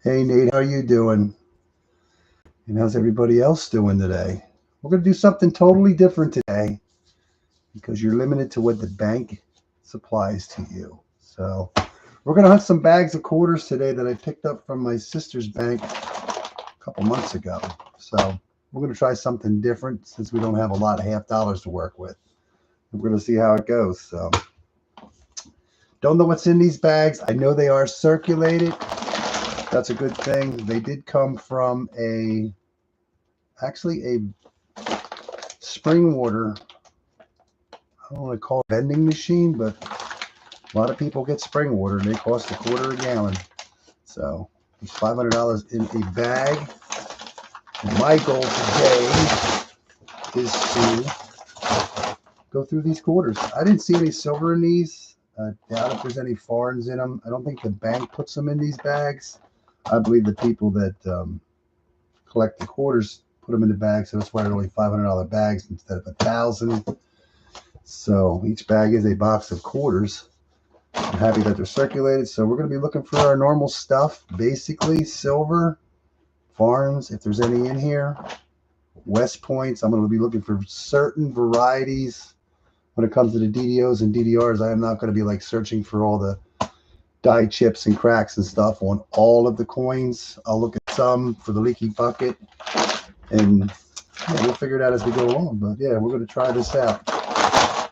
Hey Nate, how you doing? And how's everybody else doing today? We're going to do something totally different today because you're limited to what the bank supplies to you. So we're going to hunt some bags of quarters today that I picked up from my sister's bank a couple months ago. So we're going to try something different since we don't have a lot of half dollars to work with. We're going to see how it goes. So don't know what's in these bags. I know they are circulated. That's a good thing. They did come from actually a spring water. I don't want to call it a vending machine, but a lot of people get spring water and they cost $0.25 a gallon. So it's $500 in a bag. And my goal today is to go through these quarters. I didn't see any silver in these. I doubt if there's any foreigns in them. I don't think the bank puts them in these bags. I believe the people that collect the quarters put them in the bags, so that's why they're only $500 bags instead of 1,000. So each bag is a box of quarters. I'm happy that they're circulated. So we're going to be looking for our normal stuff, basically silver, foreigns, if there's any in here, West Points. I'm going to be looking for certain varieties. When it comes to the DDOs and DDRs, I am not going to be like searching for all the die chips and cracks and stuff on all of the coins. I'll look at some for the leaky bucket, and yeah, we'll figure it out as we go along. But yeah, we're going to try this out.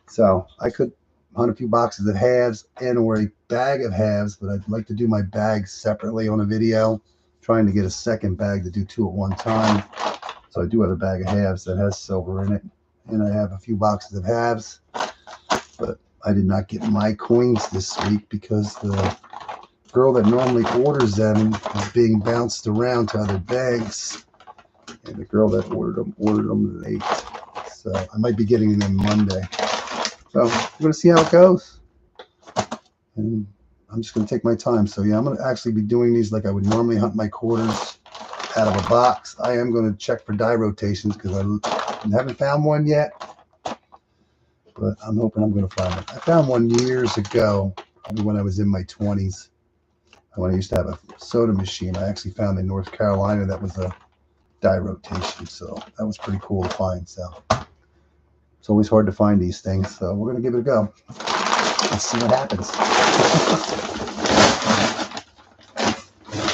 So I could hunt a few boxes of halves and or a bag of halves, but I'd like to do my bags separately on a video, trying to get a second bag to do two at one time. So I do have a bag of halves that has silver in it, and I have a few boxes of halves, but I did not get my coins this week because the girl that normally orders them is being bounced around to other banks, and the girl that ordered them late. So I might be getting them Monday. So we're going to see how it goes. And I'm just going to take my time. So yeah, I'm going to actually be doing these like I would normally hunt my quarters out of a box. I am going to check for die rotations because I haven't found one yet, but I'm hoping I'm going to find it. I found one years ago, probably when I was in my 20s, when I used to have a soda machine. I actually found in North Carolina that was a die rotation. So that was pretty cool to find. So it's always hard to find these things. So we're going to give it a go. Let's see what happens.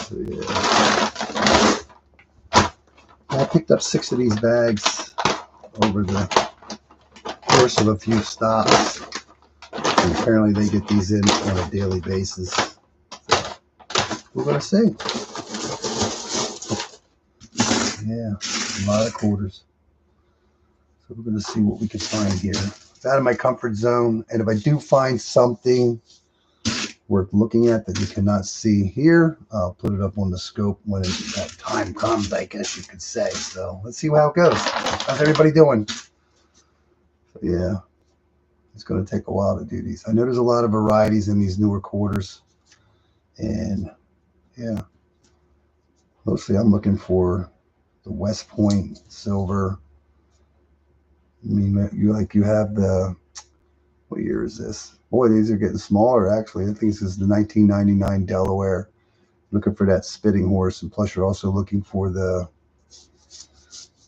So, yeah. I picked up 6 of these bags over the course of a few stops. And apparently they get these in on a daily basis. So we're going to see. Yeah, a lot of quarters. So we're going to see what we can find here. It's out of my comfort zone. And if I do find something worth looking at that you cannot see here, I'll put it up on the scope when that time comes, I guess you could say. So let's see how it goes. How's everybody doing? So yeah, it's going to take a while to do these. I know there's a lot of varieties in these newer quarters. And yeah, mostly I'm looking for the West Point silver. I mean, you have the, what year is this? Boy, these are getting smaller, actually. I think this is the 1999 Delaware. Looking for that spitting horse, and plus you're also looking for the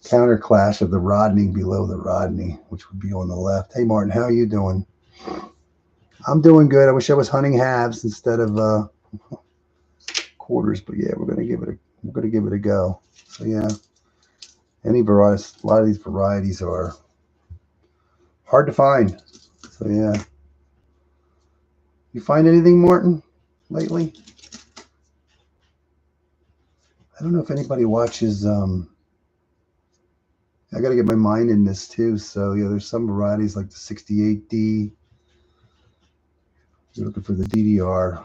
counter clash of the Rodney below the Rodney, which would be on the left. Hey, Martin, how are you doing? I'm doing good. I wish I was hunting halves instead of quarters, but yeah, we're gonna give it a go. So yeah, any variety, a lot of these varieties are hard to find. So yeah, you find anything, Martin, lately? I don't know if anybody watches. I got to get my mind in this too. So yeah, there's some varieties like the 68D. You're looking for the DDR.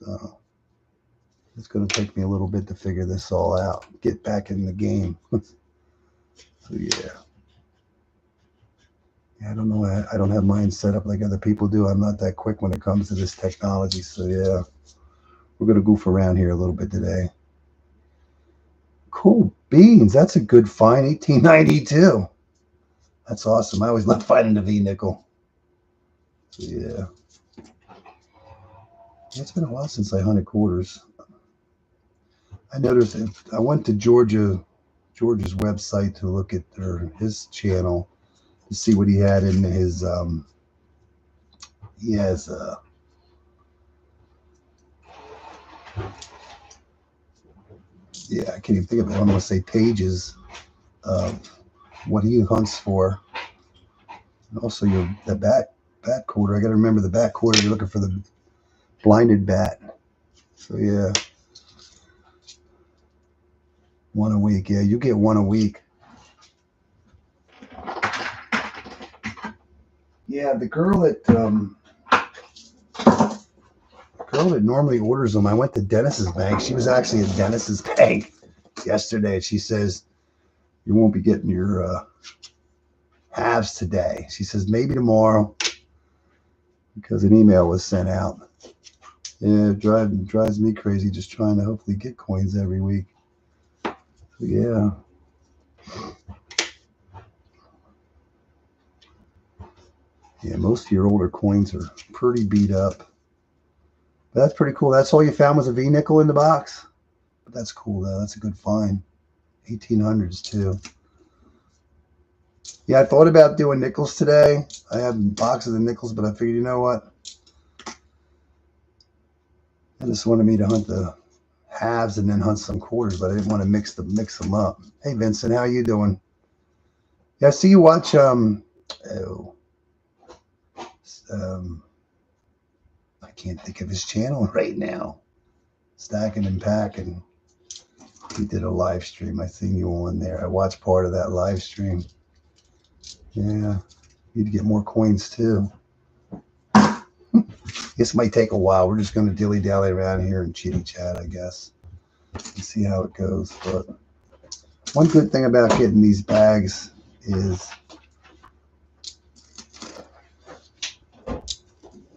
So it's going to take me a little bit to figure this all out. Get back in the game. So yeah. I don't know. I don't have mine set up like other people do. I'm not that quick when it comes to this technology. So yeah, we're going to goof around here a little bit today. Cool beans. That's a good find. 1892. That's awesome. I always love finding the V nickel. So yeah. It's been a while since I hunted quarters. I noticed I went to George's website to look at his channel to see what he had in his he has yeah, I can't even think of it. I want to say pages of what he hunts for. And also the bat quarter. I got to remember the bat quarter. You're looking for the blinded bat. So yeah, one a week. Yeah, you get one a week. Yeah, the girl that normally orders them. I went to Dennis's bank. She was actually at Dennis's bank yesterday. She says you won't be getting your halves today. She says maybe tomorrow because an email was sent out. Yeah, it drives me crazy just trying to hopefully get coins every week. So yeah. Yeah, most of your older coins are pretty beat up. But that's pretty cool. That's all you found was a V nickel in the box. But that's cool though. That's a good find. 1800s too. Yeah, I thought about doing nickels today. I have boxes of nickels, but I figured, you know what? I just wanted me to hunt the halves and then hunt some quarters, but I didn't want to mix them up. Hey Vincent, how you doing? Yeah, I see you watch I can't think of his channel right now. Stacking and Packing. He did a live stream. I seen you on there. I watched part of that live stream. Yeah, need to get more coins too. This might take a while. We're just going to dilly-dally around here and chitty chat, I guess, and see how it goes. But one good thing about getting these bags is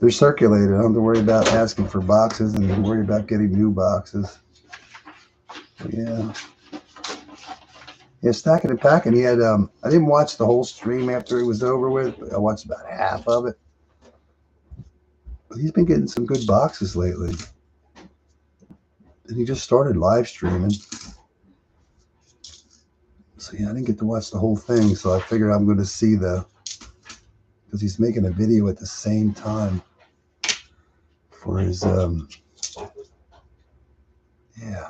they're circulated. I don't have to worry about asking for boxes and worry about getting new boxes. But yeah. Yeah, Stacking and Packing. He had I didn't watch the whole stream after it was over with, but I watched about half of it. But he's been getting some good boxes lately. And he just started live streaming. So yeah, I didn't get to watch the whole thing, so I figured I'm going to see because he's making a video at the same time for his yeah.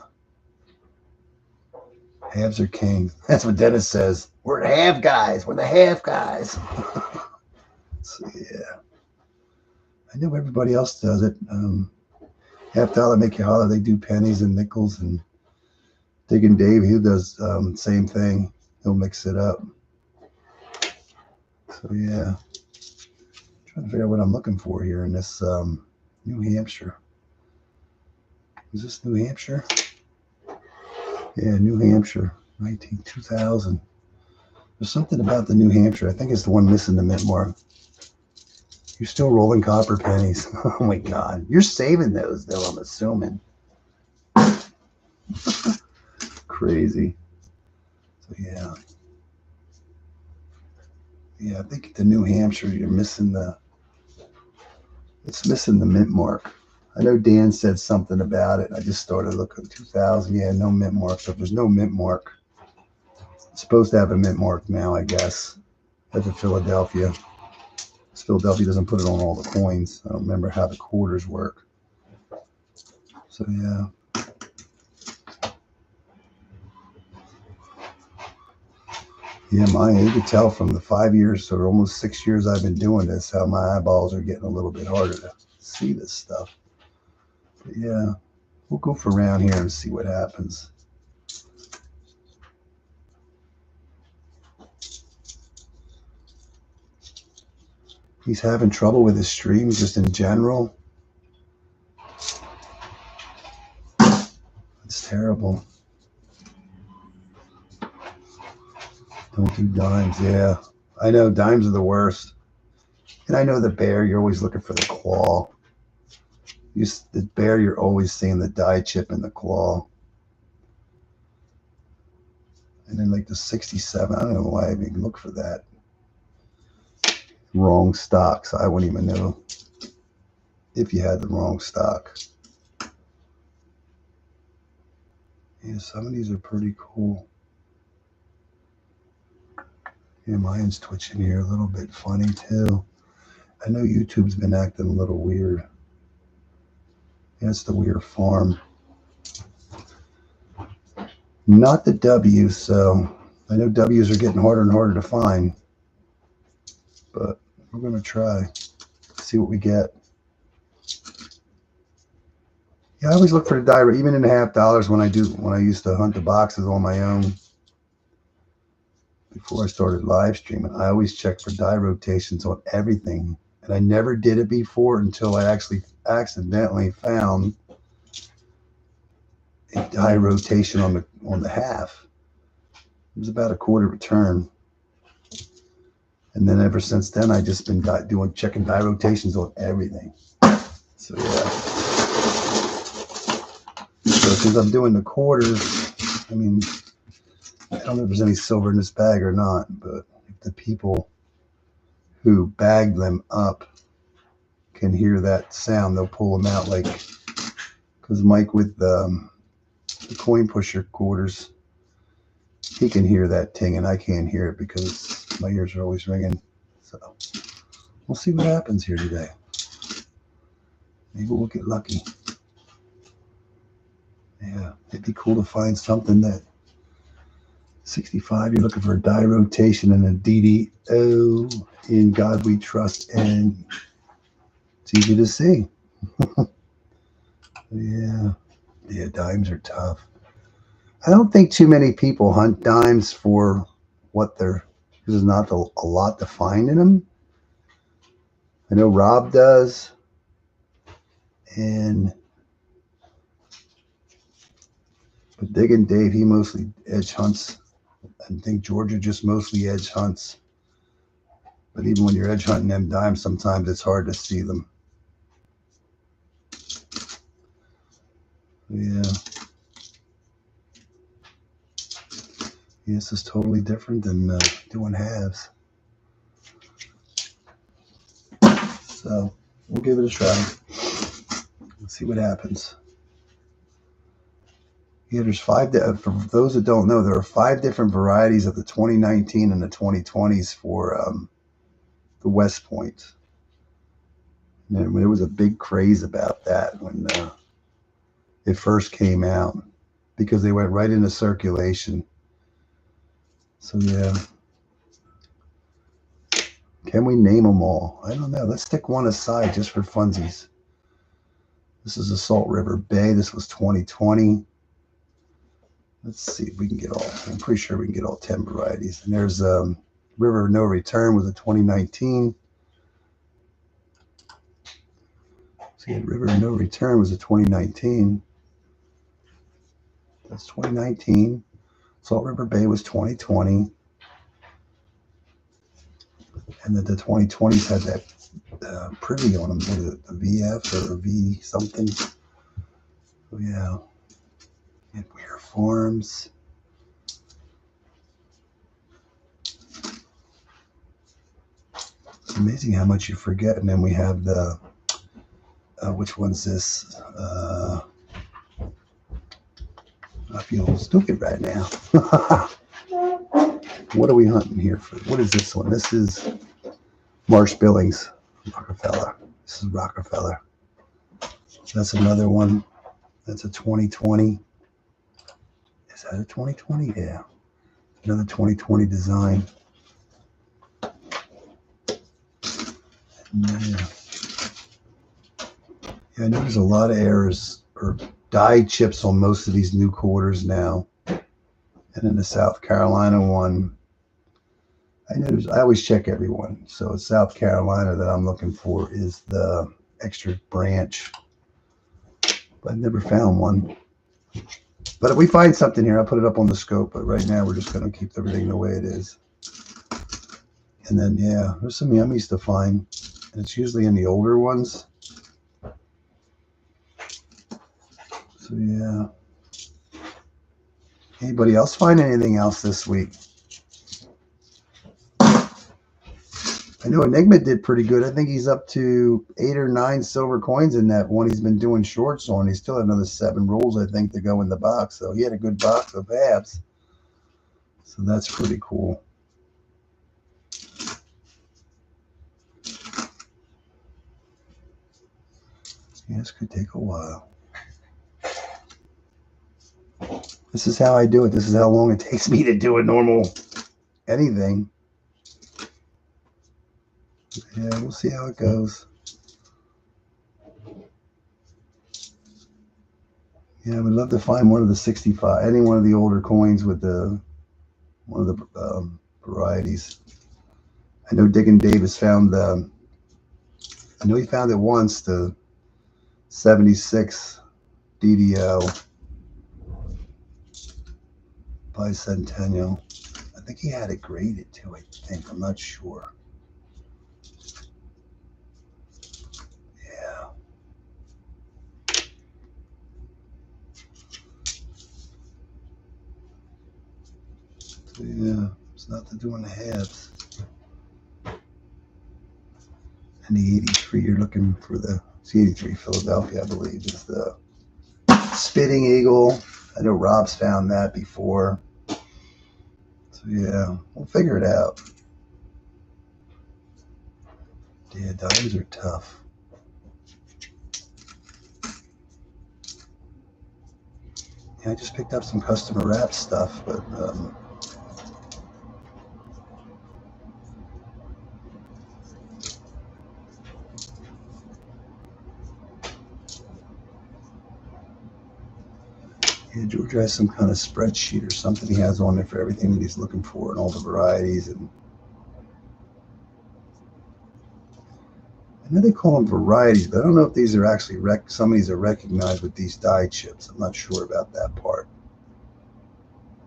Halves are king. That's what Dennis says. We're the half guys. We're the half guys. So yeah. I know everybody else does it. Half dollar make you holler. They do pennies and nickels, and Digging Dave, he does same thing. He'll mix it up. So yeah. Trying to figure out what I'm looking for here in this New Hampshire. Is this New Hampshire? Yeah, New Hampshire, 2000. There's something about the New Hampshire. I think it's the one missing the mint mark. You're still rolling copper pennies. Oh my God. You're saving those though, I'm assuming. Crazy. So yeah. Yeah, I think the New Hampshire, it's missing the mint mark. I know Dan said something about it. I just started looking 2000. Yeah, no mint mark. So if there's no mint mark, it's supposed to have a mint mark now, I guess. That's a Philadelphia. Philadelphia doesn't put it on all the coins. I don't remember how the quarters work. So yeah. Yeah, you could tell from the 5 years or almost 6 years I've been doing this, how my eyeballs are getting a little bit harder to see this stuff. But yeah, we'll goof around here and see what happens. He's having trouble with his streams just in general. It's terrible. Don't do dimes. Yeah, I know dimes are the worst. And I know the bear, you're always looking for the claw. The bear, you're always seeing the die chip in the claw. And then like the 67, I don't know why I even look for that. Wrong stock, so I wouldn't even know if you had the wrong stock. Yeah, some of these are pretty cool. Yeah, mine's twitching here a little bit funny too. I know YouTube's been acting a little weird. Yeah, it's the weird farm. Not the W's, so I know W's are getting harder and harder to find. But we're going to try. See what we get. Yeah, I always look for the die, even in the $half when I used to hunt the boxes on my own. Before I started live streaming, I always checked for die rotations on everything. And I never did it before until I actually accidentally found a die rotation on the half. It was about a quarter return. And then ever since then, I just been checking die rotations on everything. So yeah. So since I'm doing the quarters, I mean, I don't know if there's any silver in this bag or not, but if the people who bag them up can hear that sound, they'll pull them out. Like, because Mike with the coin pusher quarters, he can hear that ting, and I can't hear it because my ears are always ringing. So we'll see what happens here today. Maybe we'll get lucky. Yeah, it'd be cool to find something that 65, you're looking for a die rotation and a DDO. In God we trust, and it's easy to see. Yeah, dimes are tough. I don't think too many people hunt dimes for what they're, because there's not a lot to find in them. I know Rob does, but Diggin' Dave, he mostly edge hunts. I think Georgia just mostly edge hunts. But even when you're edge hunting them dimes, sometimes it's hard to see them. Yeah. This is totally different than doing halves. So we'll give it a try. Let's see what happens. Yeah, there's for those that don't know, there are 5 different varieties of the 2019 and the 2020s for the West Point. And there was a big craze about that when it first came out because they went right into circulation. So yeah. Can we name them all? I don't know. Let's stick one aside just for funsies. This is the Salt River Bay. This was 2020. Let's see if we can get all. I'm pretty sure we can get all 10 varieties. And there's River No Return was a 2019. See, River No Return was a 2019. That's 2019. Salt River Bay was 2020. And then the 2020s had that privy on them. Was it a VF or a V something? So yeah. And Weir Farms. It's amazing how much you forget. And then we have the, which one's this? I feel stupid right now. What are we hunting here for? What is this one? This is Marsh Billings, Rockefeller. This is Rockefeller. That's another one. That's a 2020. Is that a 2020? Yeah. Another 2020 design. Yeah, I know there's a lot of errors or die chips on most of these new quarters now. And in the South Carolina one, I always check every one. So it's South Carolina that I'm looking for is the extra branch. But I've never found one. But if we find something here, I'll put it up on the scope. But right now, we're just going to keep everything the way it is. And then, yeah, there's some yummies to find. And it's usually in the older ones. So, yeah. Anybody else find anything else this week? I know Enigma did pretty good. I think he's up to 8 or 9 silver coins in that one he's been doing shorts on. He still had another 7 rolls, I think, to go in the box. So he had a good box of halves. So that's pretty cool. Yeah, this could take a while. This is how I do it. This is how long it takes me to do a normal anything. Yeah, we'll see how it goes. Yeah, I would love to find one of the 65, any one of the older coins with the one of the varieties. I know Diggin Davis found the. I know he found it once, the 76 DDO bicentennial. I think he had it graded too. I think I'm not sure. Yeah. So yeah, it's not to do in the halves. And the 83, you're looking for the 83 Philadelphia, I believe, is the Spitting Eagle. I know Rob's found that before. So yeah, we'll figure it out. Yeah, dimes are tough. Yeah, I just picked up some customer wrap stuff, but yeah, George has some kind of spreadsheet or something he has on there for everything that he's looking for and all the varieties. And I know they call them varieties, but I don't know if these are actually some of these are recognized with these die chips. I'm not sure about that part.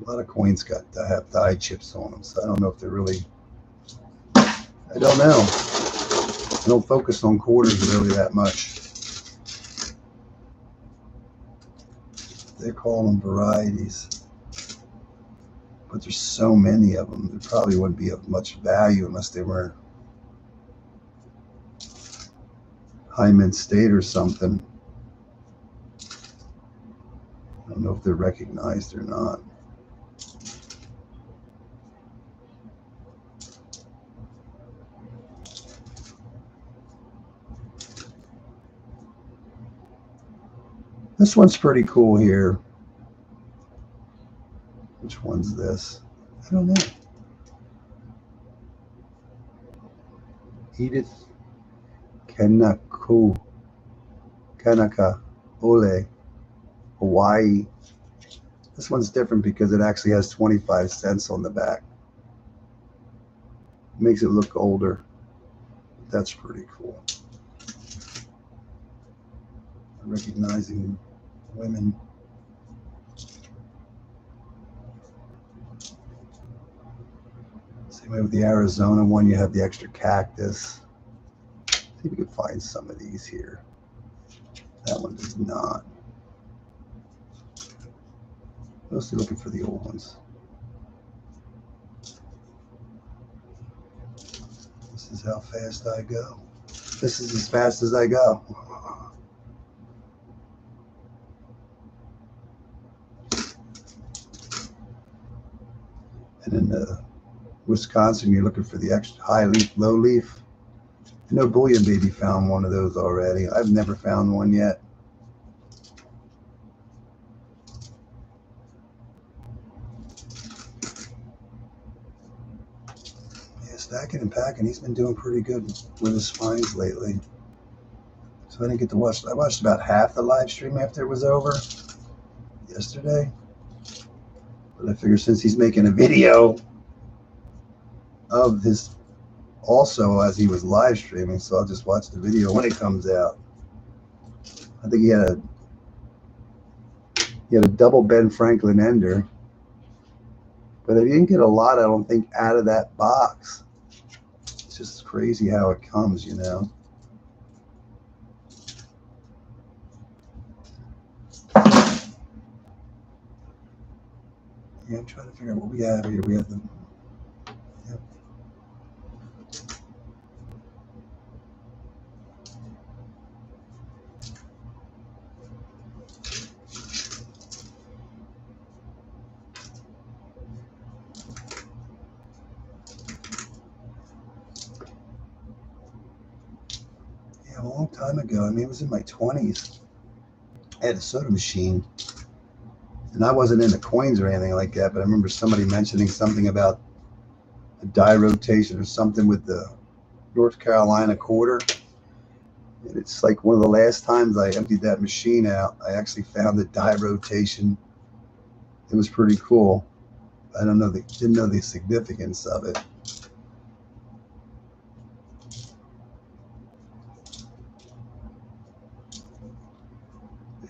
A lot of coins have die chips on them, so I don't know if they're really. I don't know. I don't focus on quarters really that much. They call them varieties, but there's so many of them. There probably wouldn't be of much value unless they were high mint state or something. I don't know if they're recognized or not. This one's pretty cool here. Which one's this? I don't know. Edith Kanaka Ole, Hawaii. This one's different because it actually has 25 cents on the back. Makes it look older. That's pretty cool. Recognizing women. Same way with the Arizona one, you have the extra cactus. See if we can find some of these here. That one does not. Mostly looking for the old ones. This is how fast I go. This is as fast as I go. And in Wisconsin, you're looking for the extra high leaf, low leaf. I know Bullion Baby found one of those already. I've never found one yet. Yeah, stacking and packing, he's been doing pretty good with his finds lately. So I didn't get to watch. I watched about half the live stream after it was over yesterday. But I figure since he's making a video of his also as he was live streaming, so I'll just watch the video when it comes out. I think he had a double Ben Franklin ender, but he didn't get a lot, I don't think, out of that box. It's just crazy how it comes, you know. Yeah, I'm trying to figure out what we have here. We have the. Yep. time ago. I mean, it was in my 20s. I had a soda machine. And I wasn't into coins or anything like that, but I remember somebody mentioning something about a die rotation or something with the North Carolina quarter. And it's like one of the last times I emptied that machine out, I actually found the die rotation. It was pretty cool. I didn't know the significance of it.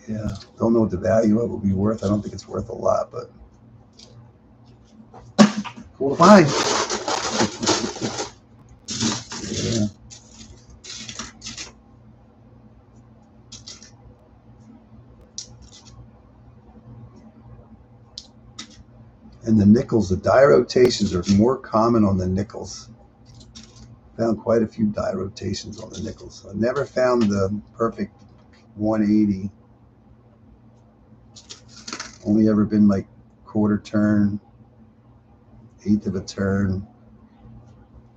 Yeah, don't know what the value of it would be worth. I don't think it's worth a lot, but cool to find. Yeah. And the nickels, the die rotations are more common on the nickels. Found quite a few die rotations on the nickels. I never found the perfect 180. Only ever been like quarter turn, eighth of a turn.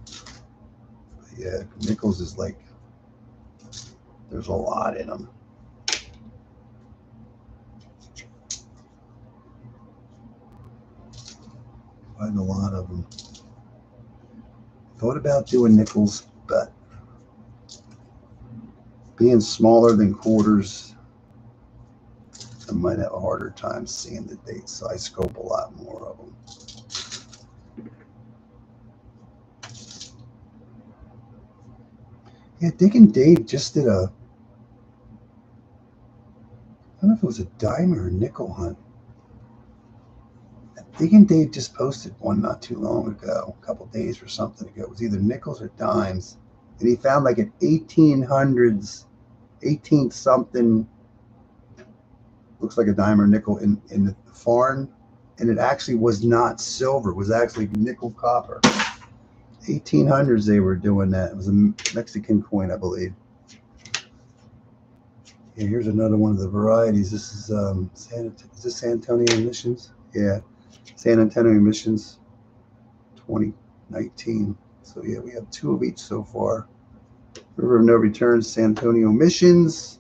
But yeah, nickels is like, there's a lot in them. Find a lot of them. Thought about doing nickels, but being smaller than quarters, I might have a harder time seeing the dates, so I scope a lot more of them. Yeah, Dick and Dave just did I don't know if it was a dime or a nickel hunt. Dick and Dave just posted one not too long ago, a couple days or something ago. It was either nickels or dimes. And he found like an 1800s, 18th something, looks like a dime or nickel in the farm. And it actually was not silver. It was actually nickel copper. 1800s they were doing that. It was a Mexican coin, I believe. Yeah, here's another one of the varieties. This is is this San Antonio emissions? Yeah, San Antonio emissions 2019. So yeah, we have two of each so far. River of No Return, San Antonio emissions.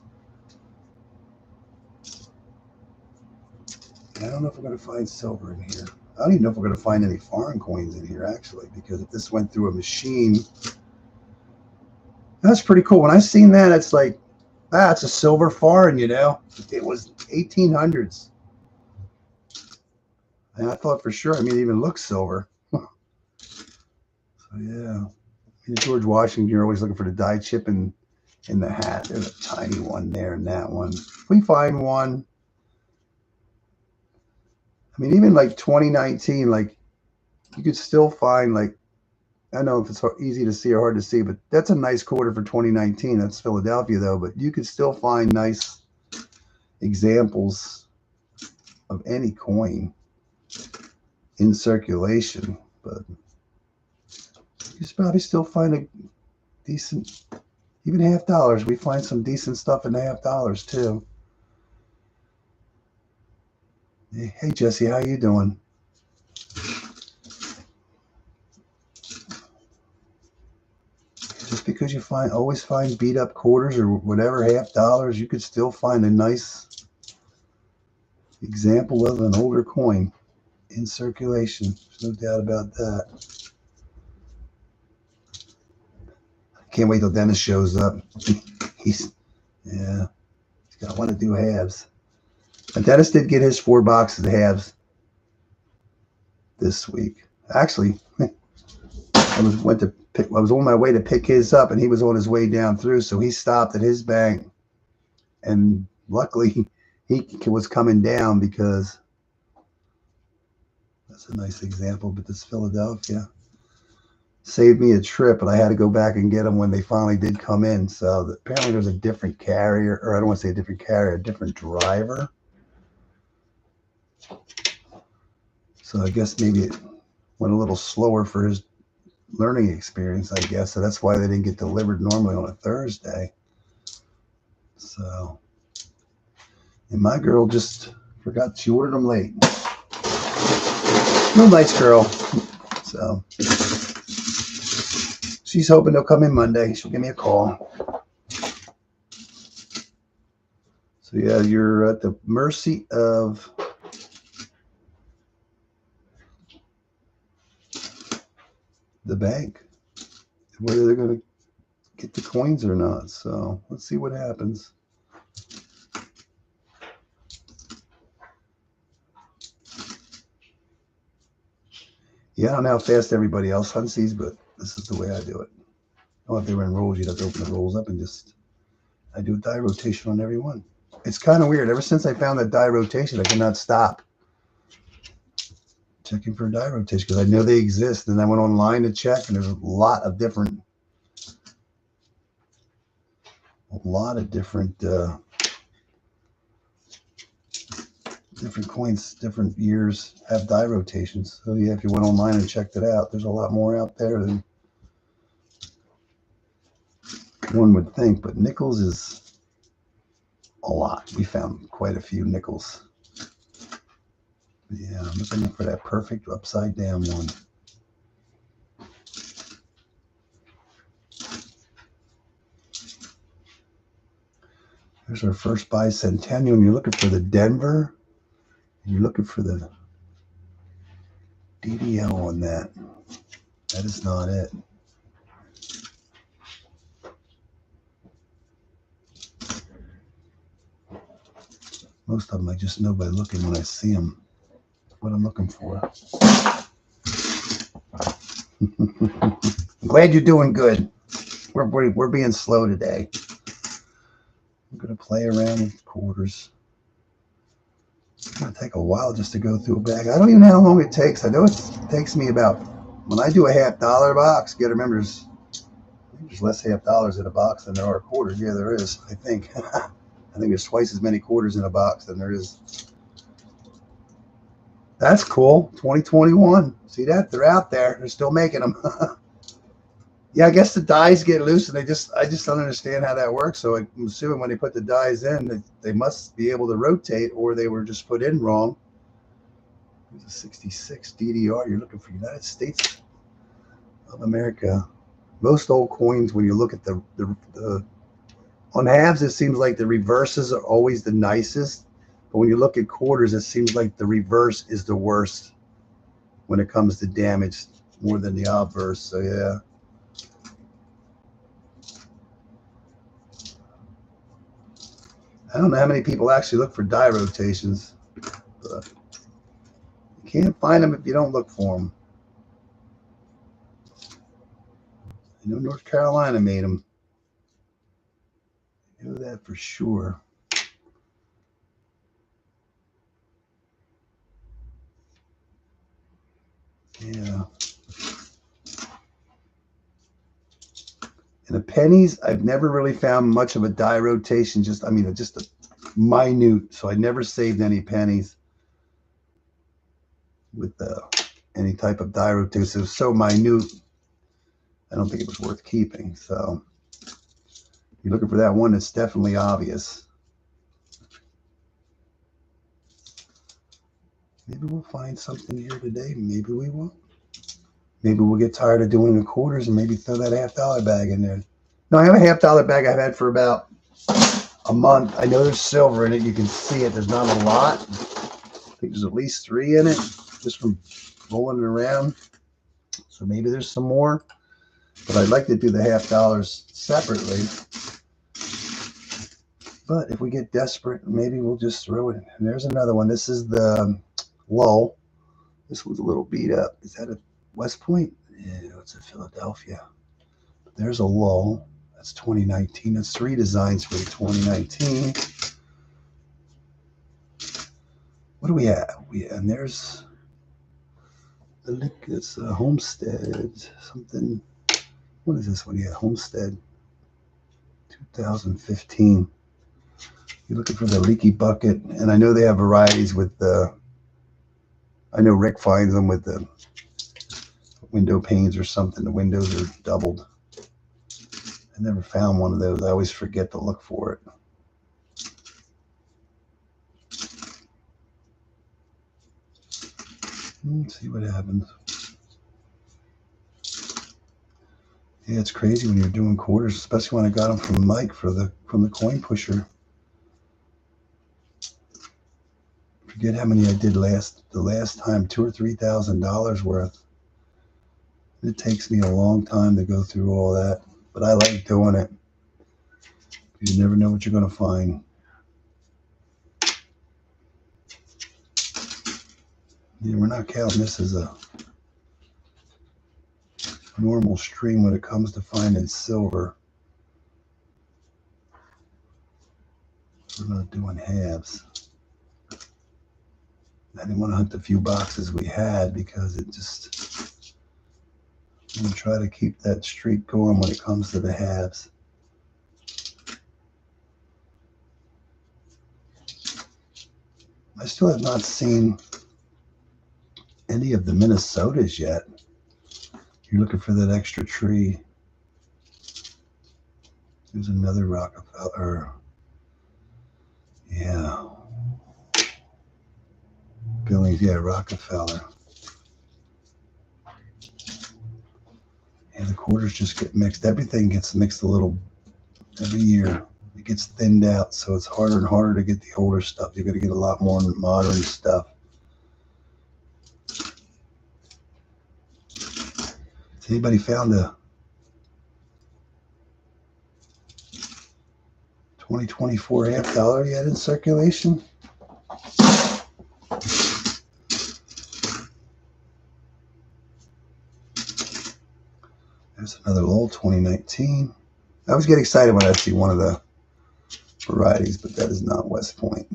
I don't know if we're going to find silver in here. I don't even know if we're going to find any foreign coins in here, actually, because if this went through a machine, that's pretty cool. When I seen that, it's like, it's a silver foreign, you know. It was 1800s. And I thought for sure, I mean, it even looks silver. So, yeah. George Washington, you're always looking for the die chip in the hat. There's a tiny one there and that one. If we find one, I mean, even like 2019, like you could still find like, I don't know if it's easy to see or hard to see, but that's a nice quarter for 2019. That's Philadelphia though, but you could still find nice examples of any coin in circulation, but you could probably still find a decent, even $50. We find some decent stuff in the $50 too. Hey Jesse, how you doing? Just because you always find beat up quarters or whatever $50, you could still find a nice example of an older coin in circulation. There's no doubt about that. Can't wait till Dennis shows up. He's gonna want to do halves. And Dennis did get his 4 boxes of halves this week. Actually, I was on my way to pick his up, and he was on his way down through, so he stopped at his bank, and luckily he was coming down because that's a nice example. But this Philadelphia saved me a trip, but I had to go back and get them when they finally did come in. So apparently there's a different carrier, or I don't want to say a different carrier, a different driver. So I guess maybe it went a little slower for his learning experience, I guess. So that's why they didn't get delivered normally on a Thursday. So, and my girl just forgot she ordered them late. Real nice girl. So she's hoping they'll come in Monday. She'll give me a call. So yeah, you're at the mercy of the bank, whether they're going to get the coins or not. So let's see what happens. Yeah, I don't know how fast everybody else hunts these, but this is the way I do it. Oh, if they were in rolls, you'd have to open the rolls up and just, I do a die rotation on every one. It's kind of weird. Ever since I found that die rotation, I cannot stop checking for die rotation because I know they exist. And I went online to check, and there's a lot of different different coins, different years have die rotations. So yeah, if you went online and checked it out, there's a lot more out there than one would think. But nickels is a lot. We found quite a few nickels. Yeah, I'm looking for that perfect upside down one. There's our first bicentennial, and you're looking for the Denver, and you're looking for the DDO on that. That is not it. Most of them I just know by looking when I see them what I'm looking for. I'm glad you're doing good. We're being slow today. I'm going to play around with quarters. It's going to take a while just to go through a bag. I don't even know how long it takes. I know it takes me about, when I do a $50 box, you got to remember there's less $50 in a box than there are quarters. Yeah, there is, I think. I think there's twice as many quarters in a box than there is. That's cool. 2021. See that? They're out there. They're still making them. Yeah, I guess the dies get loose, and I just don't understand how that works. So I'm assuming when they put the dies in, they must be able to rotate, or they were just put in wrong. There's a 66 DDR. You're looking for United States of America. Most old coins, when you look at the on halves, it seems like the reverses are always the nicest. But when you look at quarters, it seems like the reverse is the worst when it comes to damage, more than the obverse. So yeah. I don't know how many people actually look for die rotations, but you can't find them if you don't look for them. I know North Carolina made them. I know that for sure. Yeah. And the pennies, I've never really found much of a die rotation. Just a minute. So I never saved any pennies with any type of die rotation. It was so minute, I don't think it was worth keeping. So you're looking for that one that's definitely obvious. Maybe we'll find something here today. Maybe we won't. Maybe we'll get tired of doing the quarters and maybe throw that $50 bag in there. No, I have a $50 bag I've had for about a month. I know there's silver in it. You can see it. There's not a lot. I think there's at least 3 in it just from rolling it around. So maybe there's some more. But I'd like to do the $50 separately. But if we get desperate, maybe we'll just throw it in. And there's another one. This is the lull. This one's a little beat up. Is that a West Point? Yeah, it's a Philadelphia. But there's a lull. That's 2019. That's 3 designs for the 2019. What do we have? And there's it's a Homestead something. What is this one? Yeah, Homestead 2015. You're looking for the leaky bucket, and I know they have varieties with the. I know Rick finds them with the window panes or something. The windows are doubled. I never found one of those. I always forget to look for it. Let's see what happens. Yeah, it's crazy when you're doing quarters, especially when I got them from Mike from the coin pusher. Forget how many I did the last time, $2,000 or $3,000 worth. It takes me a long time to go through all that, but I like doing it. You never know what you're going to find. Yeah, we're not counting this as a normal stream when it comes to finding silver. We're not doing halves. I didn't want to hunt the few boxes we had because it just, I'm going to try to keep that streak going when it comes to the halves. I still have not seen any of the Minnesotas yet. You're looking for that extra tree. There's another Rockefeller. Yeah. Billings, yeah, Rockefeller. And the quarters just get mixed. Everything gets mixed a little every year. It gets thinned out, so it's harder and harder to get the older stuff. You're going to get a lot more modern stuff. Has anybody found a 2024 half dollar yet in circulation? There's another old 2019. I always get excited when I see one of the varieties, but that is not West Point.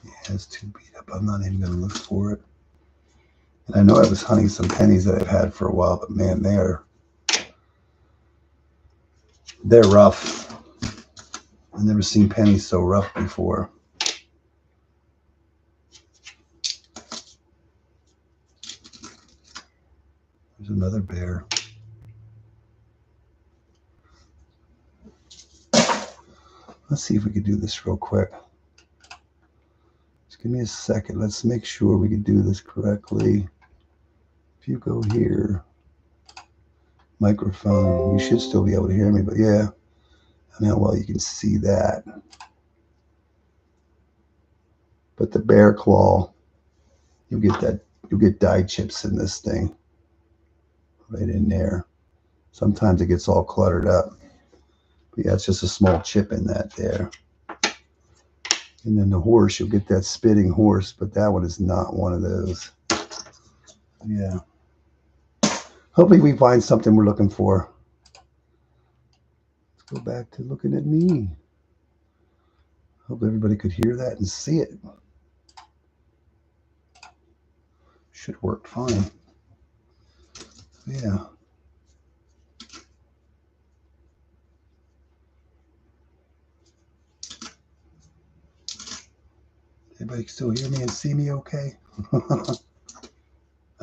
Yeah, it's too beat up. I'm not even going to look for it. And I know I was hunting some pennies that I've had for a while, but man, they're rough. I've never seen pennies so rough before. There's another bear. Let's see if we can do this real quick. Just give me a second. Let's make sure we can do this correctly. If you go here, microphone, you should still be able to hear me, but yeah, and how well you can see that. But the bear claw, you'll get dye chips in this thing right in there. Sometimes it gets all cluttered up. But yeah, it's just a small chip in that there. And then the horse, you'll get that spitting horse, but that one is not one of those. Yeah. Hopefully we find something we're looking for. Let's go back to looking at me. Hope everybody could hear that and see it. Should work fine. Yeah. Everybody still hear me and see me okay?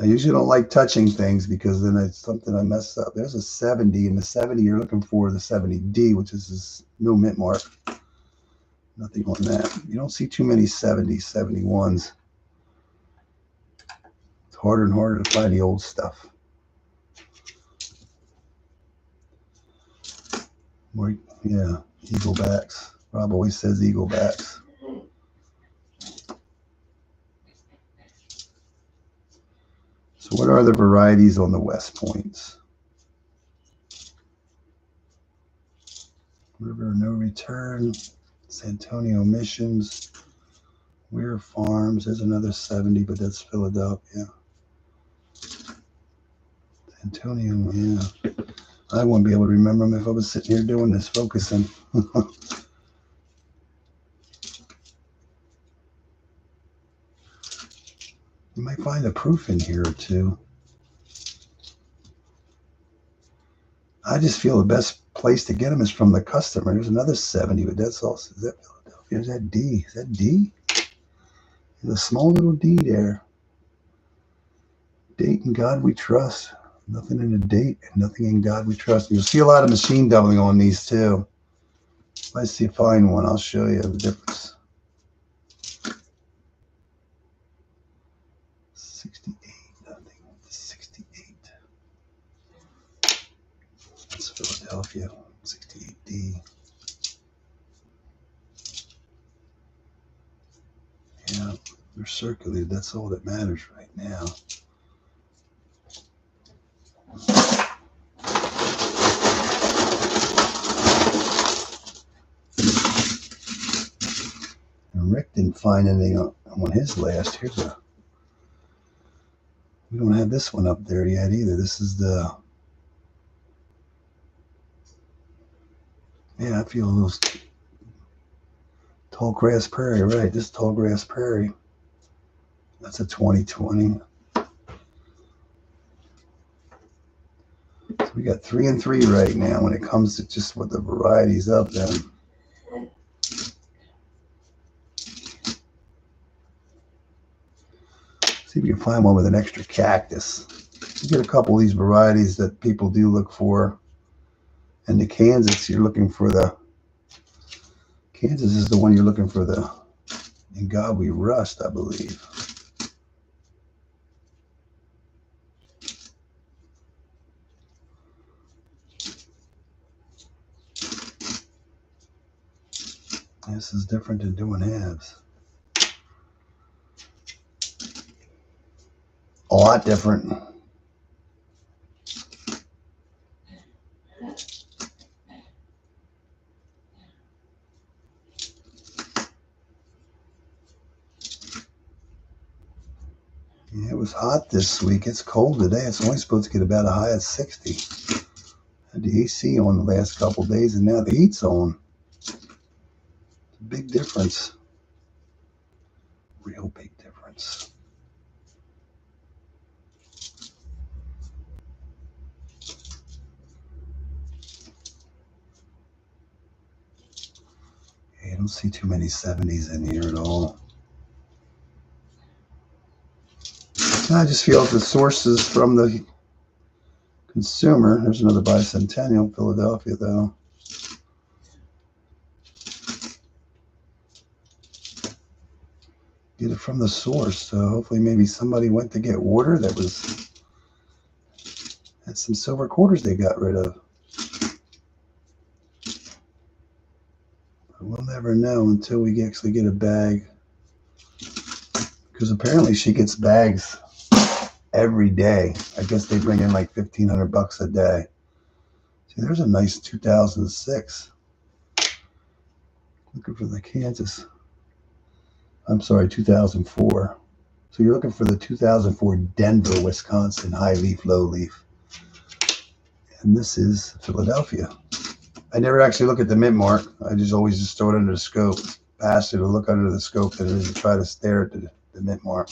I usually don't like touching things because then it's something I mess up. There's a 70, and the 70 you're looking for the 70D, which is this no mint mark. Nothing on that. You don't see too many 70s, 71s. It's harder and harder to find the old stuff. More, yeah, eaglebacks. Rob always says eaglebacks. So what are the varieties on the West Points? River No Return, Santonio Missions, Weir Farms. There's another 70, but that's Philadelphia. Santonio, yeah. I wouldn't be able to remember them if I was sitting here doing this, focusing. You might find a proof in here or two. I just feel the best place to get them is from the customer. There's another 70, but that's also, is that Philadelphia? Is that D? Is that D? There's a small little D there. Date in God we trust. Nothing in the date and nothing in God we trust. You'll see a lot of machine doubling on these too. If I see find one, I'll show you the difference. 68, I think. 68. That's Philadelphia. 68D. Yeah, they're circulated. That's all that matters right now. And Rick didn't find anything on his last. Here's a. We don't have this one up there yet either. This is the. Yeah, I feel a little. Tall Grass Prairie, right? This is Tall Grass Prairie. That's a 2020. So we got 3 and 3 right now when it comes to just what the varieties of them. See if we can find one with an extra cactus. You get a couple of these varieties that people do look for. And the Kansas, you're looking for the. Kansas is the one you're looking for the. In God We Rust, I believe. This is different than doing halves. A lot different. Yeah, it was hot this week. It's cold today. It's only supposed to get about a high of 60. Had the AC on the last couple of days, and now the heat's on. It's a big difference. Real big difference. Yeah, I don't see too many 70s in here at all. I just feel the sources from the consumer. There's another bicentennial, Philadelphia, though. Get it from the source. So hopefully maybe somebody went to get water that had some silver quarters they got rid of. But we'll never know until we actually get a bag. Because apparently she gets bags every day. I guess they bring in like $1,500 a day. See, there's a nice 2006. Looking for the Kansas. I'm sorry, 2004. So you're looking for the 2004 Denver, Wisconsin high leaf, low leaf. And this is Philadelphia. I never actually look at the mint mark. I just always just throw it under the scope. Faster to look under the scope than it is to try to stare at the mint mark.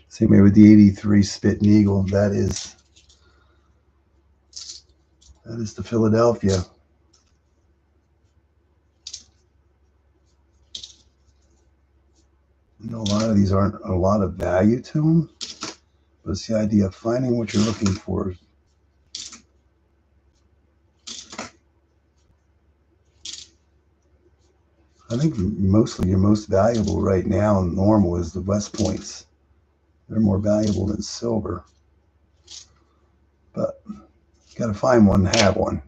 Same way with the 83 Spitting Eagle. That is the Philadelphia. You know, a lot of these aren't a lot of value to them, but it's the idea of finding what you're looking for. I think mostly your most valuable right now and normal is the West Points. They're more valuable than silver. But you got to find one and have one.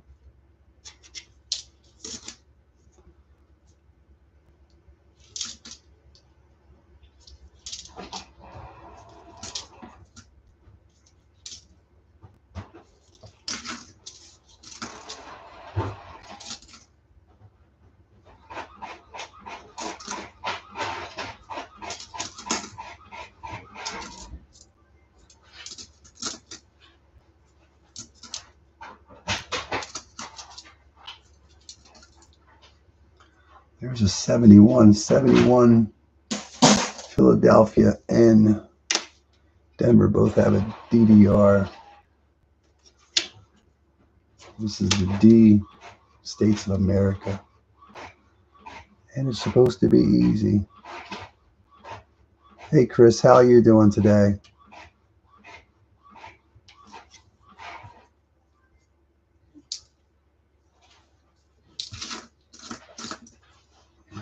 There's a 71 Philadelphia and Denver both have a DDR. This is the D, States of America. And it's supposed to be easy. Hey Chris, how are you doing today?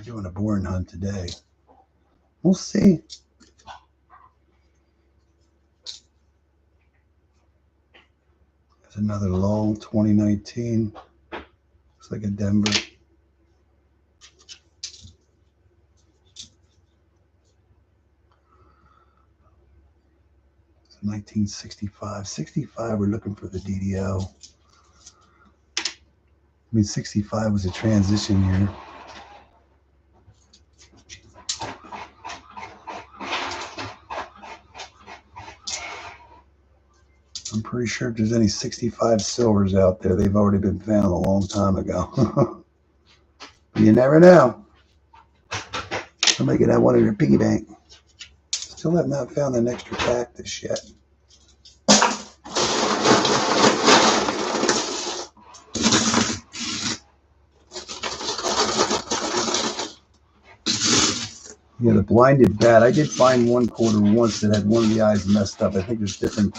doing a boring hunt today. We'll see. There's another lull, 2019. Looks like a Denver. 1965. 65, we're looking for the DDO. I mean, 65 was a transition year. I'm pretty sure if there's any 65 silvers out there, they've already been found a long time ago. You never know. Somebody could have one in their piggy bank. Still have not found an extra cactus yet. Yeah, the blinded bat. I did find one quarter once that had one of the eyes messed up. I think there's different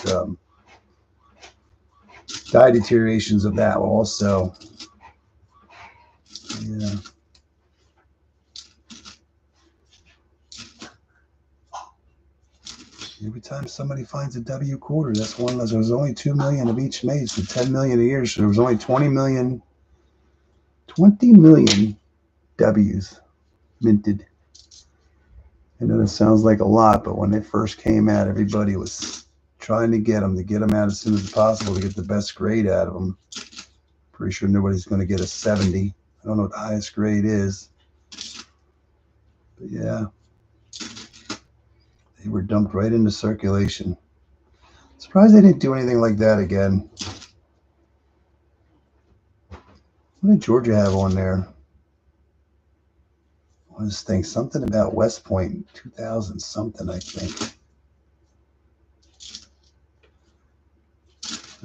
dye deteriorations of that also. Yeah. Every time somebody finds a W quarter, that's one less. There was only 2 million of each made, so 10 million a year. So there was only 20 million W's minted. I know that sounds like a lot, but when they first came out, everybody was trying to get them out as soon as possible to get the best grade out of them. Pretty sure nobody's going to get a 70. I don't know what the highest grade is. But yeah, they were dumped right into circulation. Surprised they didn't do anything like that again. What did Georgia have on there? I was thinking something about West Point 2000 something, I think.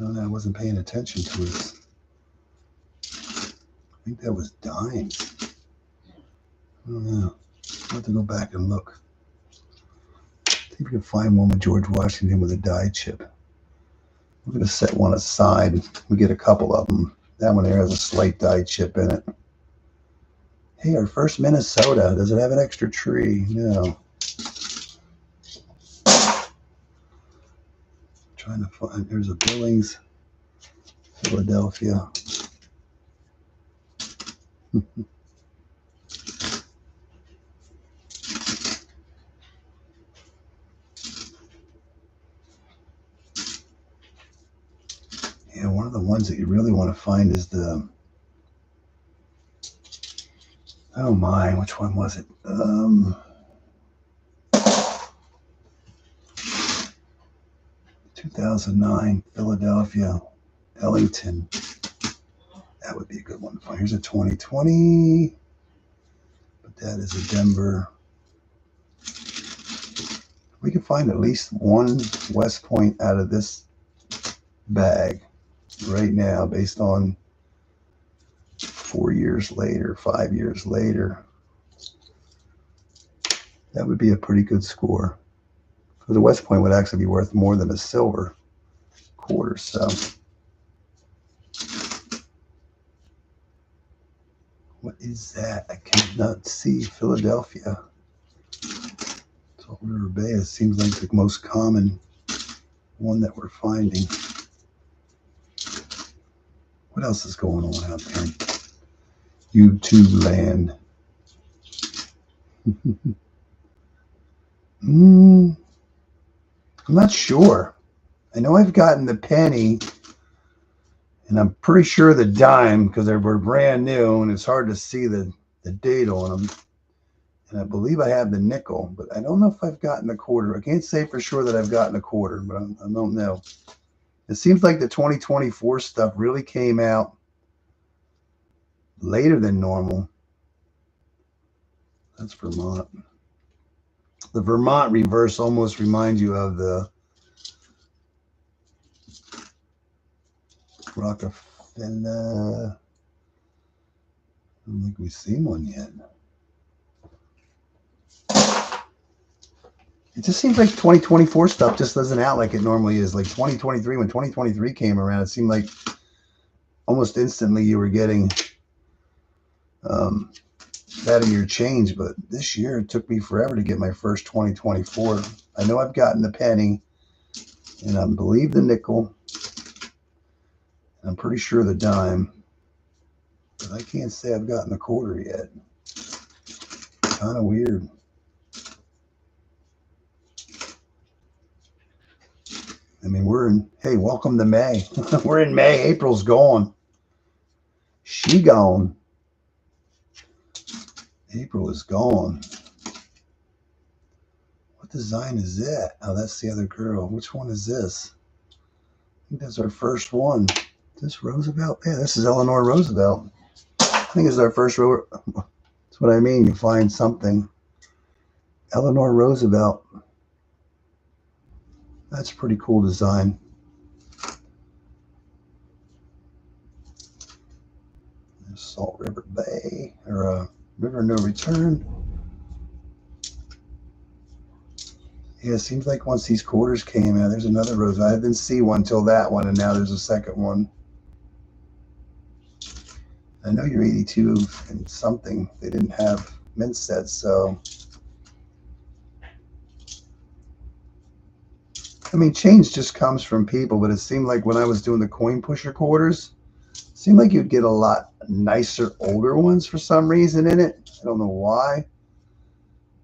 I wasn't paying attention to it. I think that was dimes. I don't know. I'll have to go back and look. See if we can find one with George Washington with a dye chip. I'm going to set one aside. We get a couple of them. That one there has a slight dye chip in it. Hey, our first Minnesota. Does it have an extra tree? No. Trying to find. There's a Billings, Philadelphia. Yeah, one of the ones that you really want to find is the. Oh my, which one was it? 2009 Philadelphia, Ellington. That would be a good one to find. Here's a 2020, but that is a Denver. We can find at least one West Point out of this bag right now based on 4 years later, 5 years later. That would be a pretty good score. Because the West Point would actually be worth more than a silver quarter. So, what is that? I cannot see. Philadelphia. Salt River Bay. It seems like the most common one that we're finding. What else is going on out there? YouTube land. I'm not sure. I know I've gotten the penny, and I'm pretty sure the dime because they were brand new, and it's hard to see the date on them. And I believe I have the nickel, but I don't know if I've gotten a quarter. I can't say for sure that I've gotten a quarter, but I don't know. It seems like the 2024 stuff really came out later than normal. That's Vermont. The Vermont reverse almost reminds you of the Rockefeller. I don't think we've seen one yet. It just seems like 2024 stuff just doesn't out like it normally is. Like 2023, when 2023 came around, it seemed like almost instantly you were getting that out of your change, but this year it took me forever to get my first 2024. I know I've gotten the penny, and I believe the nickel. I'm pretty sure the dime, but I can't say I've gotten the quarter yet. Kind of weird. I mean, hey, welcome to May. We're in May. April's gone. She gone. April is gone. What design is that? Oh, that's the other girl. Which one is this? I think that's our first one. Is this Roosevelt? Yeah, this is Eleanor Roosevelt. I think it's our first. That's what I mean. You find something. Eleanor Roosevelt. That's a pretty cool design. Salt River Bay, or River No Return. Yeah, it seems like once these quarters came out, there's another rose. I didn't see one till that one, and now there's a second one. I know you're 82 and something. They didn't have mint sets, so. I mean, change just comes from people, but it seemed like when I was doing the coin pusher quarters, it seemed like you'd get a lot nicer, older ones for some reason in it. I don't know why,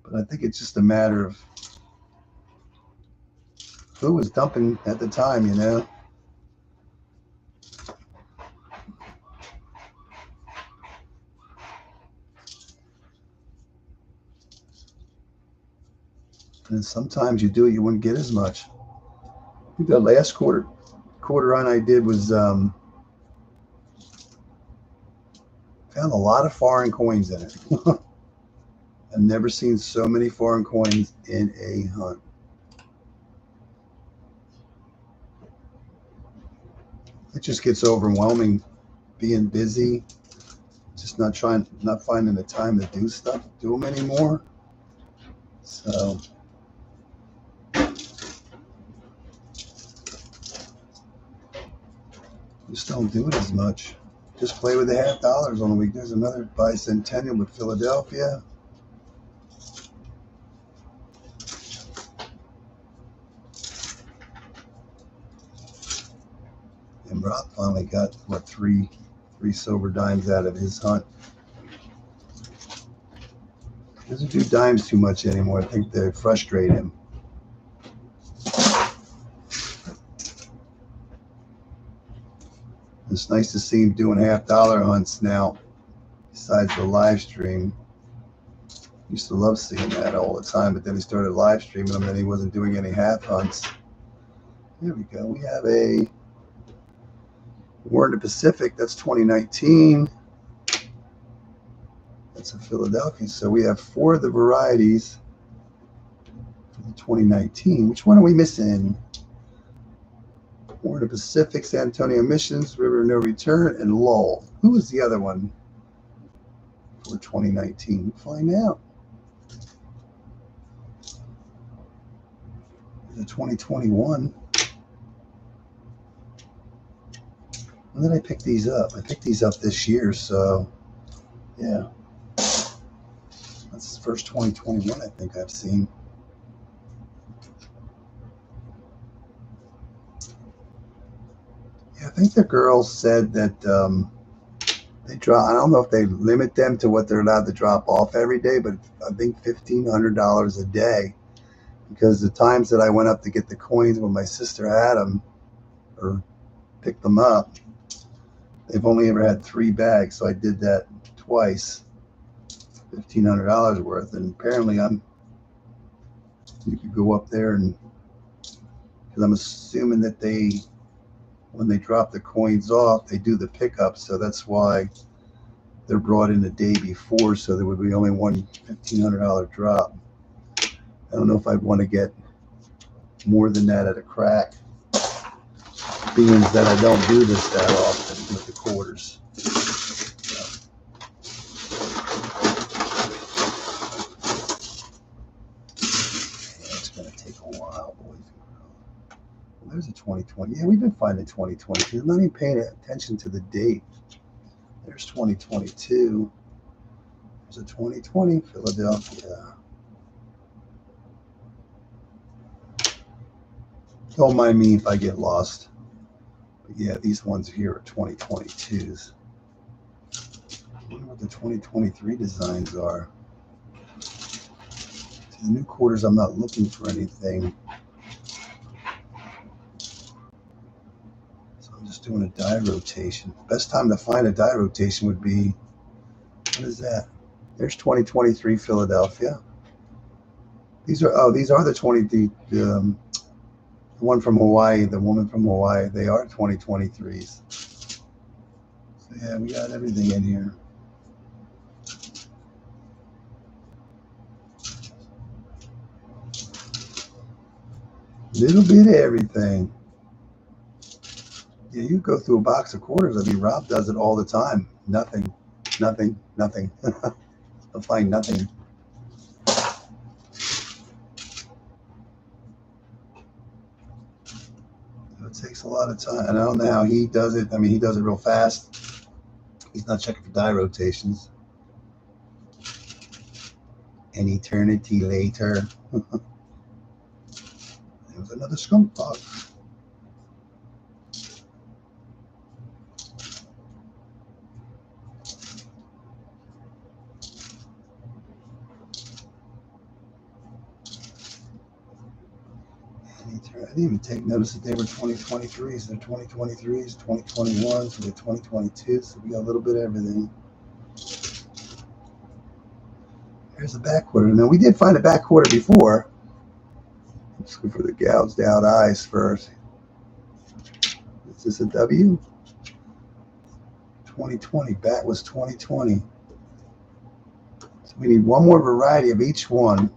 but I think it's just a matter of who was dumping at the time, you know. And sometimes you do it, you wouldn't get as much. I think the last quarter run I did was found a lot of foreign coins in it. I've never seen so many foreign coins in a hunt. It just gets overwhelming being busy, just not finding the time to do them anymore. So just don't do it as much. Just play with the $50 on the week. There's another bicentennial with Philadelphia. And Rob finally got, what, three silver dimes out of his hunt. He doesn't do dimes too much anymore. I think they frustrate him. It's nice to see him doing $50 hunts now, besides the live stream. Used to love seeing that all the time, but then he started live streaming them, and he wasn't doing any half hunts. Here we go. We have a War in the Pacific. That's 2019. That's a Philadelphia. So we have 4 of the varieties for the 2019. Which one are we missing? War in the Pacific, San Antonio Missions, River No Return, and Lowell. Who was the other one for 2019? We'll find out. The 2021. When did I pick these up? I picked these up this year, so yeah. That's the first 2021 I think I've seen. Yeah, I think the girls said that they drop. I don't know if they limit them to what they're allowed to drop off every day, but I think $1,500 a day. Because the times that I went up to get the coins when my sister had them or picked them up, they've only ever had 3 bags, so I did that twice, $1,500 worth. And apparently, you could go up there and, because I'm assuming that when they drop the coins off, they do the pickup, so that's why they're brought in the day before, so there would be only one $1,500 drop. I don't know if I'd want to get more than that at a crack, being that I don't do this that often with the quarters. It's going to take a while, boys. Well, there's a 2020. Yeah, we've been finding 2022. I'm not even paying attention to the date. There's 2022. There's a 2020 Philadelphia. Don't mind me if I get lost. But yeah, these ones here are 2022s. I wonder what the 2023 designs are. The new quarters, I'm not looking for anything. So I'm just doing a die rotation. Best time to find a die rotation would be, what is that? There's 2023 Philadelphia. These are the one from Hawaii, the woman from Hawaii. They are 2023s. So yeah, we got everything in here. Little bit of everything. Yeah, you go through a box of quarters. I mean, Rob does it all the time. Nothing. I'll find nothing. It takes a lot of time. I don't know how he does it. I mean, he does it real fast. He's not checking for die rotations. An eternity later. There's another skunk box. I didn't even take notice that they were 2023s. They're 2023s, 2021s, they're 2022s. So we got a little bit of everything. Here's the back quarter. Now, we did find a back quarter before. Let's go for the gouged out eyes first. Is this a W? 2020. Bat was 2020. So we need one more variety of each one.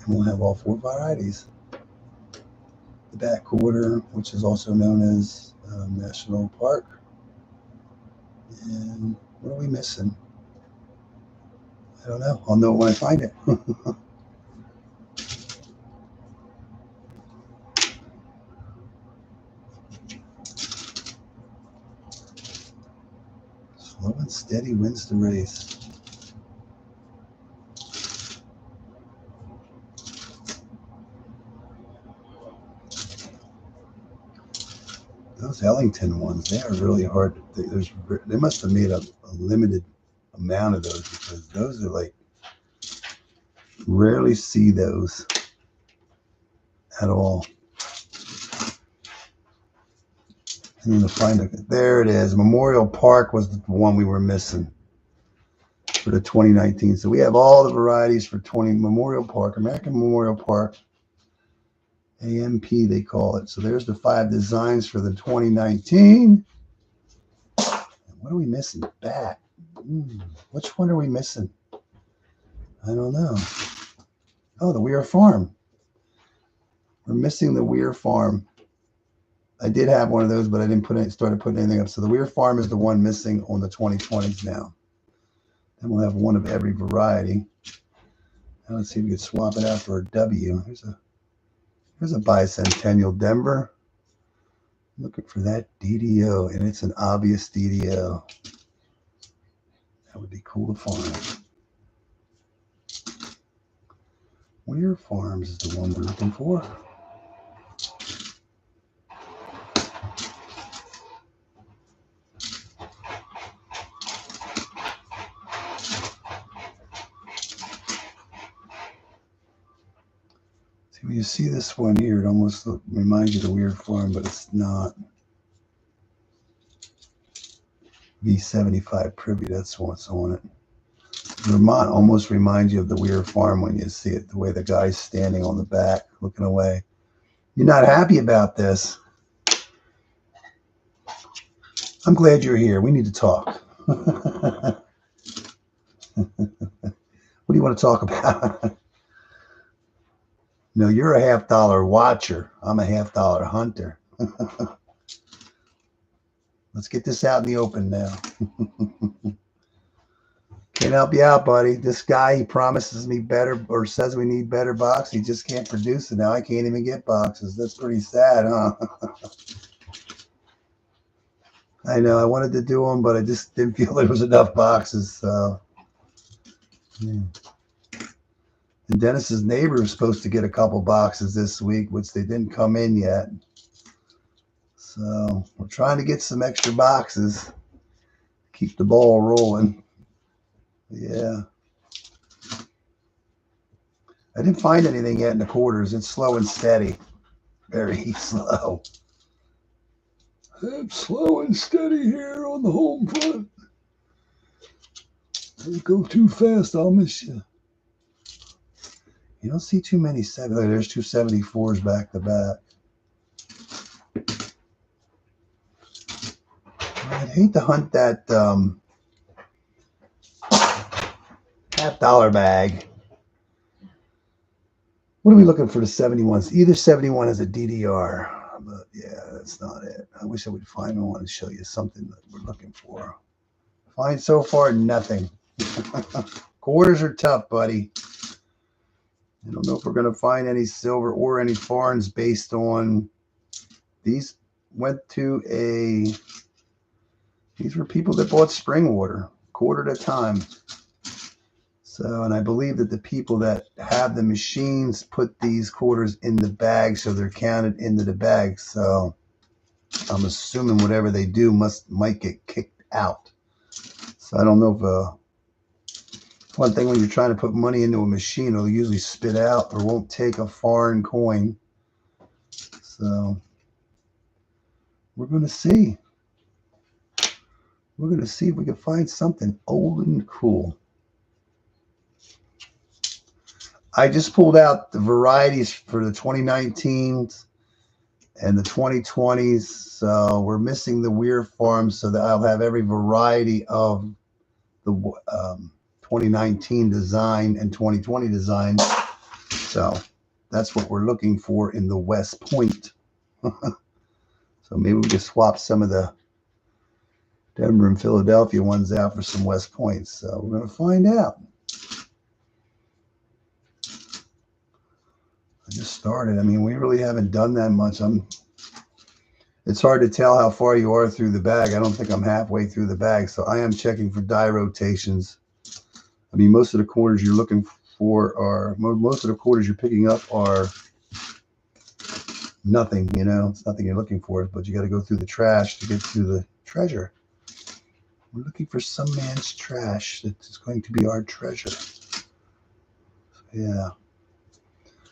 And we'll have all four varieties. The back quarter, which is also known as National Park. And what are we missing? I don't know. I'll know when I find it. Slow and steady wins the race. Those Ellington ones, they are really hard. They must have made a limited amount of those, because those are like, rarely see those at all. I'm going to find it. There it is. Memorial Park was the one we were missing for the 2019. So we have all the varieties for Memorial Park, American Memorial Park, AMP they call it. So there's the 5 designs for the 2019. What are we missing? Bat. Which one are we missing? I don't know. Oh, the Weir Farm. We're missing the Weir Farm. I did have one of those, but I didn't started putting anything up. So the Weir Farm is the one missing on the 2020s now. Then we'll have one of every variety. Now let's see if we can swap it out for a W. Here's a bicentennial Denver. Looking for that DDO, and it's an obvious DDO. That would be cool to find. Weir Farms is the one we're looking for. See, when you see this one here, it almost reminds you of the Weir Farm, but it's not. V75 Privy, that's what's on it. Vermont almost reminds you of the Weir Farm when you see it, the way the guy's standing on the back, looking away. You're not happy about this. I'm glad you're here. We need to talk. What do you want to talk about? No, you're a $50 watcher. I'm a $50 hunter. Let's get this out in the open now. Can't help you out, buddy. This guy, he promises me better, or says we need better boxes. He just can't produce it. Now I can't even get boxes. That's pretty sad, huh? I know I wanted to do them, but I just didn't feel there was enough boxes. So, yeah. And Dennis's neighbor was supposed to get a couple boxes this week, which they didn't come in yet. So we're trying to get some extra boxes, keep the ball rolling. Yeah. I didn't find anything yet in the quarters. It's slow and steady. Very slow. I'm slow and steady here on the home front. Don't go too fast, I'll miss you. You don't see too many there's two 74s back to back. I'd hate to hunt that $50 bag. What are we looking for the 71s? Either 71 has a DDR, but yeah, that's not it. I wish I would find one to show you something that we're looking for. Find so far nothing. Quarters are tough, buddy. I don't know if we're going to find any silver or any foreigns based on these went to these were people that bought spring water, quarter at a time. So, and I believe that the people that have the machines put these quarters in the bag, so they're counted into the bag. So I'm assuming whatever they do might get kicked out. So I don't know if one thing when you're trying to put money into a machine, it'll usually spit out or won't take a foreign coin. So we're going to see. We're going to see if we can find something old and cool. I just pulled out the varieties for the 2019s and the 2020s. So we're missing the Weir Farms, so that I'll have every variety of the 2019 design and 2020 design. So that's what we're looking for in the West Point. So maybe we can swap some of the Denver and Philadelphia ones out for some West Points. So we're going to find out. I just started. I mean, we really haven't done that much. It's hard to tell how far you are through the bag. I don't think I'm halfway through the bag. So I am checking for die rotations. I mean, most of the quarters you're looking for most of the quarters you're picking up are nothing, you know. It's nothing you're looking for, but you got to go through the trash to get to the treasure. We're looking for some man's trash that is going to be our treasure. So, yeah.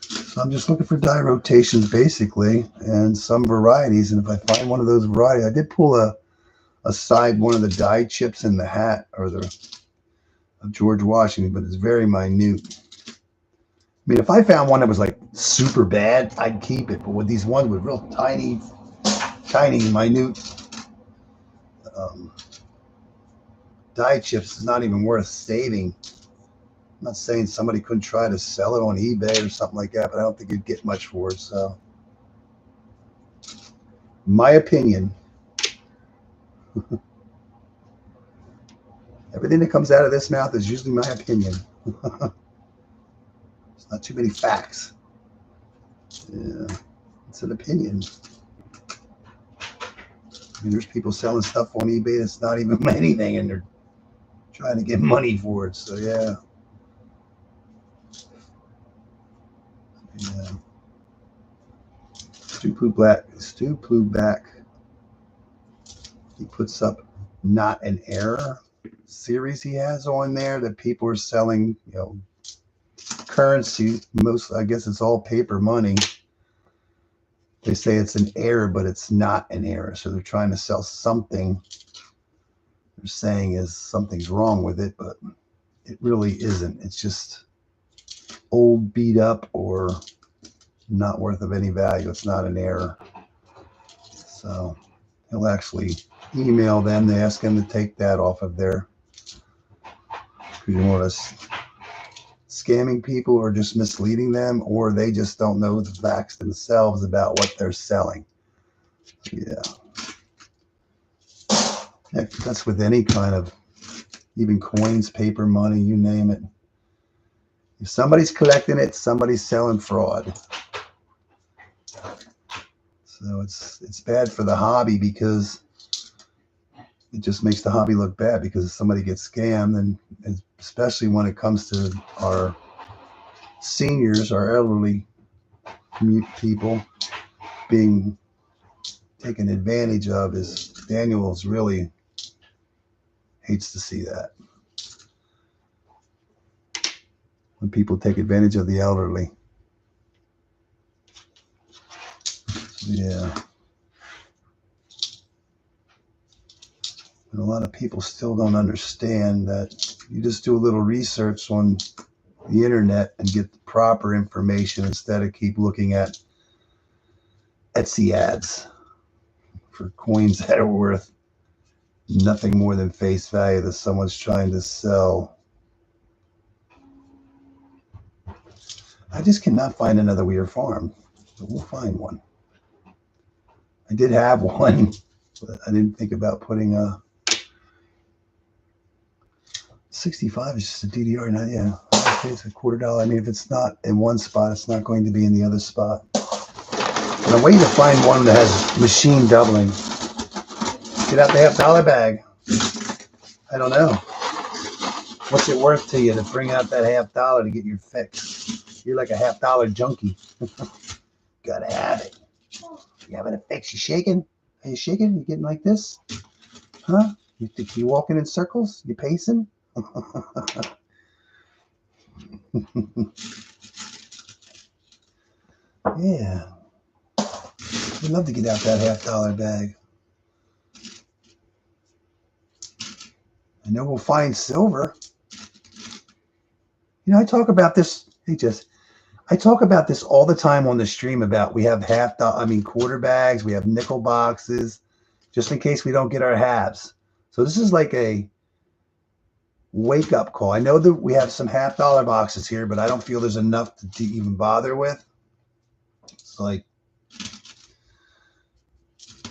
So I'm just looking for die rotations, basically, and some varieties. And if I find one of those varieties, I did pull aside one of the die chips in the hat or of George Washington, but it's very minute. I mean, if I found one that was like super bad, I'd keep it. But with these ones with real tiny, minute die chips, it's not even worth saving. I'm not saying somebody couldn't try to sell it on eBay or something like that, but I don't think you'd get much for it. So, my opinion, everything that comes out of this mouth is usually my opinion. It's not too many facts. Yeah, it's an opinion. I mean, there's people selling stuff on eBay that's not even anything, and they're trying to get money for it. So, yeah. Yeah. Stu Pluback. He puts up Not an Error series he has on there that people are selling, you know, currency. I guess it's all paper money. They say it's an error, but it's not an error. So they're trying to sell something. They're saying is something's wrong with it, but it really isn't. It's just old, beat up, or not worth of any value. It's not an error. So he'll actually email them. They ask him to take that off of there. Because you want us scamming people or just misleading them, or they just don't know the facts themselves about what they're selling. Yeah. Heck, that's with any kind of, even coins, paper money, you name it. If somebody's collecting it, somebody's selling fraud. So it's bad for the hobby because it just makes the hobby look bad, because if somebody gets scammed, and especially when it comes to our seniors, our elderly people being taken advantage of, is Daniel's really hates to see that, when people take advantage of the elderly. Yeah. And a lot of people still don't understand that you just do a little research on the internet and get the proper information, instead of keep looking at Etsy ads for coins that are worth nothing more than face value that someone's trying to sell. I just cannot find another Weir farm, but we'll find one. I did have one, but I didn't think about putting a 65 is just a DDR. Now, yeah, it's a $0.25. I mean, if it's not in one spot, it's not going to be in the other spot. And I'm waiting to find one that has machine doubling. Get out the $half bag. I don't know. What's it worth to you to bring out that $half to get your fix? You're like a $half junkie. Gotta have it. You having a fix? You shaking? Are you shaking? You getting like this? Huh? You walking in circles? You pacing? Yeah. I'd love to get out that $half bag. I know we'll find silver. You know, I talk about this. I talk about this all the time on the stream about we have quarter bags, we have nickel boxes, just in case we don't get our halves. So this is like a wake up call. I know that we have some $half boxes here, but I don't feel there's enough to even bother with. It's like,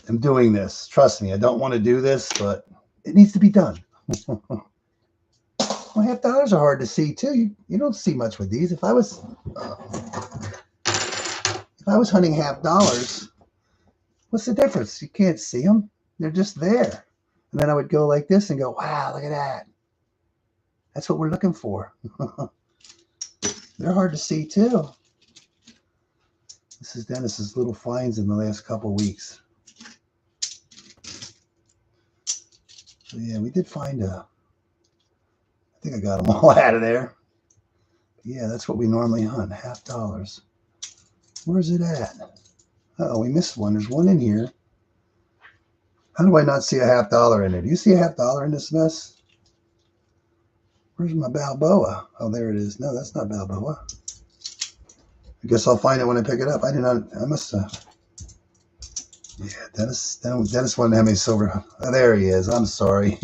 I'm doing this. Trust me, I don't want to do this, but it needs to be done. Well, $half are hard to see too. You don't see much with these. If I was hunting $half, what's the difference? You can't see them. They're just there. And then I would go like this and go, wow, look at that. That's what we're looking for. They're hard to see too. This is Dennis's little finds in the last couple weeks. So yeah, we did find I think I got them all out of there. Yeah, that's what we normally hunt, $half. Where's it at? Uh-oh, we missed one. There's one in here. How do I not see a $half in it? Do you see a $half in this mess? Where's my Balboa? Oh, there it is. No, that's not Balboa. I guess I'll find it when I pick it up. I must have. Yeah, Dennis wanted to have me silver. Oh, there he is. I'm sorry.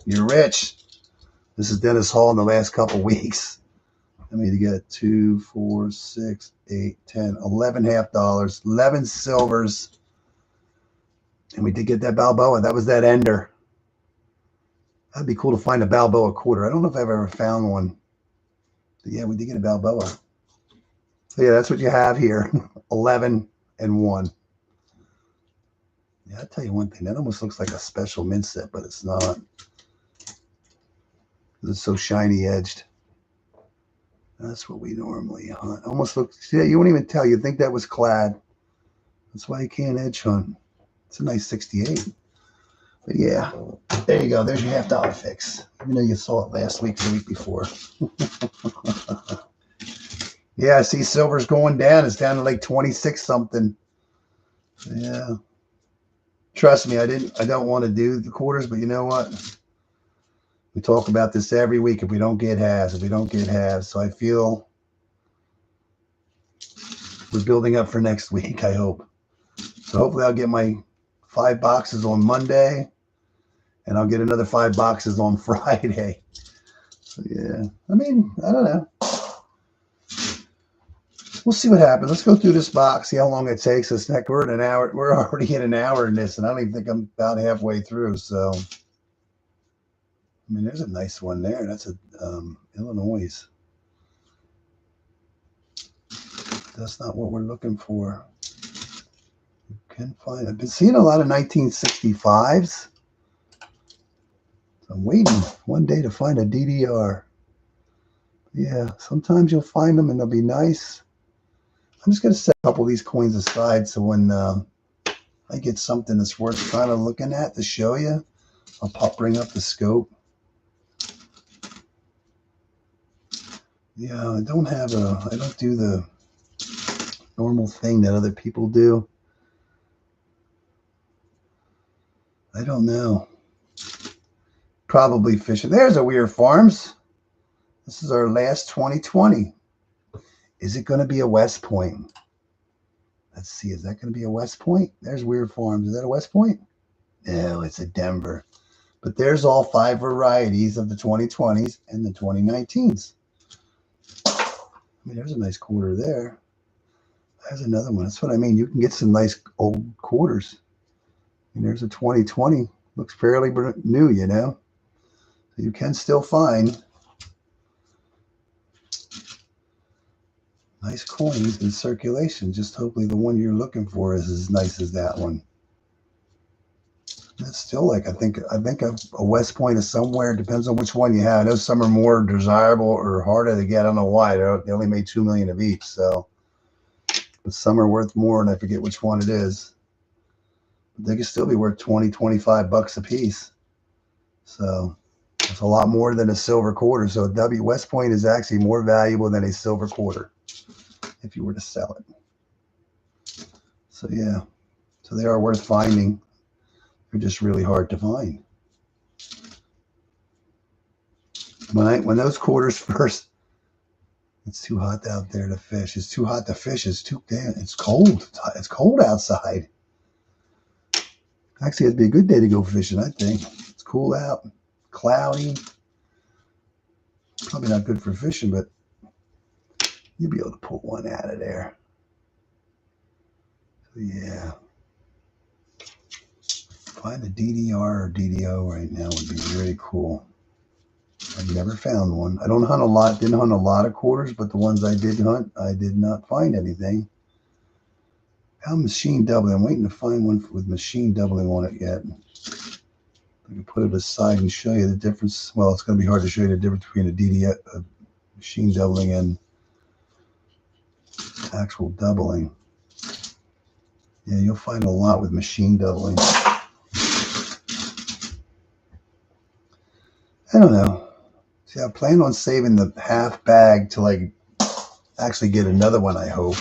You're rich. This is Dennis Hall in the last couple weeks. I mean, to get 2, 4, 6, 8, 10, 11 $half, 11 silvers. And we did get that Balboa. That was that ender. That'd be cool to find a Balboa quarter. I don't know if I've ever found one. But yeah, we did get a Balboa. So yeah, that's what you have here. 11 and 1. Yeah, I'll tell you one thing. That almost looks like a special mint set, but it's not. It's so shiny edged. That's what we normally hunt. Almost looks, yeah, you won't even tell. You'd think that was clad. That's why you can't edge hunt. It's a nice 68. But yeah, there you go. There's your $half fix. You know, you saw it last week, the week before. Yeah, I see silver's going down. It's down to like 26 something. Yeah. Trust me, I don't want to do the quarters, but you know what? We talk about this every week. If we don't get halves, so I feel we're building up for next week, I hope. So hopefully I'll get my 5 boxes on Monday, and I'll get another 5 boxes on Friday. So yeah, I mean, I don't know. We'll see what happens. Let's go through this box, see how long it takes us. Heck, we're at an hour. We're already in an hour in this, and I don't even think I'm about halfway through. So, I mean, there's a nice one there. That's a Illinois. That's not what we're looking for. You can find. I've been seeing a lot of 1965s. So I'm waiting one day to find a DDR. Yeah, sometimes you'll find them and they'll be nice. I'm just going to set a couple of these coins aside so when I get something that's worth kind of looking at to show you, I'll bring up the scope. Yeah, I don't do the normal thing that other people do. I don't know. Probably fishing. There's a Weird Farms. This is our last 2020. Is it going to be a West Point? Let's see. Is that going to be a West Point? There's Weird Farms. Is that a West Point? No, it's a Denver. But there's all 5 varieties of the 2020s and the 2019s. I mean, there's a nice quarter there. There's another one. That's what I mean. You can get some nice old quarters. And there's a 2020. Looks fairly new, you know. So you can still find nice coins in circulation. Just hopefully the one you're looking for is as nice as that one. That's still like I think a West Point is somewhere. It depends on which one you have. I know some are more desirable or harder to get. I don't know why. They only made 2 million of each, so but some are worth more, and I forget which one it is. But they could still be worth 20, 25 bucks a piece. So it's a lot more than a silver quarter. So a West Point is actually more valuable than a silver quarter if you were to sell it. So yeah, so they are worth finding. They're just really hard to find. When those quarters first, it's too hot out there to fish. It's too hot to fish. It's cold. It's cold outside. Actually, it'd be a good day to go fishing, I think. It's cool out, cloudy. Probably not good for fishing, but you'll be able to pull one out of there. So yeah. Find a DDR or DDO right now would be really cool. I've never found one. I don't hunt a lot, didn't hunt a lot of quarters, but the ones I did hunt, I did not find anything. Found machine doubling. I'm waiting to find one with machine doubling on it yet. I can put it aside and show you the difference. Well, it's going to be hard to show you the difference between a DDO, machine doubling, and actual doubling. Yeah, you'll find a lot with machine doubling. I don't know. See, I plan on saving the half bag till I actually get another one, I hope.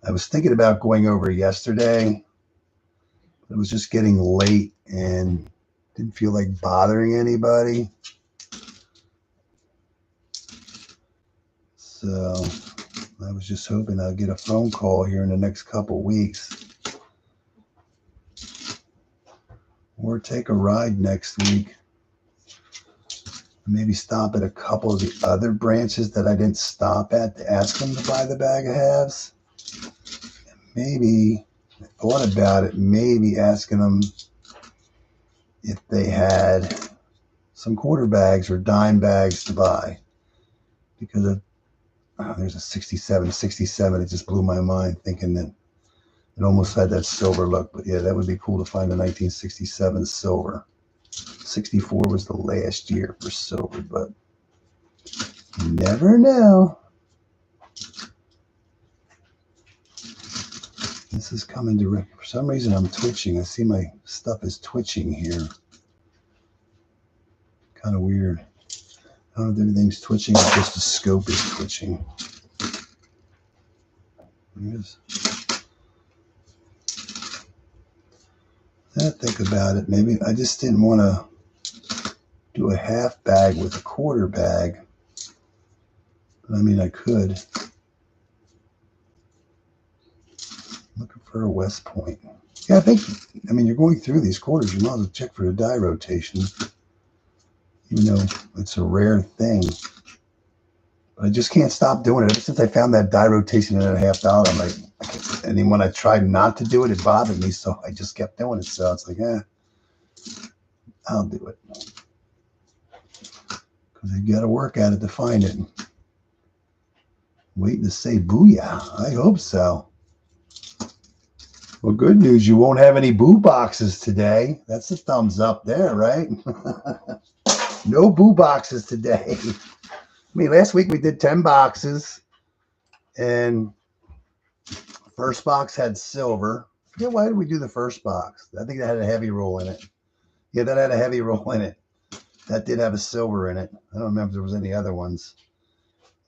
I was thinking about going over yesterday. It was just getting late and didn't feel like bothering anybody. So I was just hoping I'll get a phone call here in the next couple weeks. Or take a ride next week. Maybe stop at a couple of the other branches that I didn't stop at to ask them to buy the bag of halves. Maybe, I thought about it, maybe asking them if they had some quarter bags or dime bags to buy. Because there's a 67. It just blew my mind thinking that it almost had that silver look. But yeah, that would be cool to find a 1967 silver. 64 was the last year for silver, but you never know. This is coming direct. For some reason, I'm twitching. I see my stuff is twitching here. Kind of weird. I don't know if everything's twitching or just the scope is twitching. Yes. I think about it. Maybe I just didn't want to do a half bag with a quarter bag. I mean, I could. Looking for a West Point. Yeah, I mean, you're going through these quarters. You might as well check for the die rotation. Even though it's a rare thing. But I just can't stop doing it. Ever since I found that die rotation at $1/2, I'm like, and then when I tried not to do it, it bothered me. So I just kept doing it. So it's like, I'll do it. Because you got to work at it to find it. Waiting to say booyah. I hope so. Well, good news. You won't have any boo boxes today. That's a thumbs up there, right? No boo boxes today. I mean, last week we did 10 boxes, and first box had silver. Yeah, why did we do the first box? I think that had a heavy roll in it. Yeah, that had a heavy roll in it. That did have a silver in it. I don't remember if there was any other ones.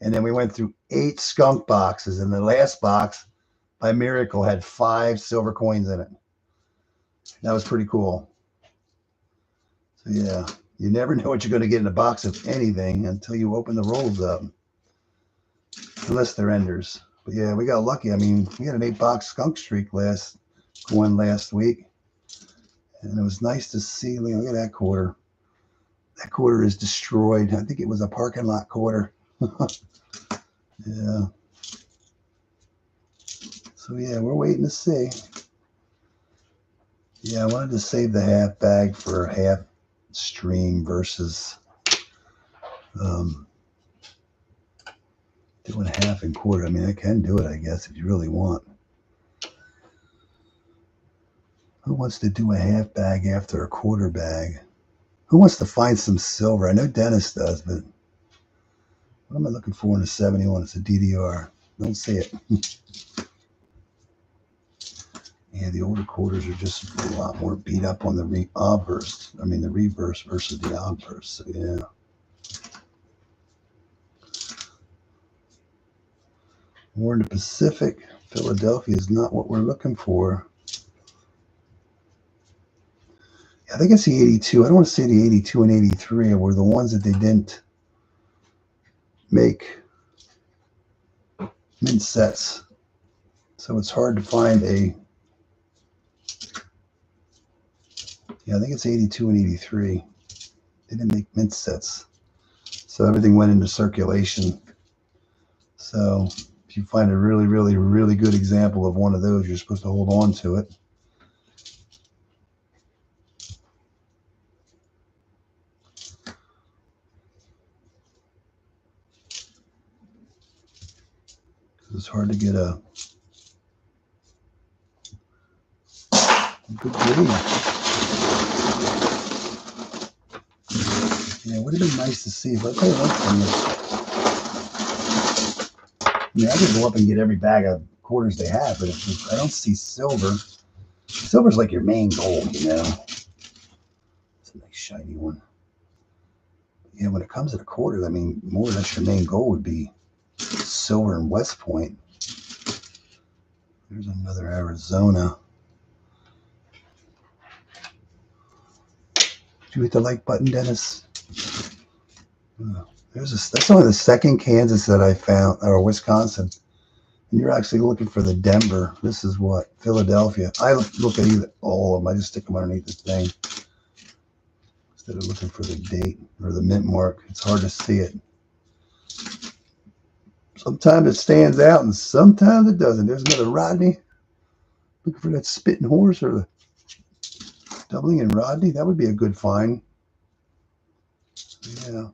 And then we went through 8 skunk boxes, and the last box, by miracle, had 5 silver coins in it. That was pretty cool. So yeah, you never know what you're going to get in a box of anything until you open the rolls up, unless they're enders. But yeah, we got lucky. I mean, we had an 8-box skunk streak last week, and it was nice to see. Look at that quarter. That quarter is destroyed. I think it was a parking lot quarter. Yeah. So yeah, we're waiting to see. Yeah, I wanted to save the half bag for a half stream versus doing half and quarter. I mean, I can do it, I guess, if you really want. Who wants to do a half bag after a quarter bag? Who wants to find some silver? I know Dennis does, but what am I looking for in a 71? It's a DDR. Don't see it. Yeah, the older quarters are just a lot more beat up on the obverse. I mean, the reverse versus the obverse. So, yeah. More in the Pacific. Philadelphia is not what we're looking for. I think it's the 82. I don't want to say the 82 and 83 were the ones that they didn't make mint sets. So it's hard to find a... Yeah, I think it's 82 and 83. They didn't make mint sets. So everything went into circulation. So if you find a really, really, really good example of one of those, you're supposed to hold on to it. It's hard to get a good grade. Yeah, it would have been nice to see. But I'll tell you one thing. I mean, I could go up and get every bag of quarters they have, but if I don't see silver, silver's like your main gold, you know. It's a nice shiny one. Yeah, when it comes to the quarters, I mean, more or less your main goal would be silver and West Point. There's another Arizona. Did you hit the like button, Dennis? That's only the second Kansas that I found, or Wisconsin. And you're actually looking for the Denver. This is what? Philadelphia. I look at all of them. I just stick them underneath the thing instead of looking for the date or the mint mark. It's hard to see it. Sometimes it stands out and sometimes it doesn't. There's another Rodney. Looking for that spitting horse or the doubling in Rodney. That would be a good find. Yeah.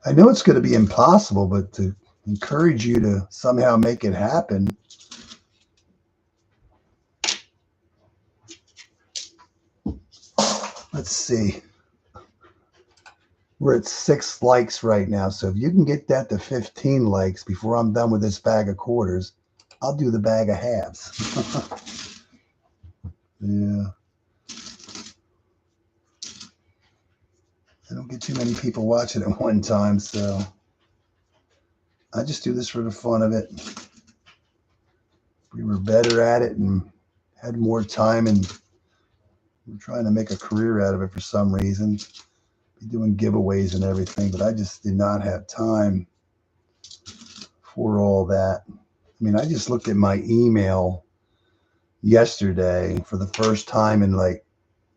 I know it's going to be impossible, but to encourage you to somehow make it happen. Let's see. We're at 6 likes right now. So if you can get that to 15 likes before I'm done with this bag of quarters, I'll do the bag of halves. Yeah. I don't get too many people watching at one time, so I just do this for the fun of it. If we were better at it and had more time and we're trying to make a career out of it for some reason, be doing giveaways and everything, but I just did not have time for all that. I mean, I just looked at my email yesterday for the first time in like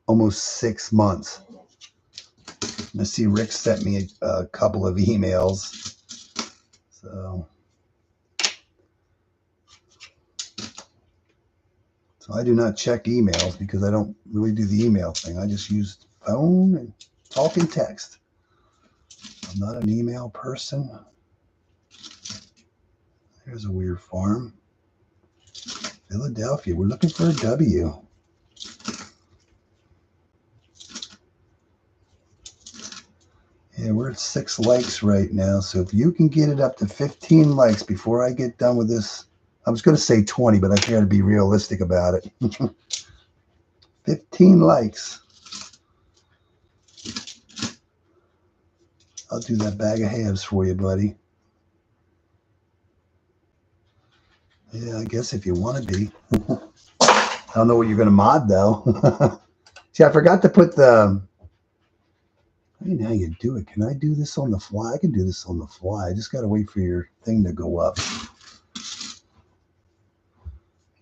almost 6 months. I see Rick sent me a couple of emails. So I do not check emails because I don't really do the email thing. I just use phone and talk and text. I'm not an email person. There's a weird farm. Philadelphia. We're looking for a W. Yeah, we're at 6 likes right now. So if you can get it up to 15 likes before I get done with this, I was going to say 20, but I try to be realistic about it. 15 likes. I'll do that bag of halves for you, buddy. Yeah, I guess if you want to be. I don't know what you're going to mod, though. See, I forgot to put the... I don't know how you do it. Can I do this on the fly? I can do this on the fly. I just got to wait for your thing to go up. If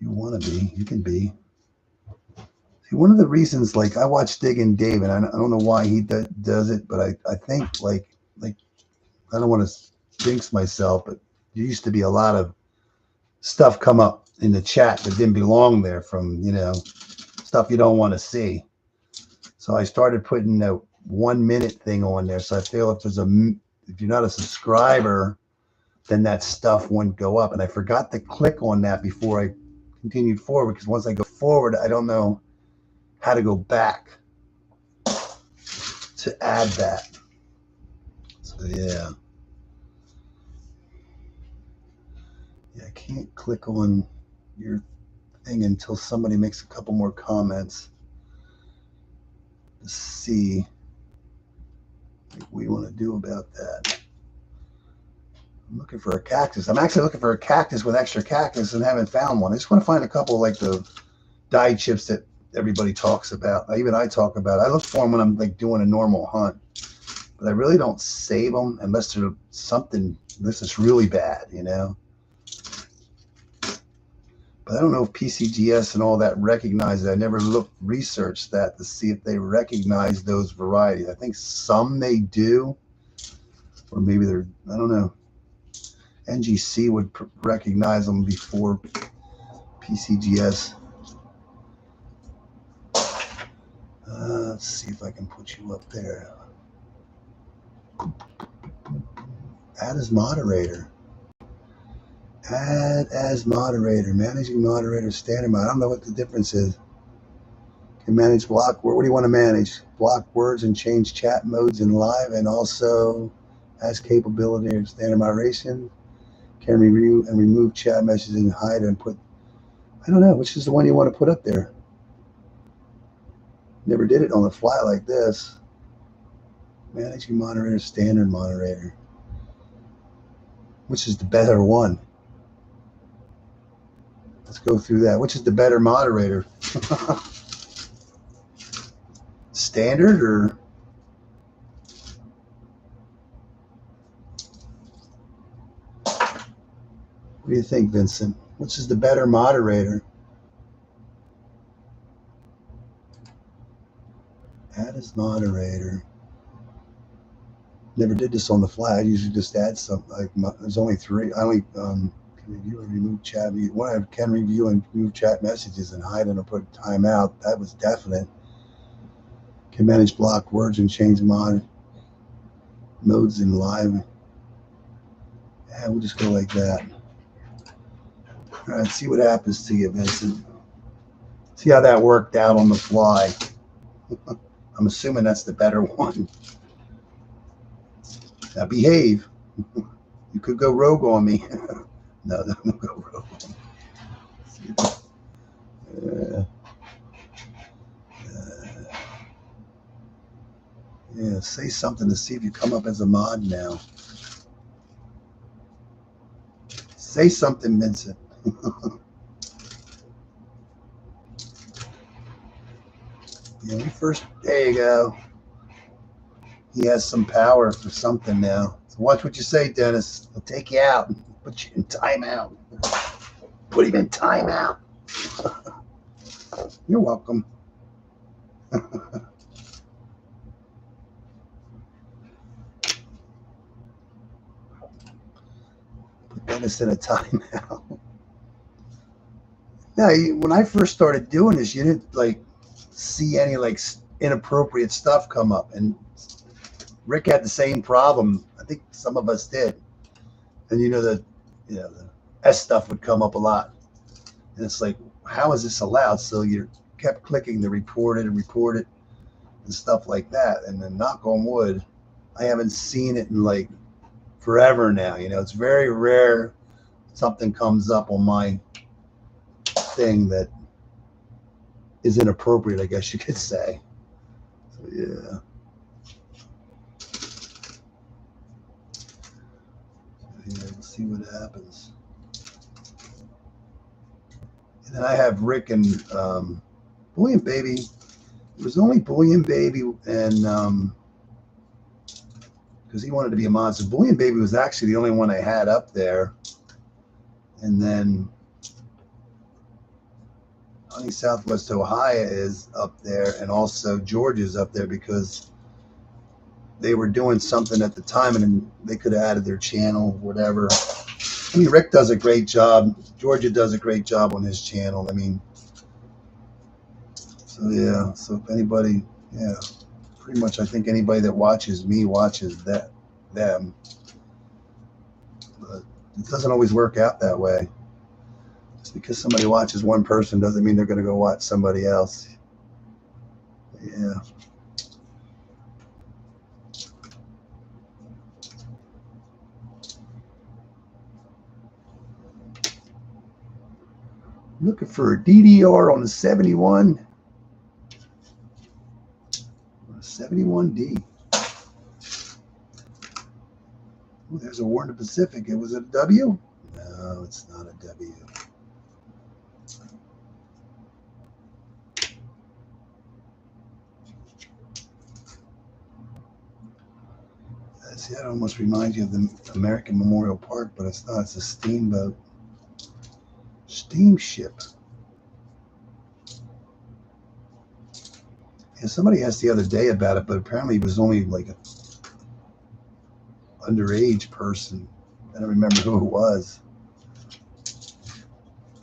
you want to be, you can be. See, one of the reasons, like, I watch Diggin' Dave, and I don't know why he does it, but I think, like, I don't want to jinx myself, but there used to be a lot of stuff come up in the chat that didn't belong there from, stuff you don't want to see. So I started putting a 1 minute thing on there. So I feel if you're not a subscriber, then that stuff wouldn't go up. And I forgot to click on that before I continued forward, because once I go forward, I don't know how to go back to add that. So yeah. Yeah, I can't click on your thing until somebody makes a couple more comments to see what we want to do about that. I'm looking for a cactus. I'm actually looking for a cactus with extra cactus and haven't found one. I just want to find a couple like the dye chips that everybody talks about. Even I talk about. I look for them when I'm like doing a normal hunt, but I really don't save them unless there's something. Unless it's really bad, But I don't know if PCGS and all that recognizes it. I never researched that to see if they recognize those varieties. I think some they do, or maybe they're, I don't know. NGC would recognize them before PCGS. Let's see if I can put you up there. Add as moderator. Add as moderator. Managing moderator, standard mod. I don't know what the difference is. Can manage block. What do you want to manage? Block words and change chat modes in live, and also has capability of standard moderation. Can review and remove chat messages and hide and put. I don't know. Which is the one you want to put up there? Never did it on the fly like this. Managing moderator, standard moderator. Which is the better one? Let's go through that. Which is the better moderator? Standard or? What do you think, Vincent? Which is the better moderator? Add as moderator. Never did this on the fly. I usually just add something. Like there's only 3. I only can review and remove chat. One I can review and remove chat messages and hide and put timeout. That was definite. Can manage block words and change modes in live. Yeah, we'll just go like that. All right, see what happens to you, Vincent. See how that worked out on the fly. I'm assuming that's the better one. Now behave. You could go rogue on me. No, don't go rogue on me. Yeah, say something to see if you come up as a mod now. Say something, Vincent. Yeah, there you go. He has some power for something now. So watch what you say, Dennis. He'll take you out. Put you in timeout. Put him in timeout. You're welcome. Put Dennis in a timeout. Now, when I first started doing this, you didn't like see any like inappropriate stuff come up, and Rick had the same problem. I think some of us did. And the S stuff would come up a lot. And it's like, how is this allowed? So you kept clicking to report it and stuff like that. And then knock on wood, I haven't seen it in like forever now. It's very rare something comes up on my thing that is inappropriate, I guess you could say. So yeah. We'll see what happens. And then I have Rick and Bullion Baby. It was only Bullion Baby and because he wanted to be a monster. Bullion Baby was actually the only one I had up there. And then Honey Southwest Ohio is up there, and also Georgia's up there because they were doing something at the time and they could have added their channel, whatever. I mean, Rick does a great job. Georgia does a great job on his channel. I mean, so yeah. So if anybody, yeah, pretty much I think anybody that watches me watches them. But it doesn't always work out that way. Just because somebody watches one person doesn't mean they're going to go watch somebody else. Yeah. Looking for a DDR on the 71. 71D. Oh, there's a War in the Pacific. It was a W? No, it's not a W. See, that almost reminds you of the American Memorial Park, but it's not. It's a steamboat. Steamship. Yeah, somebody asked the other day about it, but apparently it was only like a underage person. I don't remember who it was.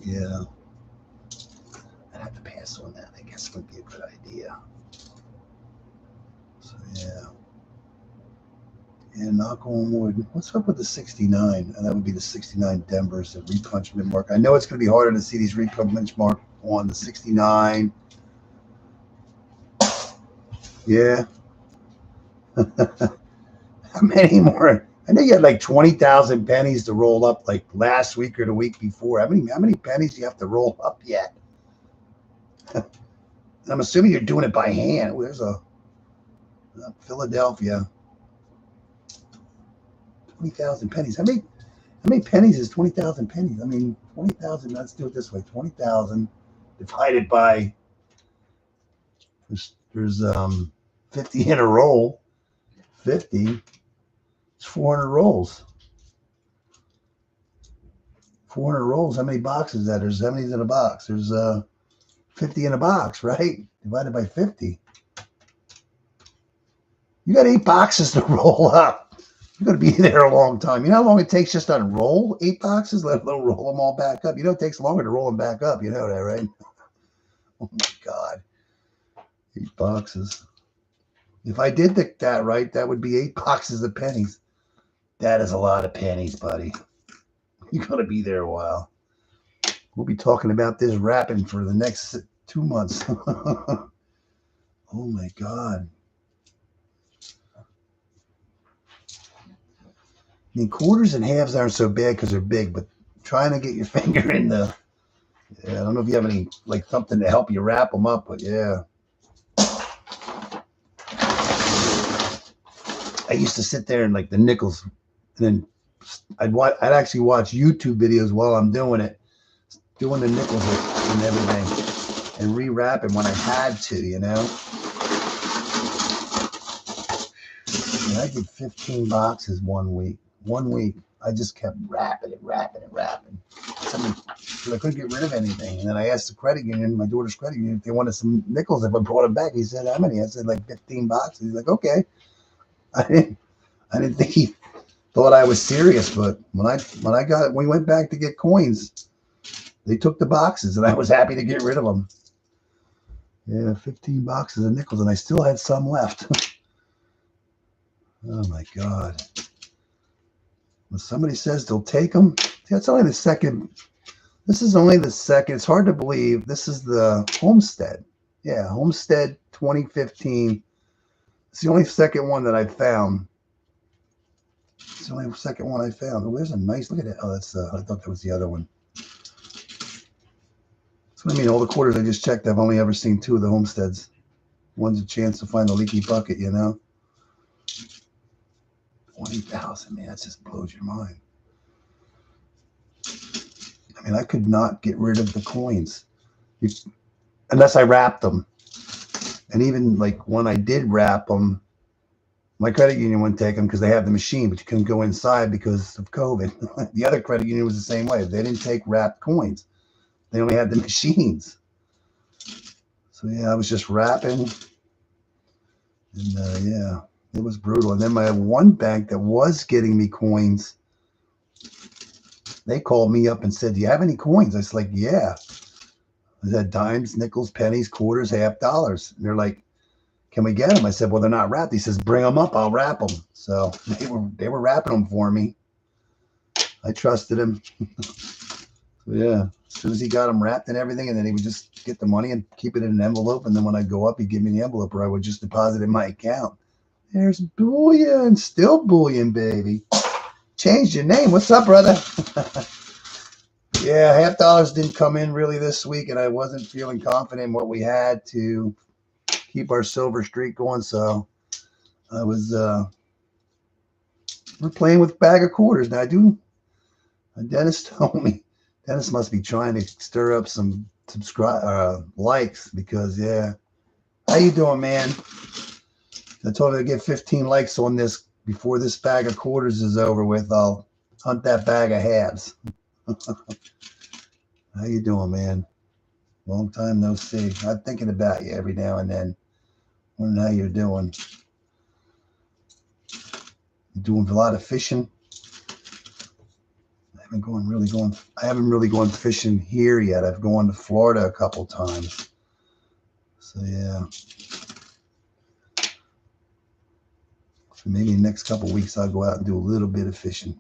Yeah. I'd have to pass on that. I guess would be a good idea. So yeah. And knock on wood. What's up with the 69? And that would be the 69 Denver's, the repunchment mark. I know it's going to be harder to see these repunchment mark on the 69. Yeah. How many more? I know you had like 20,000 pennies to roll up like last week or the week before. How many pennies do you have to roll up yet? I'm assuming you're doing it by hand. There's a Philadelphia. 20,000 pennies. How many pennies is 20,000 pennies? I mean, 20,000. Let's do it this way: 20,000 divided by there's 50 in a roll. 50. It's 400 rolls. 400 rolls. How many boxes is that? There's 70s in a box. There's 50 in a box, right? Divided by 50. You got 8 boxes to roll up. You're going to be there a long time. You know how long it takes just to unroll 8 boxes, let alone roll them all back up? You know it takes longer to roll them back up. You know that, right? Oh, my God. 8 boxes. If I did that right, that would be 8 boxes of pennies. That is a lot of pennies, buddy. You're going to be there a while. We'll be talking about this wrapping for the next 2 months. Oh, my God. I mean, quarters and halves aren't so bad because they're big, but trying to get your finger in the, I don't know if you have any, like something to help you wrap them up, but yeah. I used to sit there and like the nickels, and then I'd actually watch YouTube videos while I'm doing it, doing the nickels and everything, and rewrapping when I had to, you know. And I did 15 boxes 1 week. 1 week, I just kept wrapping. So I couldn't get rid of anything. And then I asked the credit union, my daughter's credit union, if they wanted some nickels. If I brought them back, he said, how many? I said, like 15 boxes. He's like, okay. I didn't think he thought I was serious, but when we went back to get coins, they took the boxes, and I was happy to get rid of them. Yeah, 15 boxes of nickels, and I still had some left. Oh my God. When somebody says they'll take them, that's only the second. This is only the second. It's hard to believe. This is the Homestead. Yeah, Homestead 2015. It's the only second one that I found. It's the only second one I found. Oh, there's a nice, look at that. Oh, that's, I thought that was the other one. So I mean, all the quarters I just checked, I've only ever seen 2 of the Homesteads. One's a chance to find the leaky bucket, you know? 20,000, man, that just blows your mind. I mean, I could not get rid of the coins unless I wrapped them. And even like when I did wrap them, my credit union wouldn't take them because they have the machine, but you couldn't go inside because of COVID. The other credit union was the same way. They didn't take wrapped coins. They only had the machines. So yeah, I was just wrapping. And yeah, it was brutal. And then my one bank that was getting me coins, they called me up and said, do you have any coins? I was like, yeah. I said dimes, nickels, pennies, quarters, half dollars. And they're like, can we get them? I said, well, they're not wrapped. He says, bring them up. I'll wrap them. So they were wrapping them for me. I trusted him. So yeah, as soon as he got them wrapped and everything, and then he would just get the money and keep it in an envelope. And then when I go up, he'd give me the envelope, or I would just deposit in my account. There's bullion, still bullion, baby. Changed your name. What's up, brother? Yeah, half dollars didn't come in really this week, and I wasn't feeling confident in what we had to keep our silver streak going. So I was we're playing with a bag of quarters now. Dennis told me. Dennis must be trying to stir up some likes because yeah. How you doing, man? I told him to get 15 likes on this before this bag of quarters is over with. I'll hunt that bag of halves. How you doing, man? Long time no see. I'm thinking about you every now and then. Wondering how you're doing. You doing a lot of fishing? I haven't really gone fishing here yet. I've gone to Florida a couple times. So yeah. So maybe the next couple weeks I'll go out and do a little bit of fishing.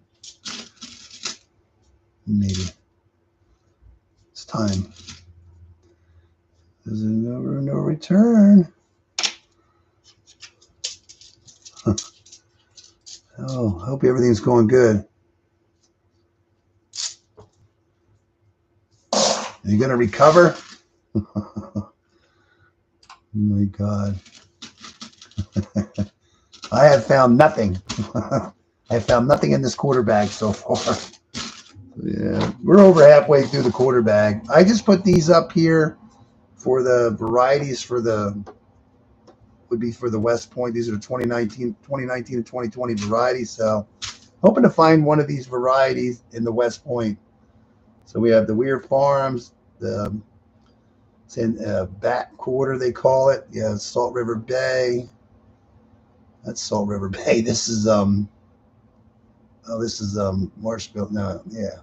Maybe. It's time. There's no return. Oh, I hope everything's going good. Are you going to recover? Oh my God. I have found nothing. I have found nothing in this quarter bag so far. Yeah, we're over halfway through the quarter bag. I just put these up here for the varieties for the West Point. These are the 2019 and 2020 varieties. So hoping to find one of these varieties in the West Point. So we have the Weir Farms, the Bat Quarter, they call it. Yeah, Salt River Bay. That's Salt River Bay. This is Marshville. No, yeah.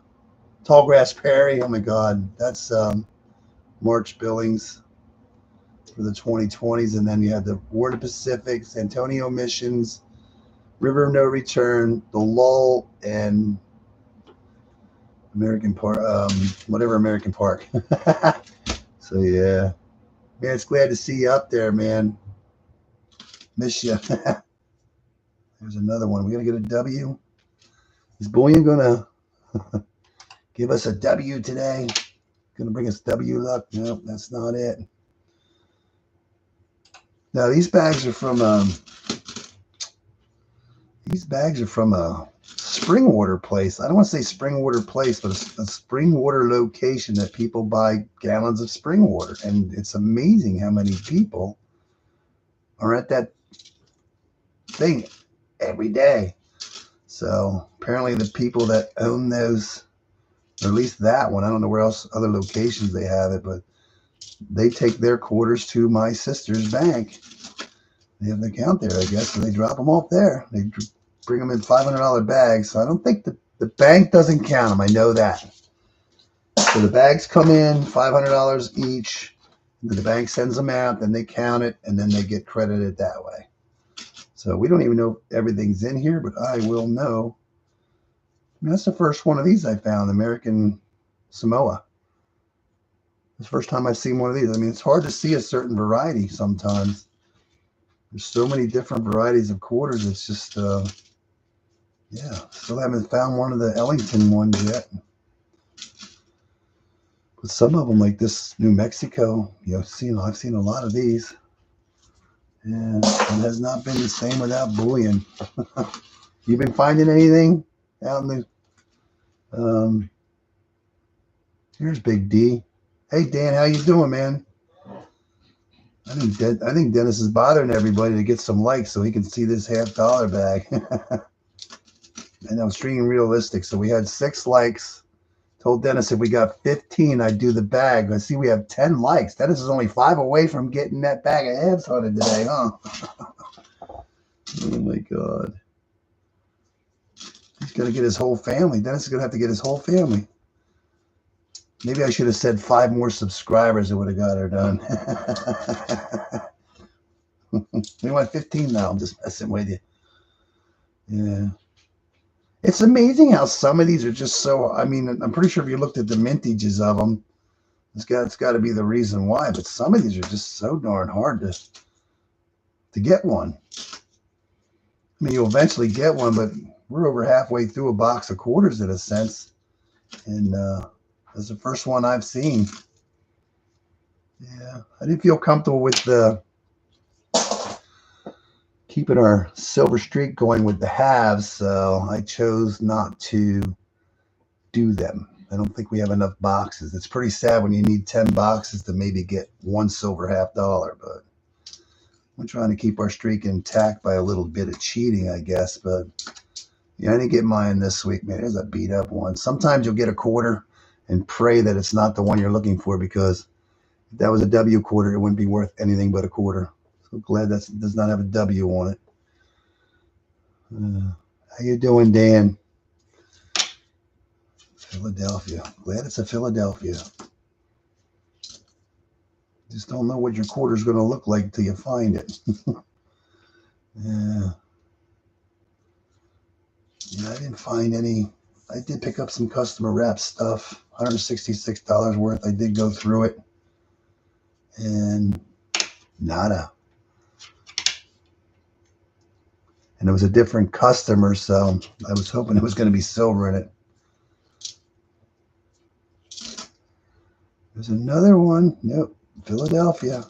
Tallgrass Prairie. Oh my God, that's March Billings for the 2020s, and then you have the War of the Pacific, San Antonio Missions, River of No Return, the Lull, and American Park, whatever American Park. So yeah, man, it's glad to see you up there, man. Miss you. There's another one. We're gonna get a W. Is Bullion gonna give us a W today? Gonna bring us W luck? Nope, that's not it. Now these bags are from a spring water place. I don't want to say spring water place, but a spring water location that people buy gallons of spring water. And it's amazing how many people are at that thing every day. So apparently the people that own those, or at least that one, I don't know where else, other locations they have it, but they take their quarters to my sister's bank. They have an account there, I guess, and they drop them off there. They bring them in $500 bags. So I don't think the bank doesn't count them. I know that. So the bags come in, $500 each. And then the bank sends them out, then they count it, and then they get credited that way. So we don't even know if everything's in here, but I will know. I mean, that's the first one of these I found, American Samoa. It's the first time I've seen one of these. I mean, it's hard to see a certain variety sometimes. There's so many different varieties of quarters. It's just, yeah, still haven't found one of the Ellington ones yet. But some of them, like this New Mexico, I've seen a lot of these. And it has not been the same without bullion. You been finding anything out in the, here's Big D. Hey, Dan, how you doing, man? I think Dennis is bothering everybody to get some likes so he can see this $50 bag. And I'm streaming realistic. So we had 6 likes. Told Dennis if we got 15, I'd do the bag. I see we have 10 likes. Dennis is only 5 away from getting that bag of halves hunted today, huh? Oh my God. He's gonna get his whole family. Dennis is gonna have to get his whole family. Maybe I should have said 5 more subscribers. It would have got her done. We want 15 now. I'm just messing with you. Yeah. It's amazing how some of these are just so, I mean, I'm pretty sure if you looked at the mintages of them, it's got to be the reason why. But some of these are just so darn hard to get one. I mean, you'll eventually get one, but we're over halfway through a box of quarters in a sense. And that's the first one I've seen. Yeah, I didn't feel comfortable with keeping our silver streak going with the halves, so I chose not to do them. I don't think we have enough boxes. It's pretty sad when you need 10 boxes to maybe get one silver $50, but I'm trying to keep our streak intact by a little bit of cheating, I guess. But yeah, I didn't get mine this week, man. There's a beat up one. Sometimes you'll get a quarter and pray that it's not the one you're looking for, because if that was a W quarter, it wouldn't be worth anything but a quarter. So glad that does not have a W on it. How you doing, Dan? Philadelphia. Glad it's a Philadelphia. Just don't know what your quarter's going to look like until you find it. Yeah. Yeah, I didn't find any. I did pick up some customer wrap stuff. $166 worth. I did go through it. And nada. And it was a different customer, so I was hoping it was going to be silver in it. There's another one. Nope. Philadelphia.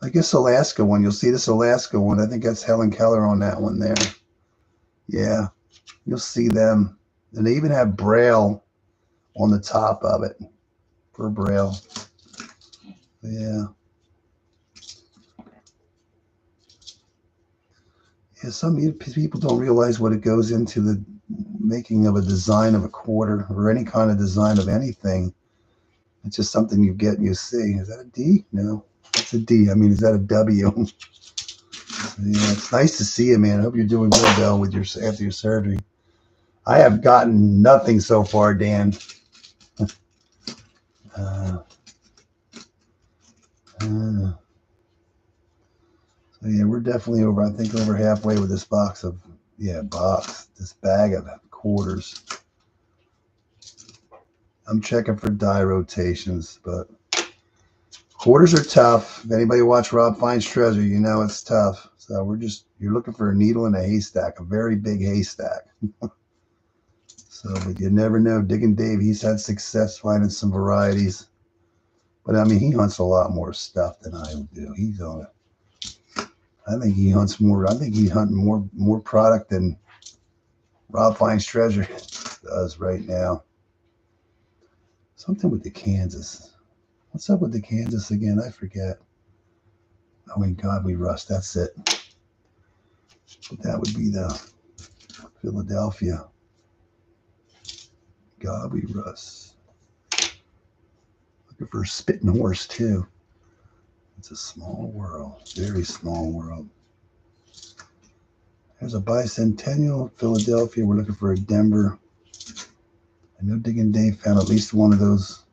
I guess Alaska one. You'll see this Alaska one. I think that's Helen Keller on that one there. Yeah. You'll see them. And they even have Braille on the top of it for Braille. Yeah. Yeah, some people don't realize what it goes into the making of a design of a quarter or any kind of design of anything. It's just something you get and you see. Is that a D? No, that's a D. I mean, is that a W? So, yeah, it's nice to see you, man. I hope you're doing good, though, with after your surgery. I have gotten nothing so far, Dan. So yeah, we're definitely over. I think over halfway with this this bag of quarters. I'm checking for die rotations, but quarters are tough. If anybody watch Rob Finds Treasure, you know it's tough. So you're looking for a needle in a haystack, a very big haystack. So, but you never know. Digging Dave, he's had success finding some varieties. But I mean, he hunts a lot more stuff than I do. I think he hunts more. I think he's hunting more product than Rob Finds Treasure does right now. Something with the Kansas. What's up with the Kansas again? I forget. Oh my God, we rust. That's it. But that would be the Philadelphia. God, we rust. Looking for a spitting horse too. It's a small world. Very small world. There's a bicentennial Philadelphia. We're looking for a Denver. I know Digging Dave found at least one of those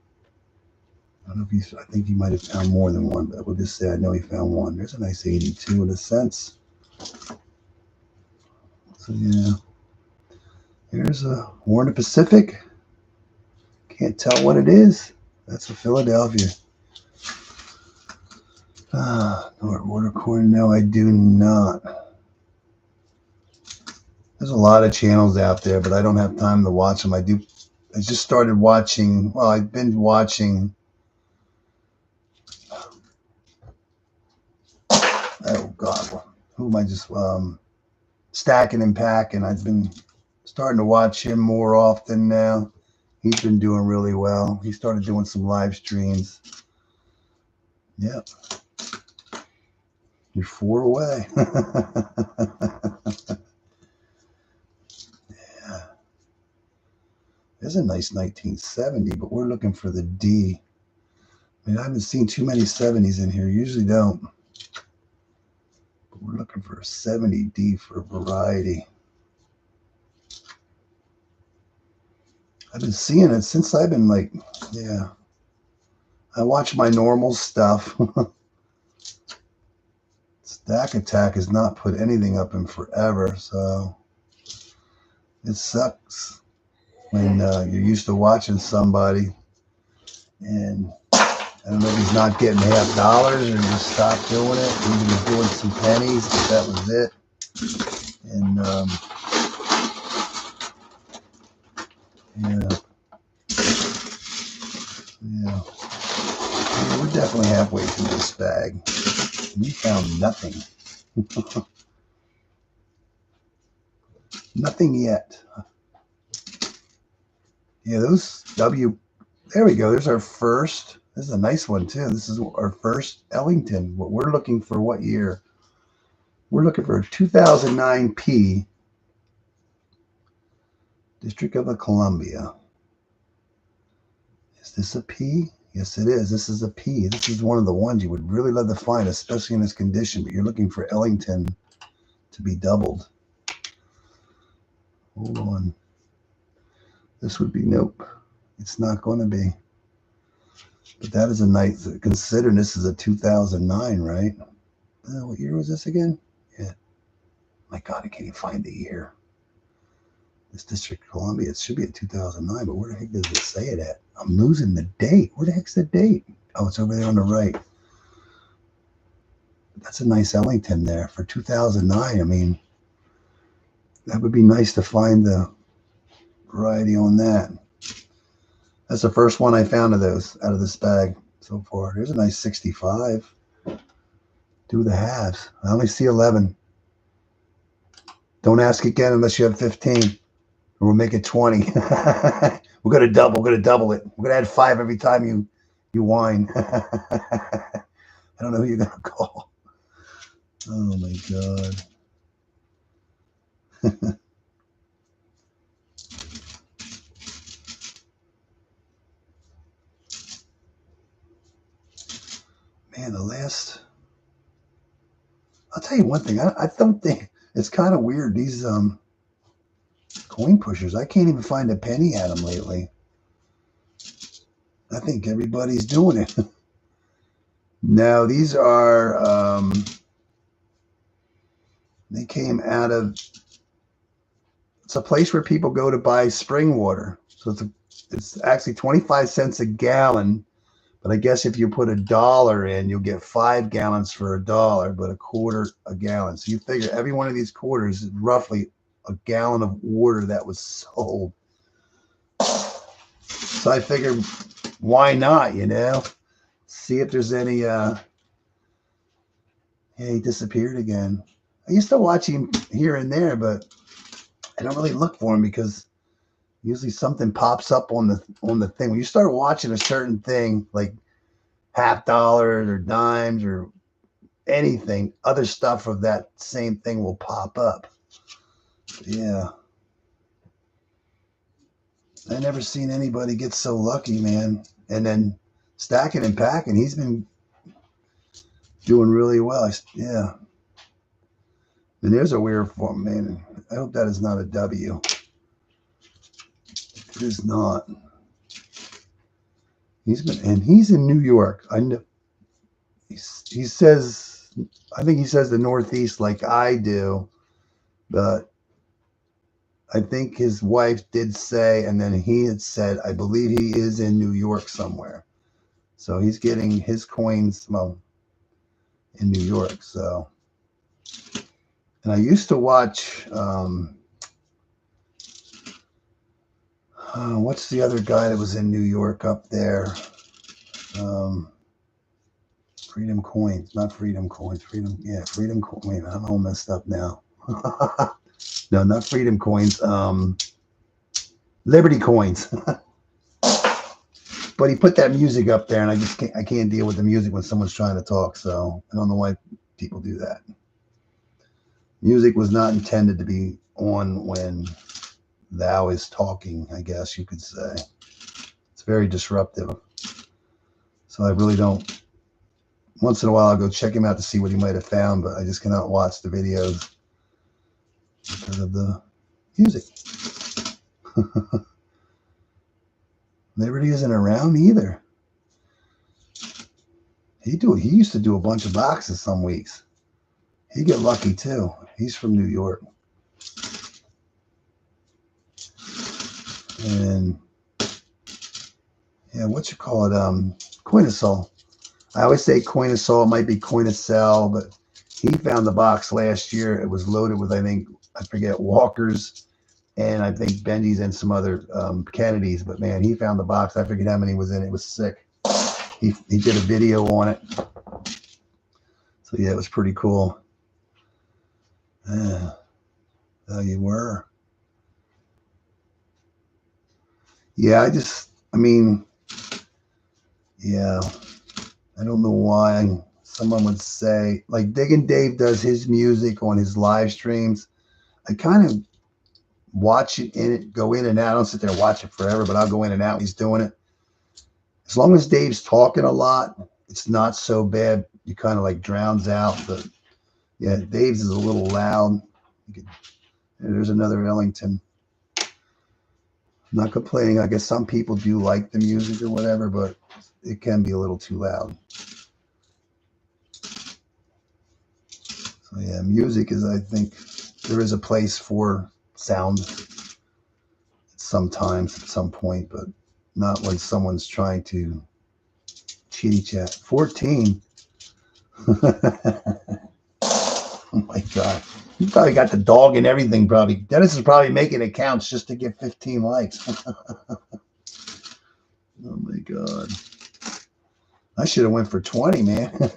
I don't know if he's, I think he might have found more than one, but we'll just say I know he found one. There's a nice 82 in a sense. So yeah, here's a Warner Pacific. Can't tell what it is. That's a Philadelphia. North Watercorn. No, I do not. There's a lot of channels out there, but I don't have time to watch them. I just started watching. Well, I've been watching. Oh God, who am I just stacking and packing? I've been starting to watch him more often now. He's been doing really well. He started doing some live streams. Yep. You're 4 away. Yeah. There's a nice 1970, but we're looking for the D. I mean, I haven't seen too many 70s in here. Usually don't. But we're looking for a 70D for variety. I've been seeing it since I've been like, yeah. I watch my normal stuff. Stack Attack has not put anything up in forever, so it sucks when you're used to watching somebody and I don't know if he's not getting half dollars or just stopped doing it. Maybe he's doing some pennies, but that was it. And yeah. We're definitely halfway through this bag. We found nothing. Nothing yet. Yeah, those W. There we go. There's our first. This is a nice one too. This is our first Ellington. What we're looking for? What year? We're looking for a 2009 P. District of Columbia. Is this a P? Yes, it is. This is a P. This is one of the ones you would really love to find, especially in this condition. But you're looking for Ellington to be doubled. Hold on. This would be nope. It's not going to be. But that is a nice, considering this is a 2009, right? What year was this again? Yeah. My God, I can't even find the year. This District of Columbia, it should be a 2009, but where the heck does it say it at? I'm losing the date. Where the heck's the date? Oh, it's over there on the right. That's a nice Ellington there for 2009. I mean, that would be nice to find the variety on that. That's the first one I found of those out of this bag so far. There's a nice 65. Do the halves. I only see 11. Don't ask again unless you have 15. Or we'll make it 20. We're gonna double. We're gonna double it. We're gonna add 5 every time you whine. I don't know who you're gonna call. Oh my God. Man, the last. I'll tell you one thing. I don't think it's kind of weird. These coin pushers. I can't even find a penny at them lately. I think everybody's doing it. No, these are. They came out of. It's a place where people go to buy spring water. So it's actually 25 cents a gallon. But I guess if you put $1 in, you'll get 5 gallons for $1, but a quarter a gallon. So you figure every one of these quarters is roughly a gallon of water that was sold. So I figured, why not, See if there's any, yeah, he disappeared again. I used to watch him here and there, but I don't really look for him because usually something pops up on the thing. When you start watching a certain thing, like half dollars or dimes or anything, other stuff of that same thing will pop up. Yeah. I never seen anybody get so lucky, man. And then stacking and packing, he's been doing really well. Yeah. And there's a weird form, man. I hope that is not a W. It is not. He's in New York. I know he says, I think he says the Northeast like I do, but I think his wife did say, and then he had said, I believe he is in New York somewhere. So he's getting his coins, well, in New York. So, and I used to watch, what's the other guy that was in New York up there? Um, Freedom Coins, not Freedom Coins. Freedom Coin. Wait, I'm all messed up now. No, not Freedom Coins. Liberty Coins. But he put that music up there, and I can't deal with the music when someone's trying to talk. So I don't know why people do that. Music was not intended to be on when thou is talking, I guess you could say. It's very disruptive. So I really don't. Once in a while, I'll go check him out to see what he might have found, but I just cannot watch the videos because of the music. Liberty isn't around either. He used to do a bunch of boxes some weeks. He get lucky too. He's from New York. And yeah, what you call it? Coinosol. I always say Coinosol, it might be Coinosell, but he found the box last year. It was loaded with, I forget, Walkers, and I think Benji's and some other Kennedys. But man, he found the box. I forget how many was in it. It was sick. He did a video on it. So yeah, it was pretty cool. There you were. Yeah, yeah, I don't know why someone would say, like Diggin' Dave does his music on his live streams. I kind of watch it go in and out. I don't sit there and watch it forever, but I'll go in and out when he's doing it. As long as Dave's talking a lot, it's not so bad. You kind of like drowns out. But yeah, Dave's is a little loud. There's another Ellington. I'm not complaining. I guess some people do like the music or whatever, but it can be a little too loud. So yeah, music is, I think, there is a place for sound sometimes at some point, but not when someone's trying to chitty chat. 14. Oh my God. You probably got the dog and everything, probably. Dennis is probably making accounts just to get 15 likes. Oh my God. I should have went for 20, man.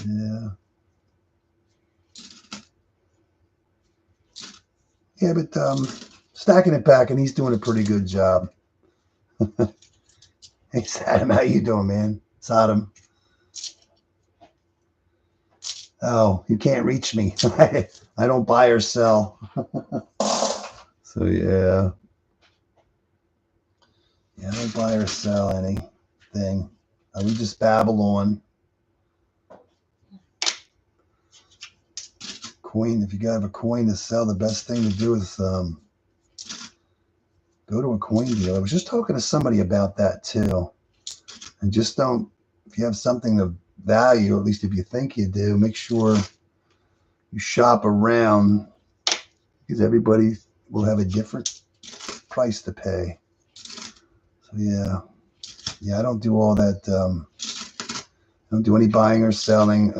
Yeah. Yeah, but stacking it back, and he's doing a pretty good job. Hey, Saddam, how you doing, man? Saddam. Oh, you can't reach me. I don't buy or sell. So, yeah. Yeah, I don't buy or sell anything. We just babble on. Coin, if you have a coin to sell, the best thing to do is go to a coin dealer. I was just talking to somebody about that too. And just don't, if you have something of value, at least if you think you do, make sure you shop around because everybody will have a different price to pay. So yeah, I don't do all that. I don't do any buying or selling.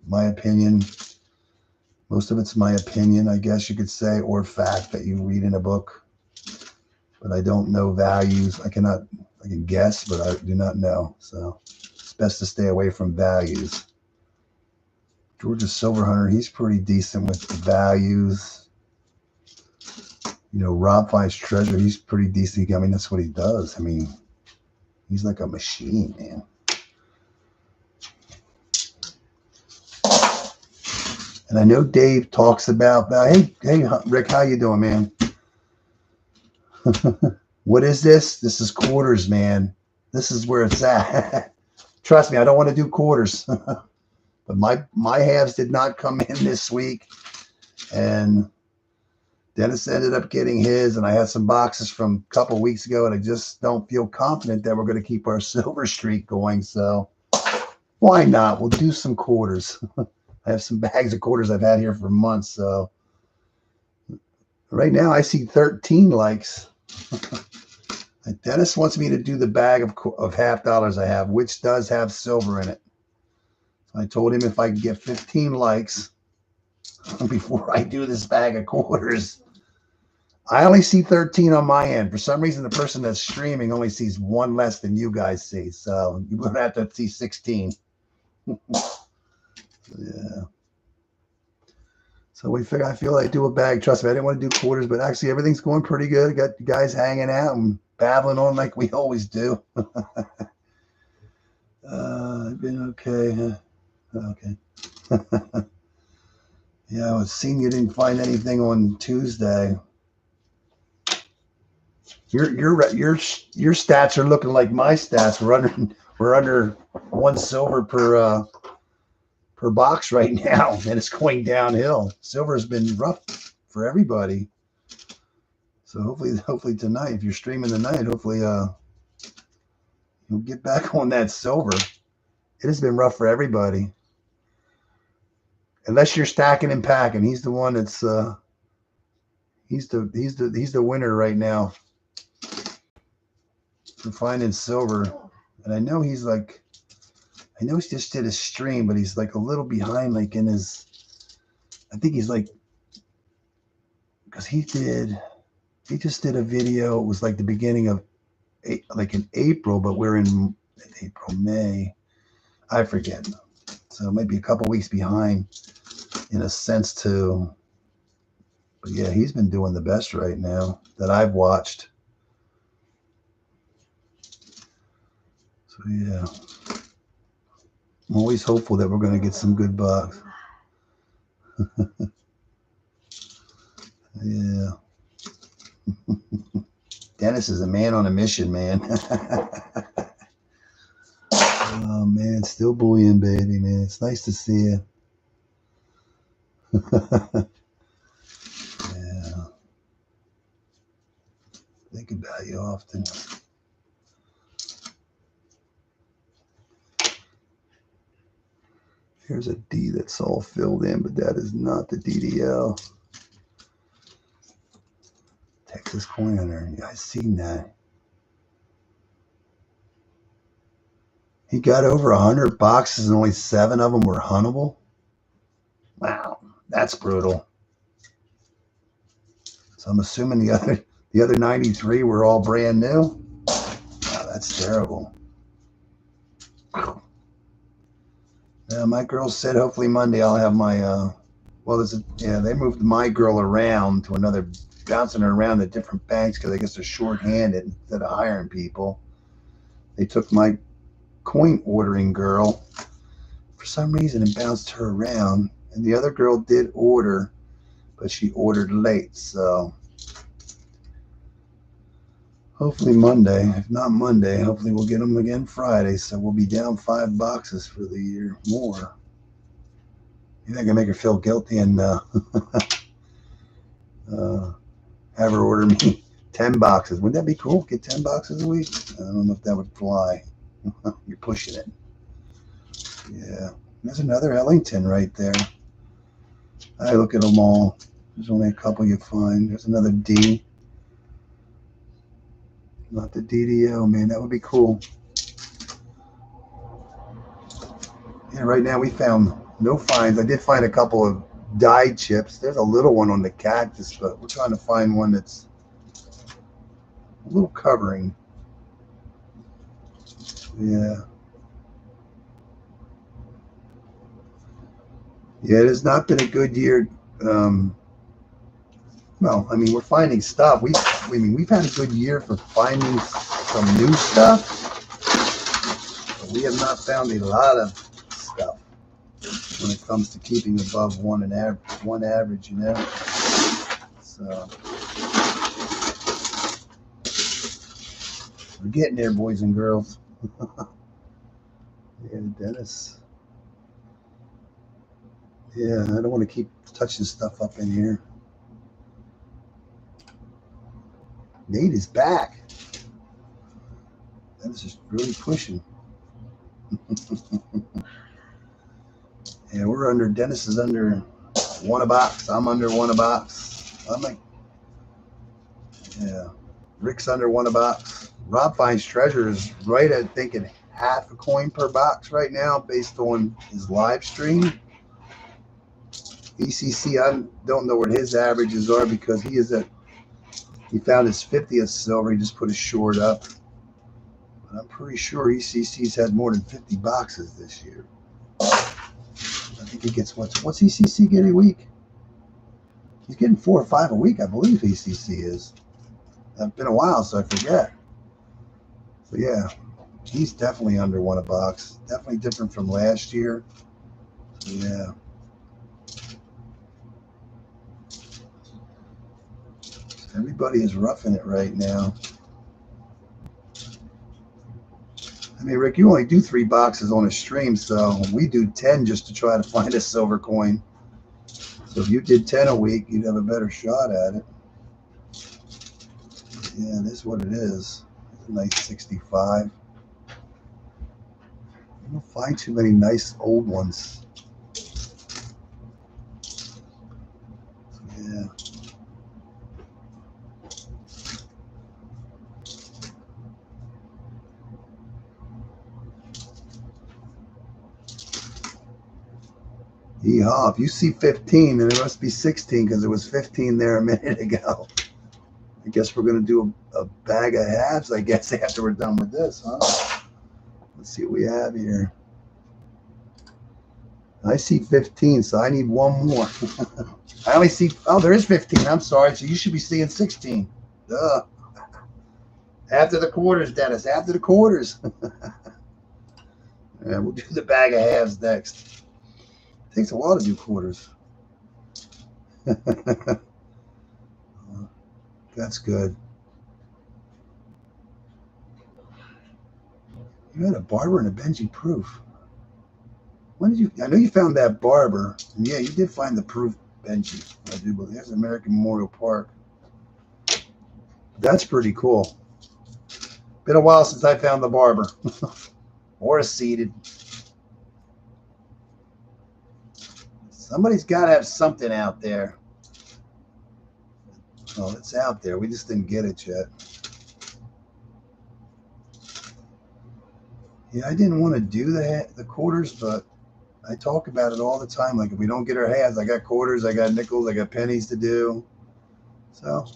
My opinion, most of it's my opinion, I guess you could say, or fact that you read in a book. But I don't know values. I can guess, but I do not know. So it's best to stay away from values. Georgia Silver Hunter, he's pretty decent with the values. You know, Rob finds treasure. He's pretty decent. I mean, that's what he does. I mean, he's like a machine, man. And I know Dave talks about, hey, Rick, how you doing, man? What is this? This is quarters, man. This is where it's at. Trust me, I don't want to do quarters. But my halves did not come in this week. And Dennis ended up getting his, and I had some boxes from a couple weeks ago, and I just don't feel confident that we're going to keep our silver streak going. So why not? We'll do some quarters. I have some bags of quarters I've had here for months. So right now I see 13 likes. Dennis wants me to do the bag of half dollars I have, which does have silver in it. So I told him if I could get 15 likes before I do this bag of quarters. I only see 13 on my end. For some reason, the person that's streaming only sees one less than you guys see. So you're going to have to see 16. Yeah. So I feel like do a bag. Trust me, I didn't want to do quarters, but actually everything's going pretty good. Got the guys hanging out and babbling on like we always do. I've been okay. Okay. Yeah, I was seeing you didn't find anything on Tuesday. Your stats are looking like my stats. We're under one silver per box right now, and it's going downhill. Silver's been rough for everybody. So hopefully tonight, if you're streaming tonight, hopefully you'll get back on that silver. It has been rough for everybody. Unless you're stacking and packing. He's the one that's he's the winner right now for finding silver. And I know he just did a stream, but he's like a little behind, like in his, I think he's like, because he just did a video. It was like the beginning of, like in April, but we're in April, May. I forget. So maybe a couple weeks behind in a sense too. But yeah, he's been doing the best right now that I've watched. So yeah. I'm always hopeful that we're going to get some good bucks. Yeah. Dennis is a man on a mission, man. Oh, man. Still bullying, baby, man. It's nice to see you. Yeah. Think about you often. Here's a D that's all filled in, but that is not the DDO. Texas coin hunter. You guys seen that? He got over 100 boxes and only 7 of them were huntable. Wow, that's brutal. So I'm assuming the other 93 were all brand new. Wow, that's terrible. Yeah, my girl said hopefully Monday I'll have my they moved my girl around to another, bouncing her around at different banks because I guess they're short-handed instead of hiring people. They took my coin ordering girl for some reason and bounced her around, and the other girl did order, but she ordered late. So hopefully Monday, if not Monday, hopefully we'll get them again Friday. So we'll be down 5 boxes for the year more. Maybe I can make her feel guilty and have her order me 10 boxes. Wouldn't that be cool? Get 10 boxes a week? I don't know if that would fly. You're pushing it. Yeah. There's another Ellington right there. I look at them all. There's only a couple you find. There's another D. Not the DDO, man. That would be cool. Yeah, right now we found no finds. I did find a couple of dyed chips. There's a little one on the cactus, but we're trying to find one that's a little covering. Yeah. Yeah, it has not been a good year. Well, I mean, we're finding stuff. We've had a good year for finding some new stuff. But we have not found a lot of stuff when it comes to keeping above one average, you know. So we're getting there, boys and girls. Yeah, Dennis. Yeah, I don't want to keep touching stuff up in here. Nate is back. That is just really pushing. Yeah, we're under. Dennis is under 1 a box. I'm under 1 a box. I'm like, yeah. Rick's under 1 a box. Rob finds treasure is right at thinking half a coin per box right now based on his live stream. ECC, I don't know what his averages are because he found his 50th silver. He just put his short up. But I'm pretty sure ECC's had more than 50 boxes this year. I think he gets what's ECC getting a week? He's getting 4 or 5 a week, I believe ECC is. It's been a while, so I forget. So yeah, he's definitely under 1 a box. Definitely different from last year. So yeah. Everybody is roughing it right now. I mean, Rick, you only do 3 boxes on a stream, so we do 10 just to try to find a silver coin. So if you did 10 a week, you'd have a better shot at it. Yeah, this is what it is. It's a nice 65. You don't find too many nice old ones. Yeah. Yeehaw, if you see 15, then it must be 16 because there was 15 there a minute ago. I guess we're going to do a bag of halves, I guess, after we're done with this, huh? Let's see what we have here. I see 15, so I need 1 more. I only see, oh, there is 15. I'm sorry. So you should be seeing 16. Duh. After the quarters, Dennis. After the quarters. Yeah, we'll do the bag of halves next. It takes a while to do quarters. That's good. You had a barber and a Benji proof. When did you? I know you found that barber. And yeah, you did find the proof Benji. I do believe there's American Memorial Park. That's pretty cool. Been a while since I found the barber. Or a seated. Somebody's got to have something out there. Oh, it's out there. We just didn't get it yet. Yeah, I didn't want to do the quarters, but I talk about it all the time. Like, if we don't get our halves, I got quarters, I got nickels, I got pennies to do. So,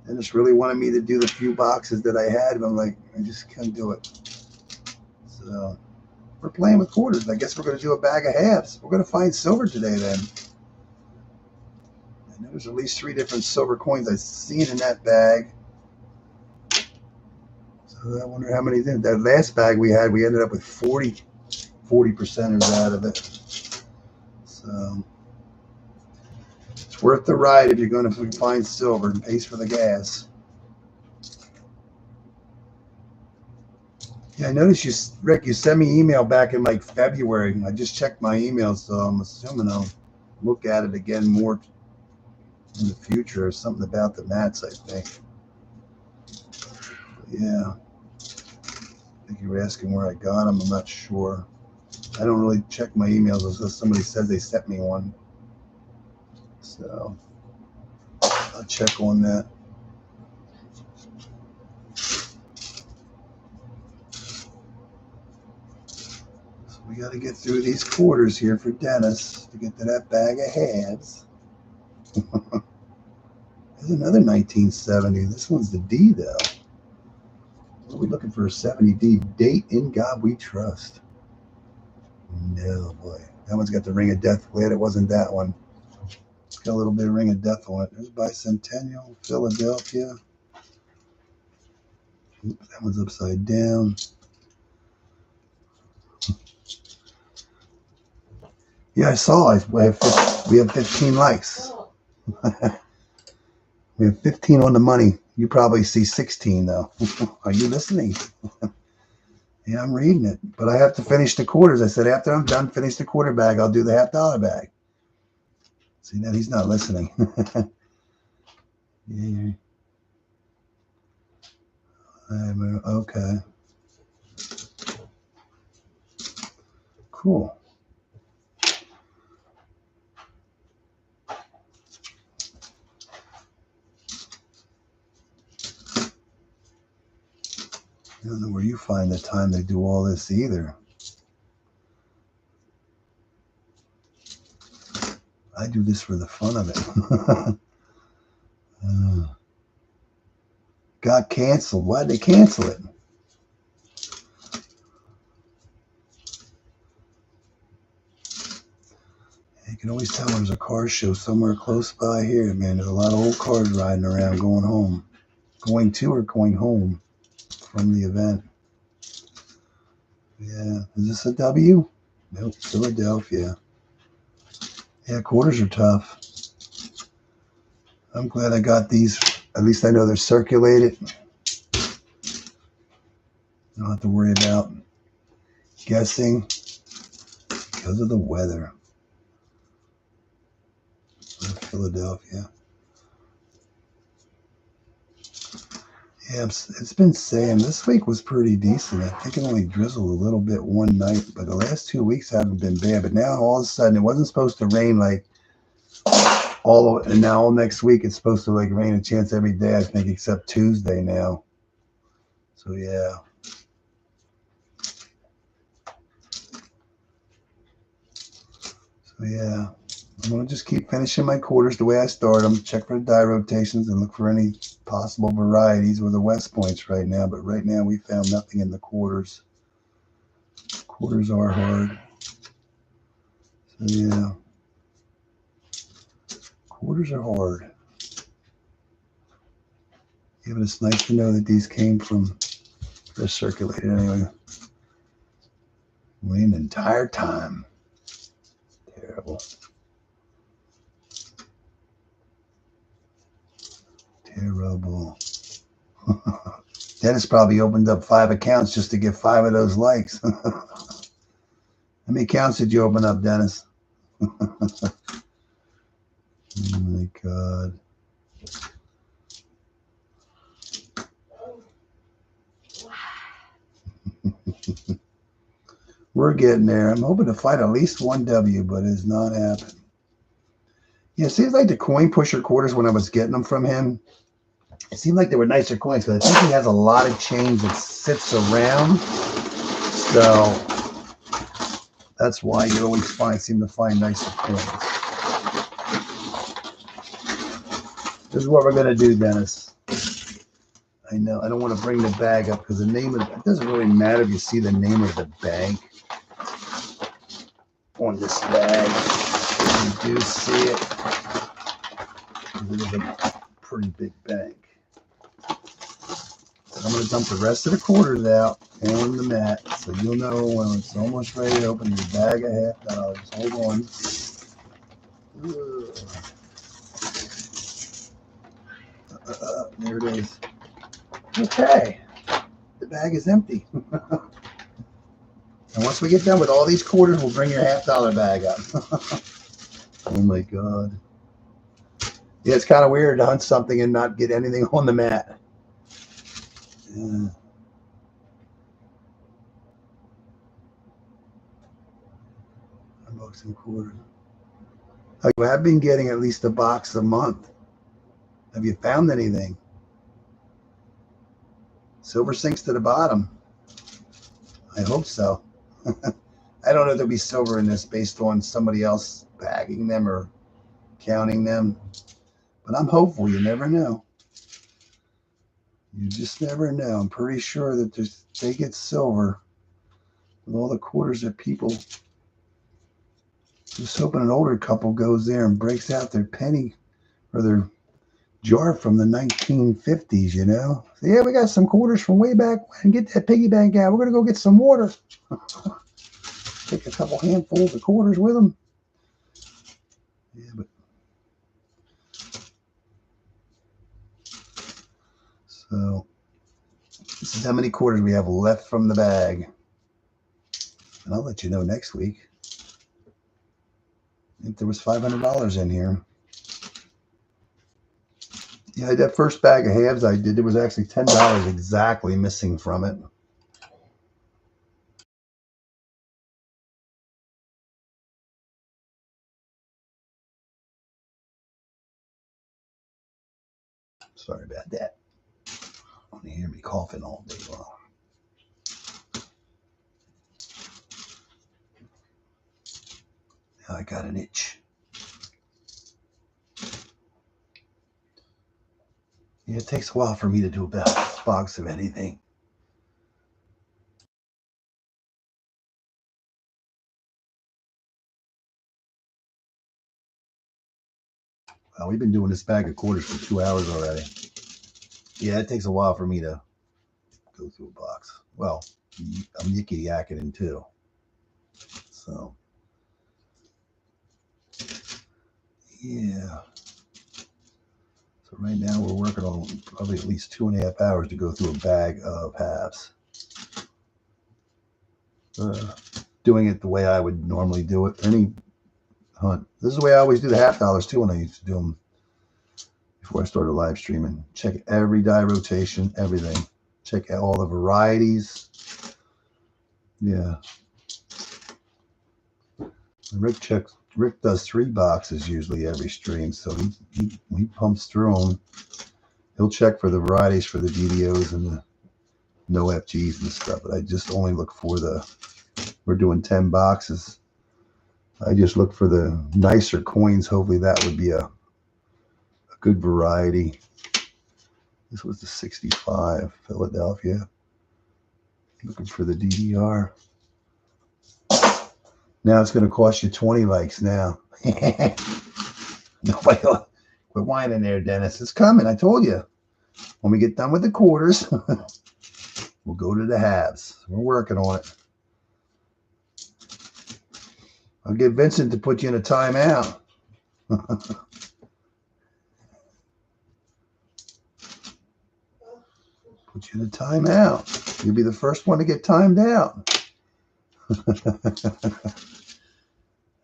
Dennis really wanted me to do the few boxes that I had, but I'm like, I just can't do it. So, we're playing with quarters. I guess we're going to do a bag of halves. We're going to find silver today then. I know there's at least 3 different silver coins I've seen in that bag. So I wonder how many did. That last bag we had, we ended up with 40 percenters out of it. So it's worth the ride if you're going to find silver and pays for the gas. Yeah, I noticed you, Rick, you sent me email back in like February. I just checked my email, so I'm assuming I'll look at it again more in the future or something about the mats, I think. But yeah. I think you were asking where I got them. I'm not sure. I don't really check my emails unless somebody says they sent me one. So I'll check on that. So we got to get through these quarters here for Dennis to get to that bag of halves. There's another 1970. This one's the D, though. What are we looking for? A 70D. Date in God we trust. No, boy. That one's got the ring of death. Glad it wasn't that one. It's got a little bit of ring of death on it. There's Bicentennial, Philadelphia. Oops, that one's upside down. Yeah, I saw. We have 15 likes. We have 15 on the money. You probably see 16, though. Are you listening? Yeah, I'm reading it. But I have to finish the quarters. I said, after I'm done, finish the quarter bag, I'll do the $50 bag. See, now he's not listening. Yeah. Okay. Cool. I don't know where you find the time to do all this either. I do this for the fun of it. Got canceled. Why'd they cancel it? You can always tell there's a car show somewhere close by here, man. There's a lot of old cars riding around going home. Going to or going home from the event. Yeah. Is this a W? Nope. Philadelphia. Yeah, quarters are tough. I'm glad I got these. At least I know they're circulated. I don't have to worry about guessing because of the weather. Philadelphia. Yeah, it's been saying this week was pretty decent. I think it only drizzled a little bit one night, but the last 2 weeks haven't been bad. But now all of a sudden it wasn't supposed to rain like and now all next week it's supposed to like rain a chance every day, I think, except Tuesday now. So yeah. So yeah. I'm gonna just keep finishing my quarters the way I start them, check for the die rotations and look for any possible varieties with the West Points right now. But right now we found nothing in the quarters. Quarters are hard. So yeah. Quarters are hard. Yeah, but it's nice to know that these came from, they're circulated anyway. Rain the entire time. Terrible. Terrible. Dennis probably opened up 5 accounts just to get 5 of those likes. How many accounts did you open up, Dennis? Oh my God. We're getting there. I'm hoping to fight at least one W, but it's not happening. Yeah, it seems like the coin pusher quarters, when I was getting them from him, it seemed like they were nicer coins, because I think he has a lot of change that sits around. So that's why you always seem to find nicer coins. This is what we're going to do, Dennis. I know. I don't want to bring the bag up because the name of it doesn't really matter if you see the name of the bank on this bag. If you do see it, it is a pretty big bank. So I'm going to dump the rest of the quarters out on the mat so you'll know when it's almost ready to open your bag of $50. Hold on. There it is. Okay. The bag is empty. And once we get done with all these quarters, we'll bring your $50 bag up. Oh my God. Yeah, it's kind of weird to hunt something and not get anything on the mat. Yeah. Unboxing quarters. You have been getting at least a box a month. Have you found anything? Silver sinks to the bottom. I hope so. I don't know if there'll be silver in this based on somebody else bagging them or counting them. But I'm hopeful. You never know. You just never know. I'm pretty sure that they get silver with all the quarters that people. Just hoping an older couple goes there and breaks out their penny or their jar from the 1950s, you know? So, yeah, we got some quarters from way back when. Get that piggy bank out. We're going to go get some water. Take a couple handfuls of quarters with them. Yeah, but. So, this is how many quarters we have left from the bag. And I'll let you know next week. I think there was $500 in here. Yeah, that first bag of halves I did, there was actually $10 exactly missing from it. Sorry about that. You hear me coughing all day long. Now I got an itch. Yeah, it takes a while for me to do a box of anything. Well, we've been doing this bag of quarters for 2 hours already. Yeah, it takes a while for me to go through a box. Well, I'm yickety yakking too. So, yeah. So right now we're working on probably at least 2.5 hours to go through a bag of halves. Doing it the way I would normally do it. Any hunt. This is the way I always do the $half too when I used to do them before I started live streaming. Check every die rotation, everything. Check all the varieties. Yeah. Rick does 3 boxes usually every stream, so he pumps through them. He'll check for the varieties for the DDOs and the no FGs and stuff, but I just only look for we're doing 10 boxes. I just look for the nicer coins. Hopefully that would be a good variety. This was the 65 Philadelphia. Looking for the DDR. Now it's going to cost you 20 likes now. Nobody quit whining there, Dennis. It's coming. I told you. When we get done with the quarters, we'll go to the halves. We're working on it. I'll get Vincent to put you in a timeout. Put you in a timeout. You'll be the first one to get timed out.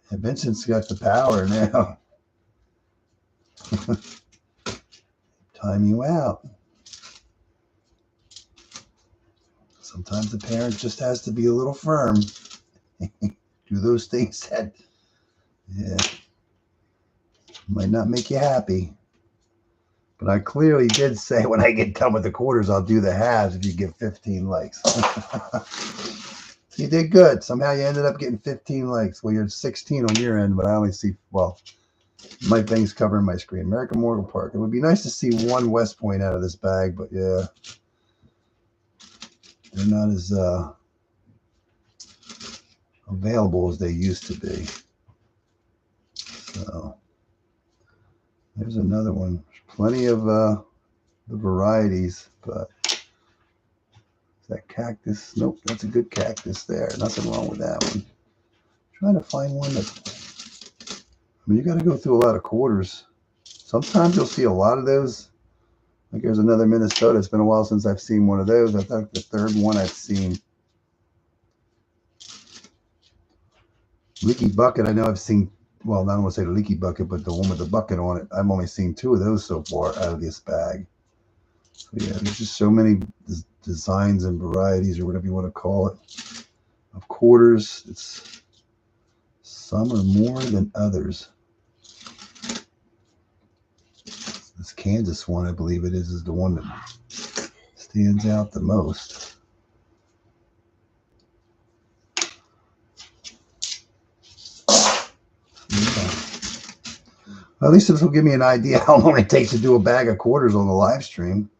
And Vincent's got the power now. Time you out. Sometimes the parent just has to be a little firm. Do those things that, yeah, might not make you happy. But I clearly did say when I get done with the quarters, I'll do the halves if you give 15 likes. You did good. Somehow you ended up getting 15 likes. Well, you're 16 on your end, but I only see, well, my thing's covering my screen. American Morgan Park. It would be nice to see one West Point out of this bag, but yeah, they're not as available as they used to be. So there's another one. Plenty of the varieties, but is that cactus? Nope, that's a good cactus there. Nothing wrong with that one. Trying to find one that, I mean, you got to go through a lot of quarters. Sometimes you'll see a lot of those. Like there's another Minnesota. It's been a while since I've seen one of those. I think the third one I've seen. Leaky bucket, I know I've seen, well, I don't want to say the leaky bucket, but the one with the bucket on it. I've only seen 2 of those so far out of this bag. So yeah, there's just so many designs and varieties, or whatever you want to call it, of quarters. It's some are more than others. This Kansas one, I believe it is the one that stands out the most. Yeah. At least this will give me an idea how long it takes to do a bag of quarters on the live stream.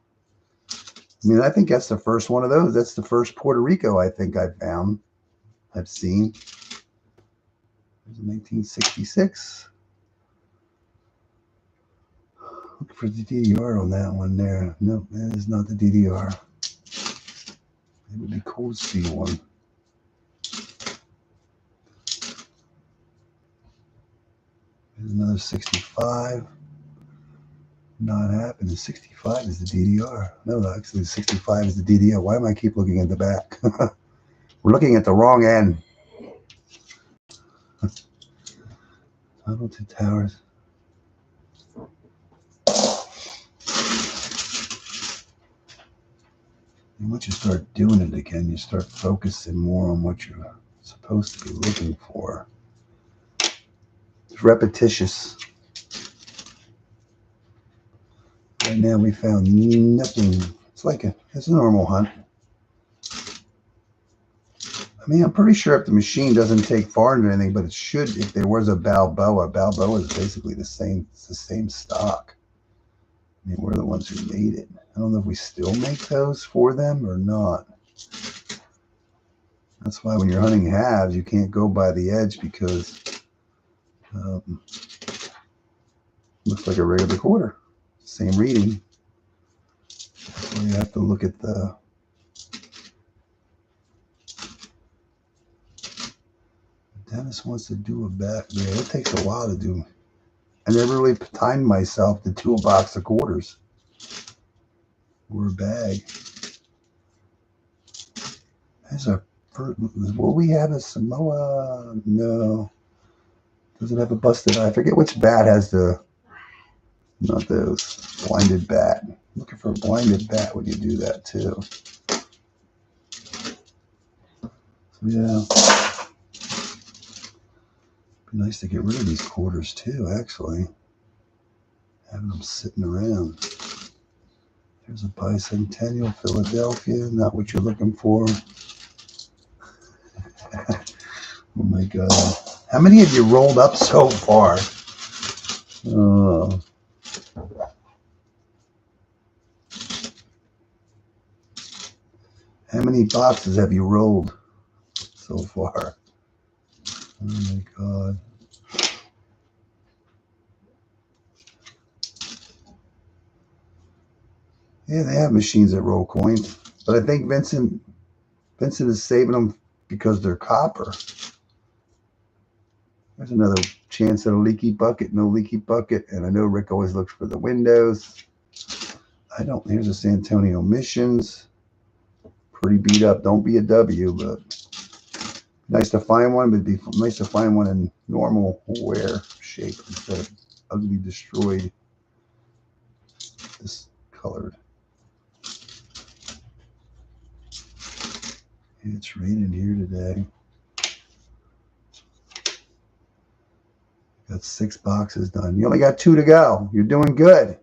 I mean, I think that's the first one of those. That's the first Puerto Rico I think I've found. I've seen. There's a 1966. Look for the DDR on that one there. Nope, that is not the DDR. It would be cool to see one. There's another 65. Not happening. 65 is the DDR. No, actually, 65 is the DDR. Why am I keep looking at the back? We're looking at the wrong end. Tunnel to Towers. And once you start doing it again, you start focusing more on what you're supposed to be looking for. It's repetitious. Right now we found nothing. It's a normal hunt. I mean, I'm pretty sure if the machine doesn't take far into anything, but it should. If there was a Balboa is basically the same. It's the same stock. I mean, we're the ones who made it. I don't know if we still make those for them or not. That's why when you're hunting halves, you can't go by the edge because it looks like a regular quarter. Same reading. So you have to look at the. Dennis wants to do a back. Yeah, it takes a while to do. I never really timed myself to do a box of quarters or a bag. There's a. Will we have a Samoa? No. Doesn't have a busted eye. I forget which bat has the. Not those. Blinded bat. Looking for a blinded bat when you do that too. So yeah. Be nice to get rid of these quarters too, actually. Having them sitting around. There's a bicentennial Philadelphia, not what you're looking for. Oh my God. How many have you rolled up so far? How many boxes have you rolled so far? Oh my God. Yeah, they have machines that roll coins, but I think Vincent is saving them because they're copper. There's another chance at a leaky bucket, no leaky bucket, and I know Rick always looks for the windows. I don't. Here's a San Antonio Missions. Pretty beat up. Don't be a W, but nice to find one. But it'd be nice to find one in normal wear shape instead of ugly destroyed, discolored. It's raining here today. Got 6 boxes done. You only got 2 to go. You're doing good.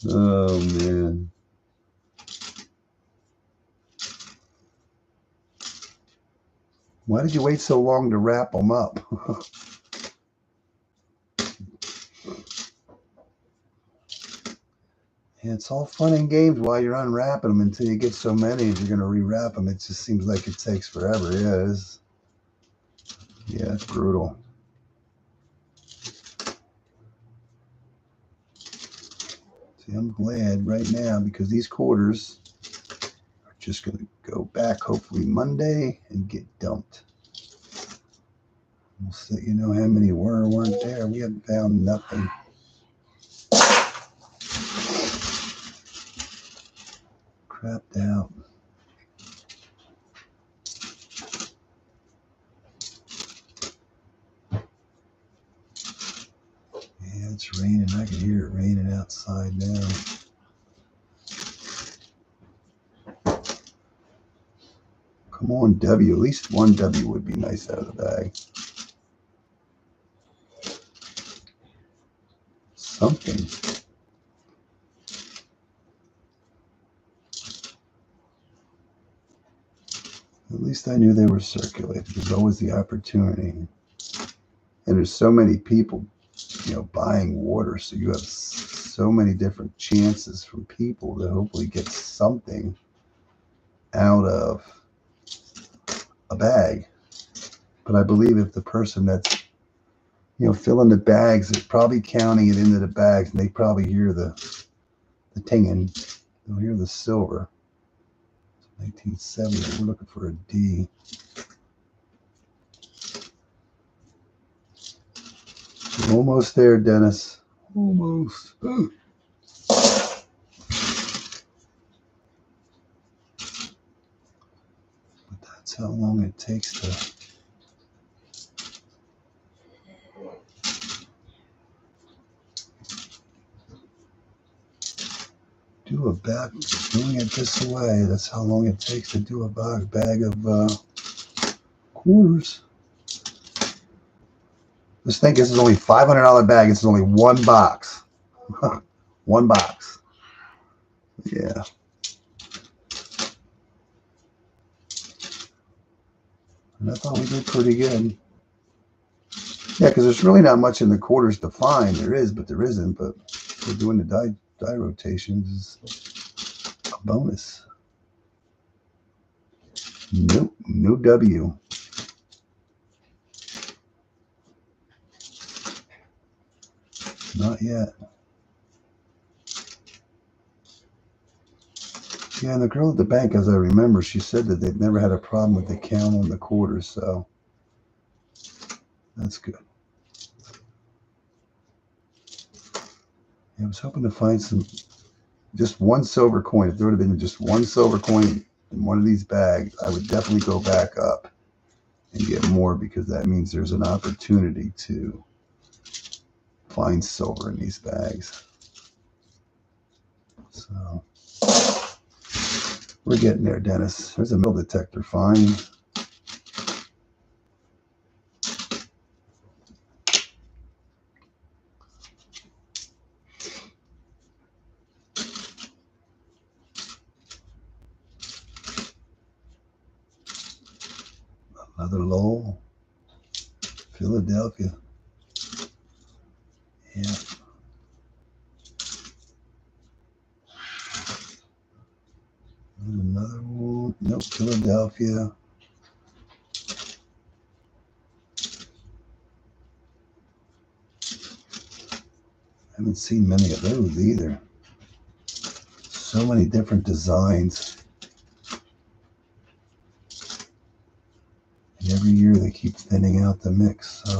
Oh, man. Why did you wait so long to wrap them up? Yeah, it's all fun and games while you're unwrapping them until you get so many and you're going to rewrap them. It just seems like it takes forever. Yeah, it is. Yeah, it's brutal. See, I'm glad right now because these quarters are just going to go back hopefully Monday and get dumped. We'll see, you know how many weren't there. We haven't found nothing. Crapped out. Yeah, it's raining. I can hear it raining outside now. Come on, W. At least one W would be nice out of the bag. Something. At least I knew they were circulated. There's always the opportunity. And there's so many people, buying water. So you have so many different chances from people to hopefully get something out of a bag. But I believe if the person that's, filling the bags is probably counting it into the bags, and they probably hear the tinging. They'll hear the silver. 1970, we're looking for a D. We're almost there, Dennis. Almost. Ooh. But that's how long it takes to. Do a back doing it this way. That's how long it takes to do a bag of quarters. Just think this is only $500 bag. This is only one box. One box. Yeah. And I thought we did pretty good. Yeah, because there's really not much in the quarters to find. There is, but there isn't. But we're doing the die rotations is a bonus. Nope, no W. Not yet. Yeah, and the girl at the bank, as I remember, she said that they've never had a problem with the count on the quarters, so that's good. Yeah, I was hoping to find just one silver coin. If there would have been just one silver coin in one of these bags, I would definitely go back up and get more, because that means there's an opportunity to find silver in these bags. So we're getting there, Dennis. There's a metal detector find. Another Lowell. Philadelphia. Yeah. Another one. Nope, Philadelphia. I haven't seen many of those either. So many different designs. And every year they keep thinning out the mix. So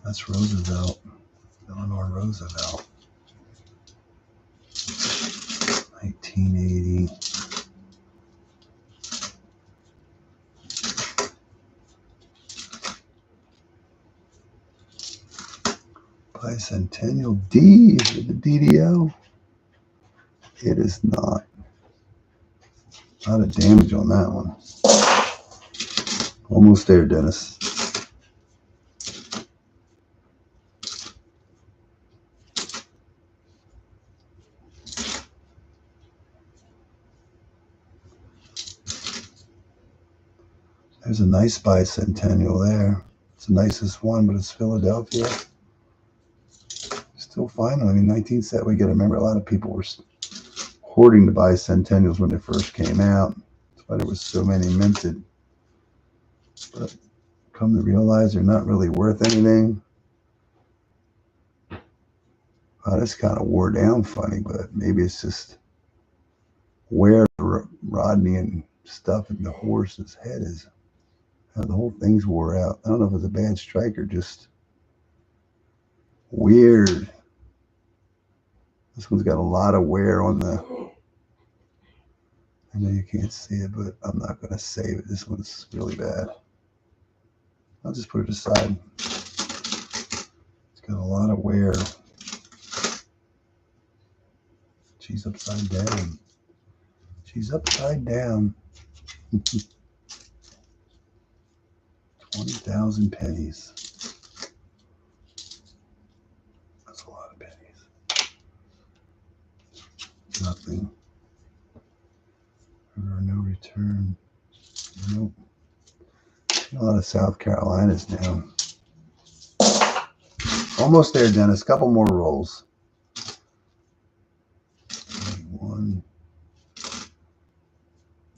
that's Roosevelt. Eleanor Roosevelt. 1980. Bicentennial D. Is it the DDO? It is not. A lot of damage on that one. Almost there, Dennis. There's a nice bicentennial there. It's the nicest one, but it's Philadelphia. Still fine. I mean, 1970, we got to remember a lot of people were hoarding the bicentennials when they first came out. That's why there was so many minted. But come to realize they're not really worth anything. Oh, this kind of wore down funny, but maybe it's just where Rodney and stuff in the horse's head is. The whole thing's wore out. I don't know if it's a bad strike or just weird. This one's got a lot of wear on the... I know you can't see it, but I'm not going to save it. This one's really bad. I'll just put it aside. It's got a lot of wear. She's upside down. She's upside down. 20,000 pennies. That's a lot of pennies. Nothing. No return. Nope. A lot of South Carolinas now. Almost there, Dennis. Couple more rolls. One.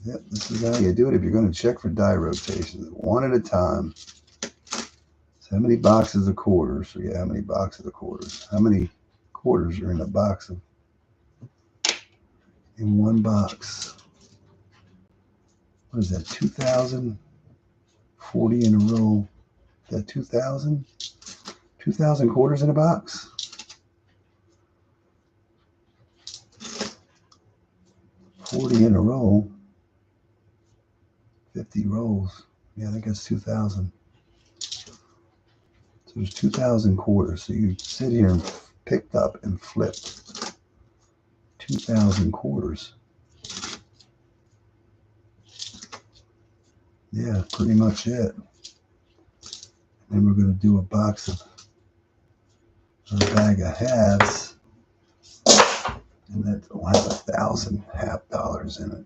Yep, this is how you do it if you're going to check for die rotations. One at a time. So how many boxes of quarters? So yeah, how many boxes of quarters? How many quarters are in a box of... in one box? What is that, 2,000? 40 in a row. Is that 2,000? 2,000 quarters in a box? $40 in a row. 50 rolls. Yeah, I think that's 2,000. So there's 2,000 quarters. So you sit here and picked up and flipped 2,000 quarters. Yeah, pretty much it. And we're going to do a box of a bag of halves, and that will have 1,000 half dollars in it.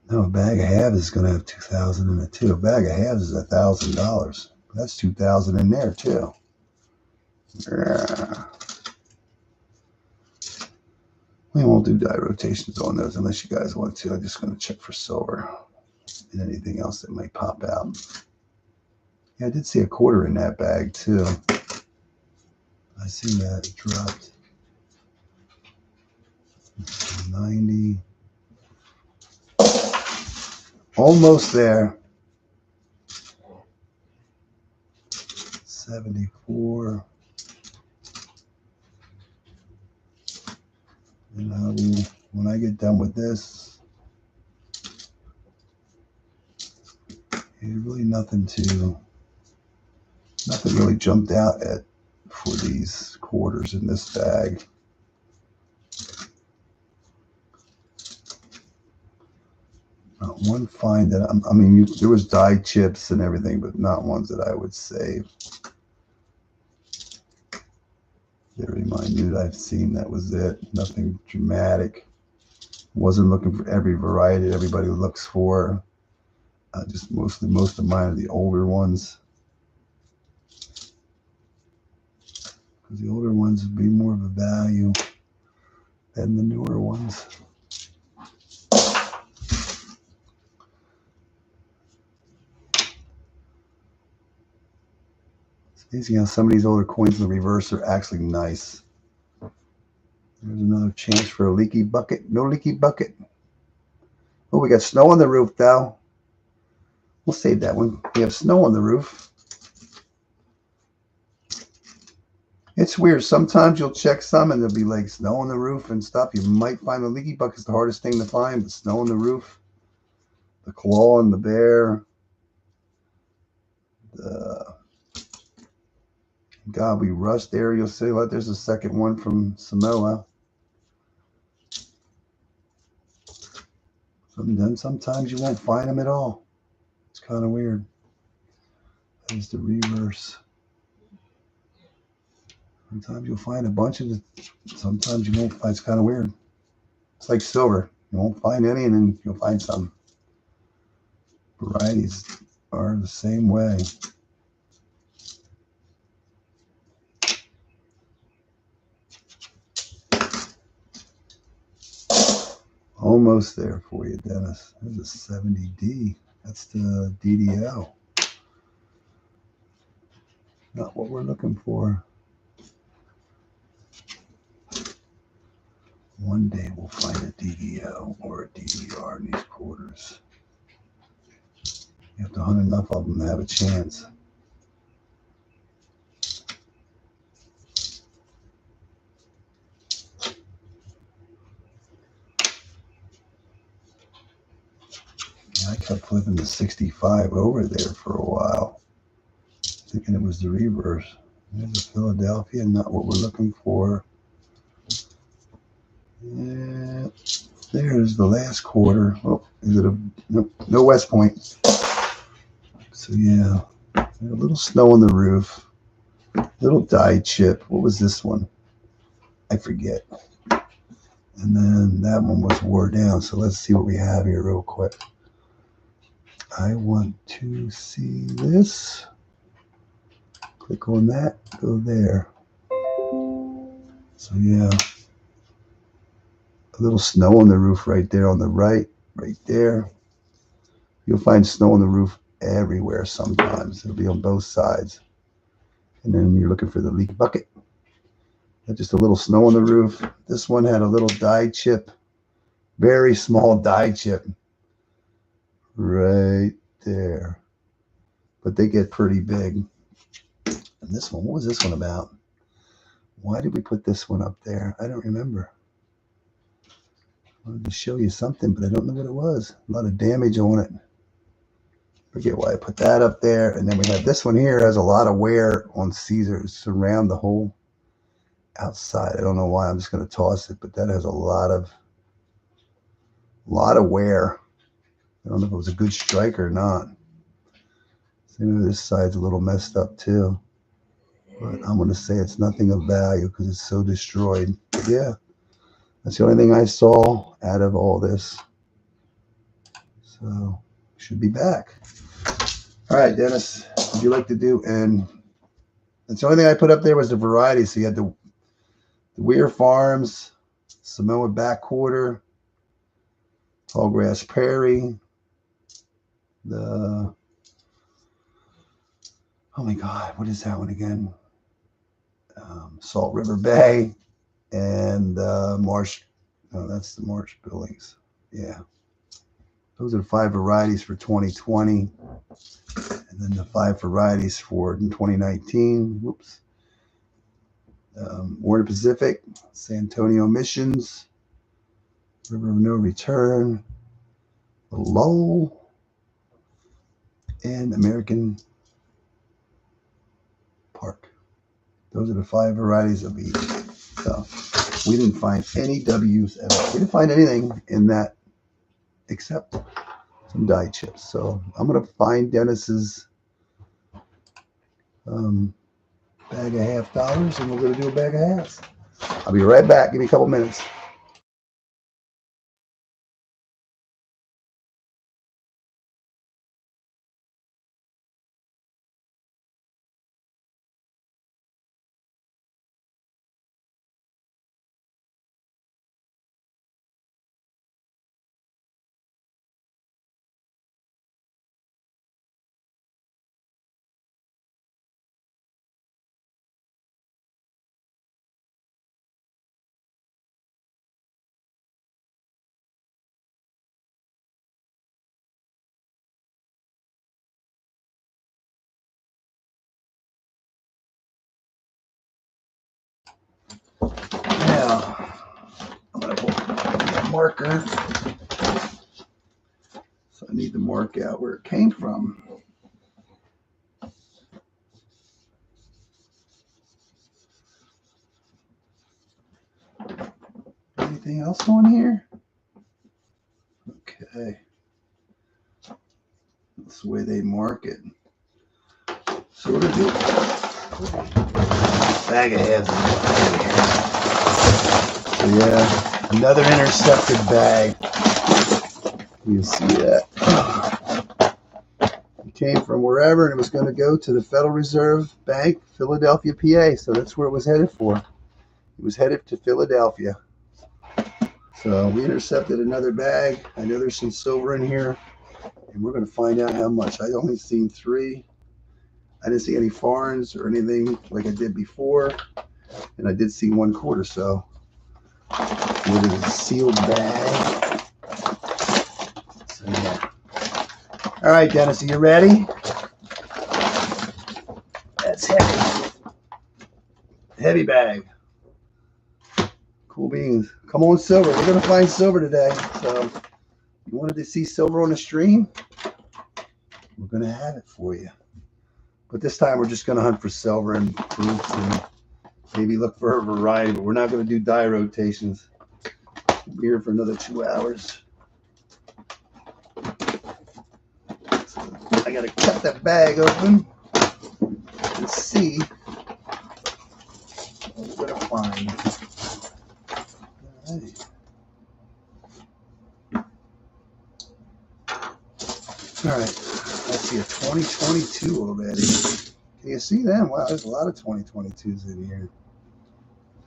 No, a bag of halves is going to have 2,000 in it too. A bag of halves is $1,000. That's 2,000 in there too. Yeah. We won't do die rotations on those unless you guys want to. I'm just going to check for silver and anything else that might pop out. Yeah, I did see a quarter in that bag too. I see that it dropped 90. Almost there. 74. And when I get done with this, really nothing really jumped out at for these quarters in this bag. Not one find that I mean, there was die chips and everything, but not ones that I would save. Very minute. I've seen that was it. Nothing dramatic. Wasn't looking for every variety that everybody looks for. Just most of mine are the older ones. Because the older ones would be more of a value than the newer ones. It's amazing how some of these older coins in the reverse are actually nice. There's another chance for a leaky bucket. No leaky bucket. Oh, we got snow on the roof, though. We'll save that one. We have snow on the roof. It's weird. Sometimes you'll check some and there'll be like snow on the roof and stuff. You might find the leaky bucket's the hardest thing to find, but snow on the roof, the claw on the bear, the God, we rushed there. You'll see, like, there's a second one from Samoa. Then sometimes you won't find them at all. It's kind of weird. There's the reverse. Sometimes you'll find a bunch of it. Sometimes you won't find. It's kind of weird. It's like silver. You won't find any, and then you'll find some. Varieties are the same way. Almost there for you, Dennis. There's a 70D. That's the DDO. Not what we're looking for. One day we'll find a DDO or a DDR in these quarters. You have to hunt enough of them to have a chance. Yeah, I kept flipping the 65 over there for a while, thinking it was the reverse. There's a Philadelphia, not what we're looking for. Yeah, there's the last quarter. Oh, is it a no West Point? So yeah, a little snow on the roof, little die chip. What was this one? I forget. And then that one was wore down. So let's see what we have here real quick. I want to see this. Click on that, go there. So yeah, a little snow on the roof right there on the right there. You'll find snow on the roof everywhere sometimes. It'll be on both sides. And then you're looking for the leak bucket. Just a little snow on the roof. This one had a little die chip, very small die chip right there. But they get pretty big. And this one, what was this one about? Why did we put this one up there? I don't remember. I wanted to show you something, but I don't know what it was. A lot of damage on it. Forget why I put that up there. And then we have this one here, has a lot of wear on Caesars around the hole. outside. I don't know why. I'm just going to toss it, but that has a lot of wear. I don't know if it was a good strike or not. Maybe this side's a little messed up too. But I'm going to say it's nothing of value because it's so destroyed. But yeah, that's the only thing I saw out of all this. So, should be back. All right, Dennis, would you like to do? And that's the only thing I put up there was the variety. So you had the Weir Farms, Samoa Back Quarter, Tallgrass Prairie, the, oh my God, what is that one again? Salt River Bay, and Marsh. No, that's the Marsh Billings. Yeah. Those are the 5 varieties for 2020. And then the 5 varieties for 2019. Whoops. Warner Pacific, San Antonio Missions, River of No Return, Lowell, and American Park. Those are the 5 varieties of each. So we didn't find any W's at all. We didn't find anything in that except some dye chips. So I'm going to find Dennis's bag of $half, and we're going to do a bag of halves. I'll be right back. Give me a couple minutes. Now, I'm going to pull a marker. So I need to mark out where it came from. Anything else on here? Okay. That's the way they mark it. So we're going to do bag of halves. So yeah, another intercepted bag. You see that. It came from wherever, and it was going to go to the Federal Reserve Bank, Philadelphia, PA. So that's where it was headed for. It was headed to Philadelphia. So we intercepted another bag. I know there's some silver in here, and we're going to find out how much. I only seen 3. I didn't see any foreigns or anything like I did before, and I did see 1 quarter. So it is a sealed bag. So yeah. All right, Dennis, are you ready? That's heavy. Heavy bag. Cool beans. Come on, silver. We're going to find silver today. So you wanted to see silver on the stream? We're going to have it for you. But this time we're just going to hunt for silver and fruits and maybe look for a variety. But we're not going to do dye rotations. We'll be here for another 2 hours. So I got to cut that bag open and see what we're going to find. All right. All right, I see a 2022 already. Can you see them? Wow, there's a lot of 2022s in here.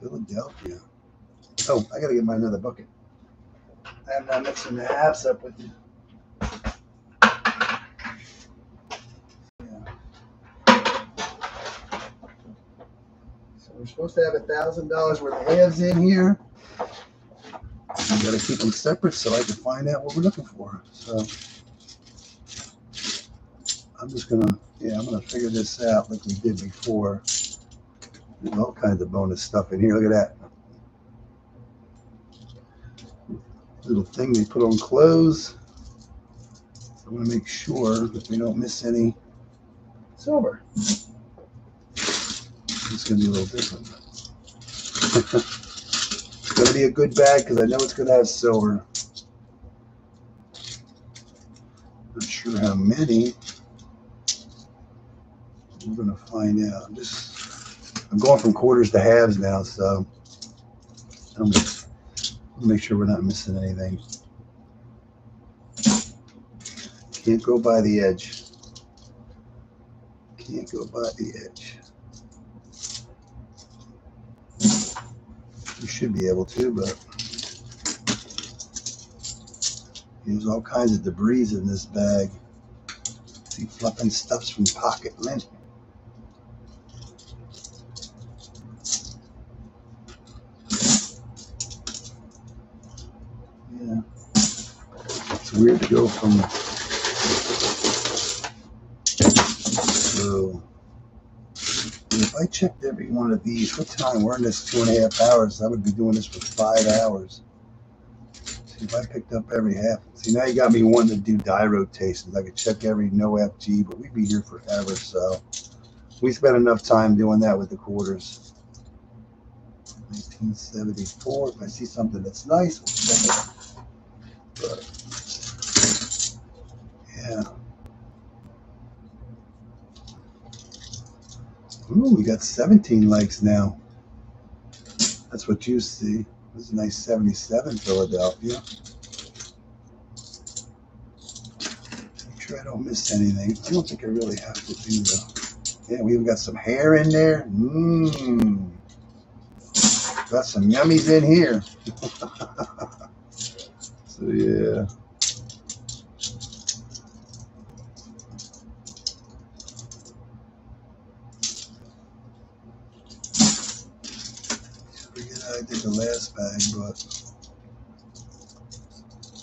Philadelphia. Oh, I got to get my another bucket. I'm not mixing the halves up with you. Yeah. So we're supposed to have $1,000 worth of halves in here. We got to keep them separate so I can find out what we're looking for. So I'm just gonna, I'm gonna figure this out like we did before. There's all kinds of bonus stuff in here. Look at that little thing they put on clothes. I want to make sure that we don't miss any silver. It's gonna be a little different. It's going to be a good bag because I know it's going to have silver. Not sure how many. We're going to find out. I'm going from quarters to halves now, so I'm going to make sure we're not missing anything. Can't go by the edge. Can't go by the edge. You should be able to, but there's all kinds of debris in this bag. See, fluffing stuffs from pocket lint. Yeah, it's weird to go from. So, if I checked every one of these, what time? We're in this 2.5 hours. I would be doing this for 5 hours. See if I picked up every half. See, now you got me wanting to do die rotations. I could check every no FG, but we'd be here forever. So we spent enough time doing that with the quarters. 1974. If I see something that's nice, we'll check it. But yeah. Ooh, we got 17 likes now. That's what you see. This is a nice 77 Philadelphia. Make sure I don't miss anything. I don't think I really have to do that. Yeah, we even got some hair in there. Got some yummies in here. So yeah. I did the last bag, but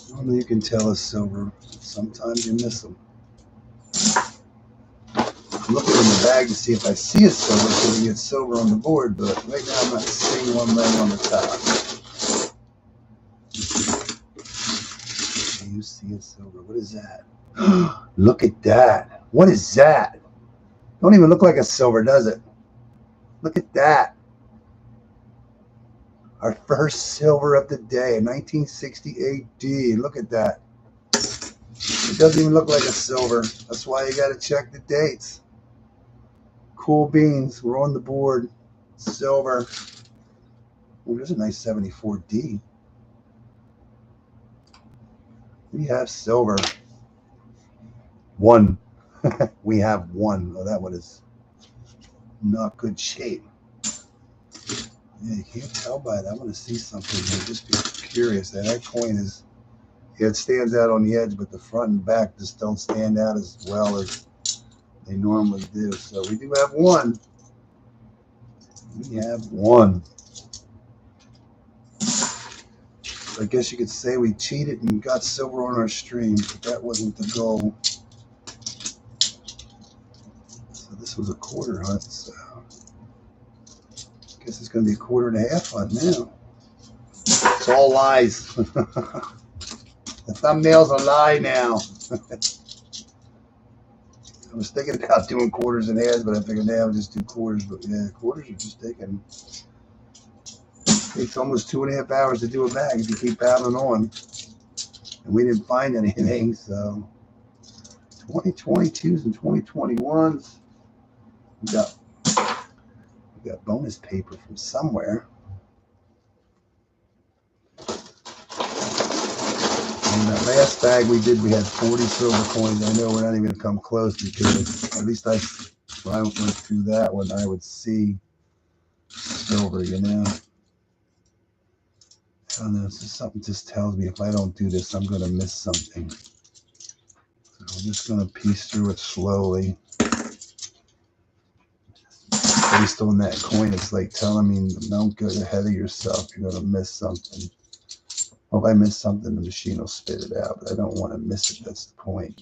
normally you can tell it's silver. Sometimes you miss them. I'm looking in the bag to see if I see a silver so we get silver on the board, but right now I'm not seeing one laying on the top. Do you see a silver? What is that? Look at that. What is that? Don't even look like a silver, does it? Look at that. Our first silver of the day, 1960 AD. Look at that. It doesn't even look like a silver. That's why you got to check the dates. Cool beans. We're on the board. Silver. Oh, there's a nice 74D. We have silver. One. We have one. Oh, that one is not good shape. Yeah, you can't tell by that. I want to see something here. Just be curious. That coin is, yeah, it stands out on the edge, but the front and back just don't stand out as well as they normally do. So we do have one. We have one. I guess you could say we cheated and got silver on our stream, but that wasn't the goal. So this was a quarter hunt, so I guess it's going to be a 1.5 hunt now. It's all lies. The thumbnail's a lie now. I was thinking about doing quarters and halves, but I figured now I'll just do quarters. But yeah, quarters are just taking. Takes almost 2.5 hours to do a bag if you keep battling on. And we didn't find anything, so 2022s and 2021s. We got bonus paper from somewhere. And that last bag we did, we had 40 silver coins. I know we're not even going to come close because at least when I went through that one, I would see silver, you know. I don't know, it's just something just tells me if I don't do this, I'm going to miss something. So I'm just going to piece through it slowly. Based on that coin, it's like telling me don't get ahead of yourself. You're going to miss something. Well, if I miss something, the machine will spit it out, but I don't want to miss it. That's the point.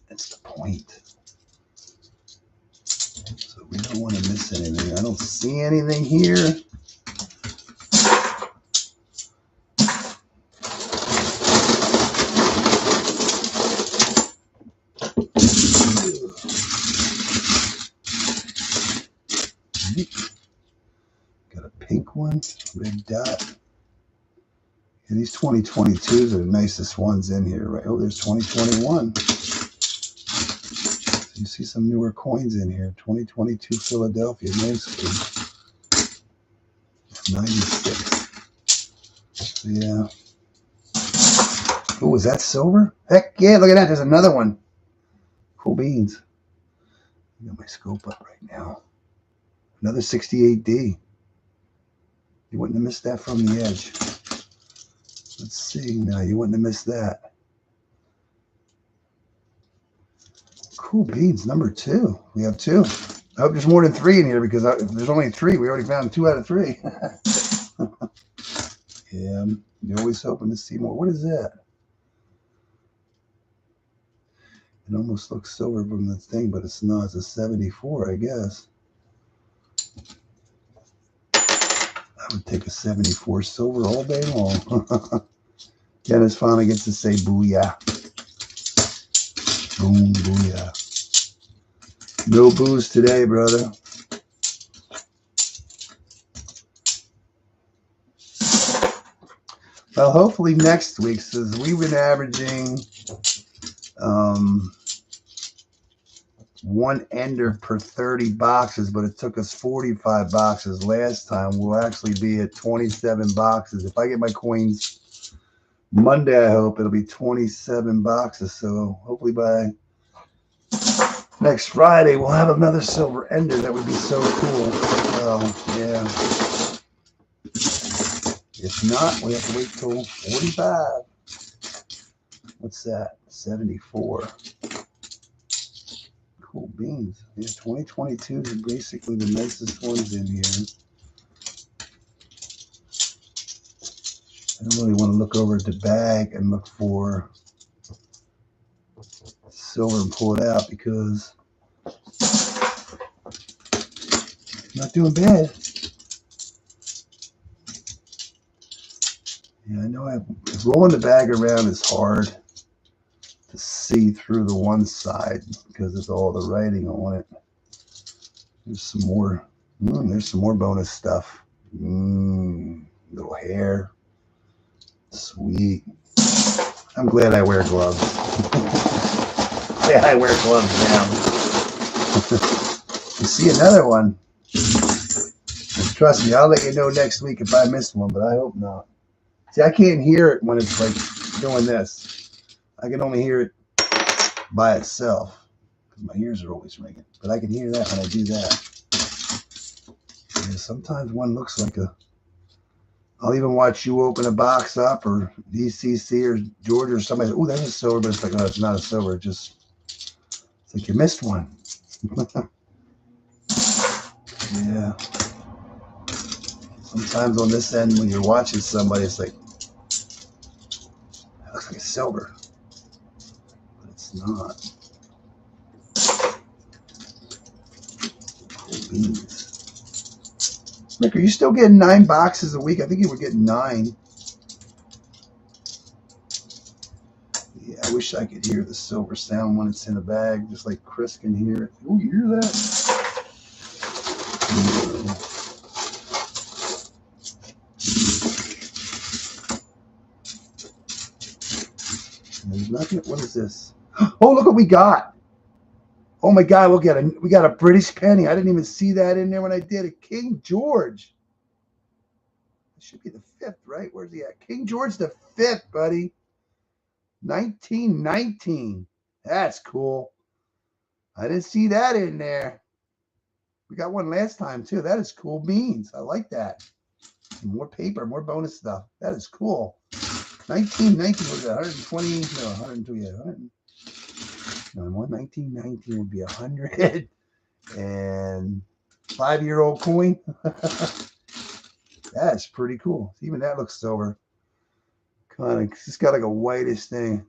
That's the point. So we don't want to miss anything. I don't see anything here. Red dot. Yeah, these 2022s are the nicest ones in here, right? Oh, there's 2021. So you see some newer coins in here. 2022 Philadelphia, nicely. 96. So, yeah. Oh, is that silver? Heck yeah, look at that. There's another one. Cool beans. I got my scope up right now. Another 68D. You wouldn't have missed that from the edge. Let's see. No, you wouldn't have missed that. Cool beans, number 2. We have 2. I hope there's more than 3 in here because if there's only 3, we already found 2 out of 3. Yeah, you're always hoping to see more. What is that? It almost looks silver from the thing, but it's not. It's a 74, I guess. I would take a 74 silver all day long. Dennis finally gets to say booyah. Boom, booyah. No booze today, brother. Well, hopefully next week, since we've been averaging 1 ender per 30 boxes, but it took us 45 boxes last time. We'll actually be at 27 boxes. If I get my coins Monday, I hope it'll be 27 boxes. So hopefully by next Friday, we'll have another silver ender. That would be so cool. Yeah. If not, we have to wait till 45. What's that? 74. Cool beans. Yeah, 2022 is basically the nicest ones in here. I don't really want to look over at the bag and look for silver and pull it out because I'm not doing bad. Yeah, I know rolling the bag around is hard to see through the one side because of all the writing on it. There's some more. There's some more bonus stuff. Little hair. Sweet. I'm glad I wear gloves. Yeah, I wear gloves now. You see another one. Trust me, I'll let you know next week if I miss one, but I hope not. See, I can't hear it when it's like doing this. I can only hear it by itself because my ears are always ringing. But I can hear that when I do that. Yeah, sometimes one looks like a... I'll even watch you open a box up or DCC or Georgia or somebody. Oh, that's a silver, but it's like, no, it's not a silver. It's like you missed one. Yeah. Sometimes on this end, when you're watching somebody, it's like, it looks like a silver, but it's not. Cool beans. Rick, are you still getting 9 boxes a week? I think you were getting 9. Yeah, I wish I could hear the silver sound when it's in a bag, just like Chris can hear it. Oh, you hear that? There's nothing. What is this? Oh, look what we got. Oh my God, we got a British penny. I didn't even see that in there when I did it. King George. It should be the 5th, right? Where's he at? King George the 5th, buddy. 1919. That's cool. I didn't see that in there. We got one last time too. That is cool beans. I like that. More paper, more bonus stuff. That is cool. 1919 was 120, no, 102, yeah. 1919 would be 100 and 5-year-old coin. That's pretty cool. Even that looks silver. Kind of, it's got like a whitish thing.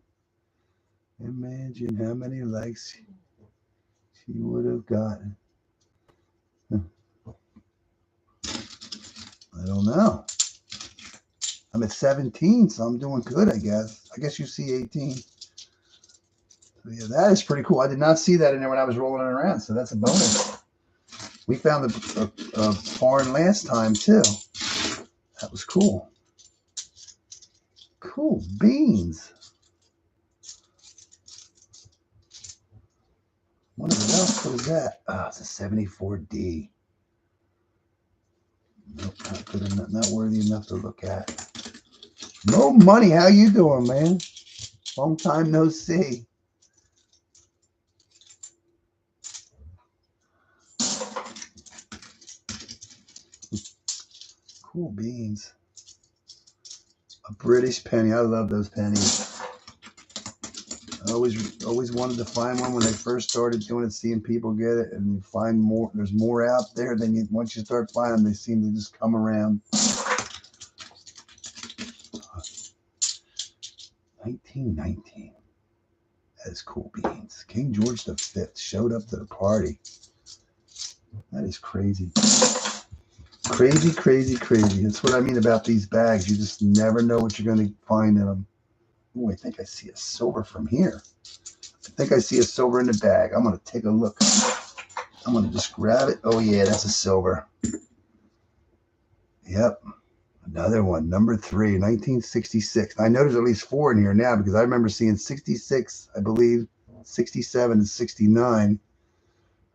Imagine how many likes she would have gotten. I don't know. I'm at 17, so I'm doing good, I guess. I guess you see 18. So yeah, that is pretty cool. I did not see that in there when I was rolling it around, so that's a bonus. We found a barn last time, too. That was cool. Cool beans. What else? What is that? Oh, it's a 74D. Nope, not good enough, not worthy enough to look at. Mo Money, how you doing, man? Long time no see. Cool beans. A British penny. I love those pennies. I always wanted to find one when they first started doing it, seeing people get it, and you find more. There's more out there than you. Once you start finding them, they seem to just come around. 1919. That is cool beans. King George V showed up to the party. That is crazy. Crazy, crazy, crazy. That's what I mean about these bags. You just never know what you're going to find in them. Oh, I think I see a silver from here. I think I see a silver in the bag. I'm going to take a look. I'm going to just grab it. Oh, yeah, that's a silver. Yep. Another one. Number 3, 1966. I know there's at least 4 in here now because I remember seeing 66, I believe, 67 and 69.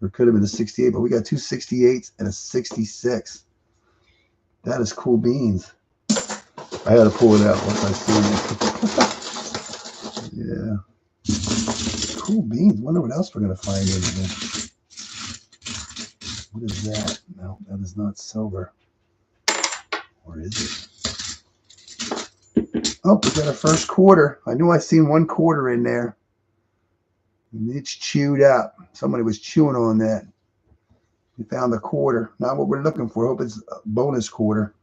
Or it could have been a 68, but we got 2 68s and a 66. That is cool beans. I had to pull it out once I seen it. Yeah. Cool beans. Wonder what else we're going to find in here. What is that? No, that is not silver. Or is it? Oh, we got a first quarter. I knew I seen 1 quarter in there. And it's chewed up. Somebody was chewing on that. We found a quarter. Not what we're looking for. Hope it's a bonus quarter.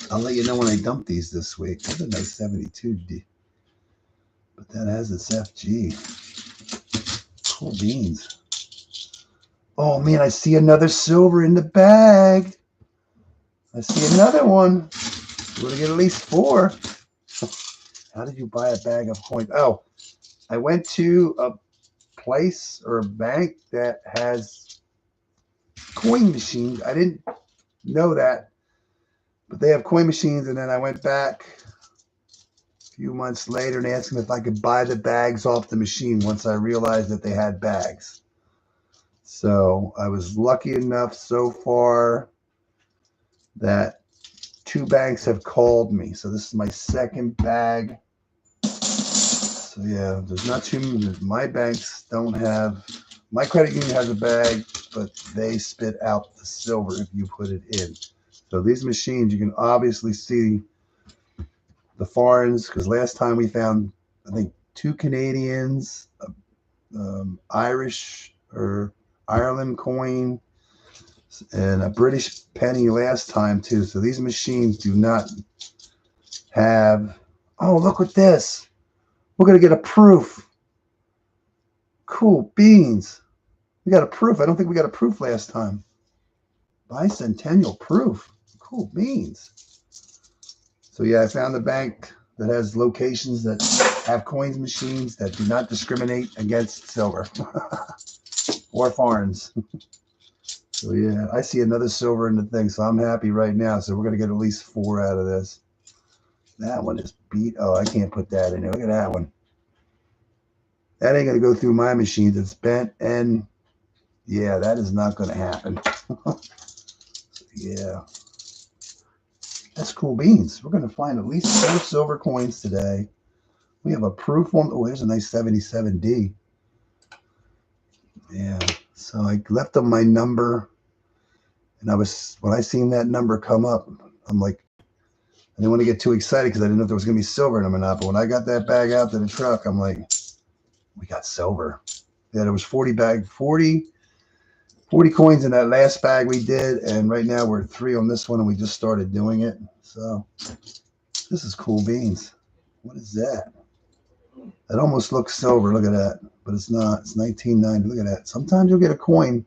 I'll let you know when I dump these this week. That's a nice 72D. But that has its FG. Cool beans. Oh, man, I see another silver in the bag. I see another one. We're going to get at least 4. How did you buy a bag of coins? Oh, I went to a place or a bank that has coin machines. I didn't know that, but they have coin machines. And then I went back a few months later and asked them if I could buy the bags off the machine once I realized that they had bags. So I was lucky enough so far that 2 banks have called me. So this is my 2nd bag. So yeah, there's not too many. My banks don't have, my credit union has a bag, but they spit out the silver if you put it in. So these machines, you can obviously see the foreigns, because last time we found, I think, 2 Canadians, Irish or Ireland coin, and a British penny last time too. So these machines do not have, oh, look at this. We're going to get a proof. Cool beans. We got a proof. I don't think we got a proof last time. Bicentennial proof. Cool beans. So yeah, I found a bank that has locations that have coins machines that do not discriminate against silver or foreigns. So yeah, I see another silver in the thing, so I'm happy right now. So we're going to get at least 4 out of this. That one is beat. Oh, I can't put that in there. Look at that one. That ain't going to go through my machines. It's bent, and yeah, that is not going to happen. Yeah. That's cool beans. We're going to find at least 4 silver coins today. We have a proof one. Oh, there's a nice 77D. Yeah. So I left them my number, and when I seen that number come up, I'm like, I didn't want to get too excited because I didn't know if there was going to be silver in them or not. But when I got that bag out to the truck, I'm like, we got silver. Yeah, there was 40 coins in that last bag we did, and right now we're at 3 on this one, and we just started doing it. So this is cool beans. What is that? That almost looks silver. Look at that, but it's not. It's 1990. Look at that. Sometimes you'll get a coin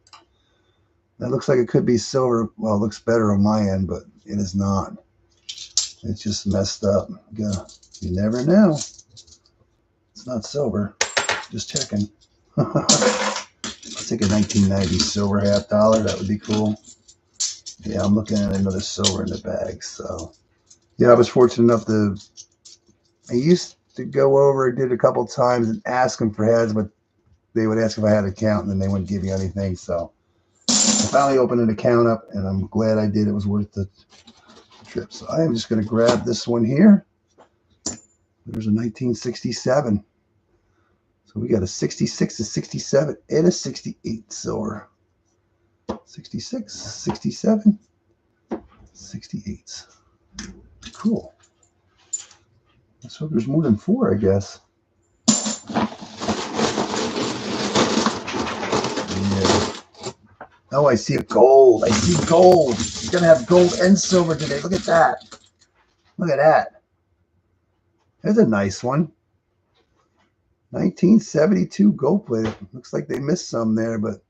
that looks like it could be silver. Well, it looks better on my end, but it is not. It's just messed up. You never know. It's not silver. Just checking. I'll take a 1990 silver $50. That would be cool. Yeah, I'm looking at another silver in the bag. So yeah, I was fortunate enough to. I used to go over, did a couple times, and ask them for heads, but they would ask if I had an account, and then they wouldn't give you anything. So I finally opened an account up, and I'm glad I did. It was worth the trip. So I am just going to grab this one here. There's a 1967. So we got a 66, a 67, and a 68 silver. 66, 67, 68. Cool. So there's more than 4, I guess. Yeah. Oh, I see a gold. I see gold. You're going to have gold and silver today. Look at that. Look at that. There's a nice one. 1972 gold plated. Looks like they missed some there, but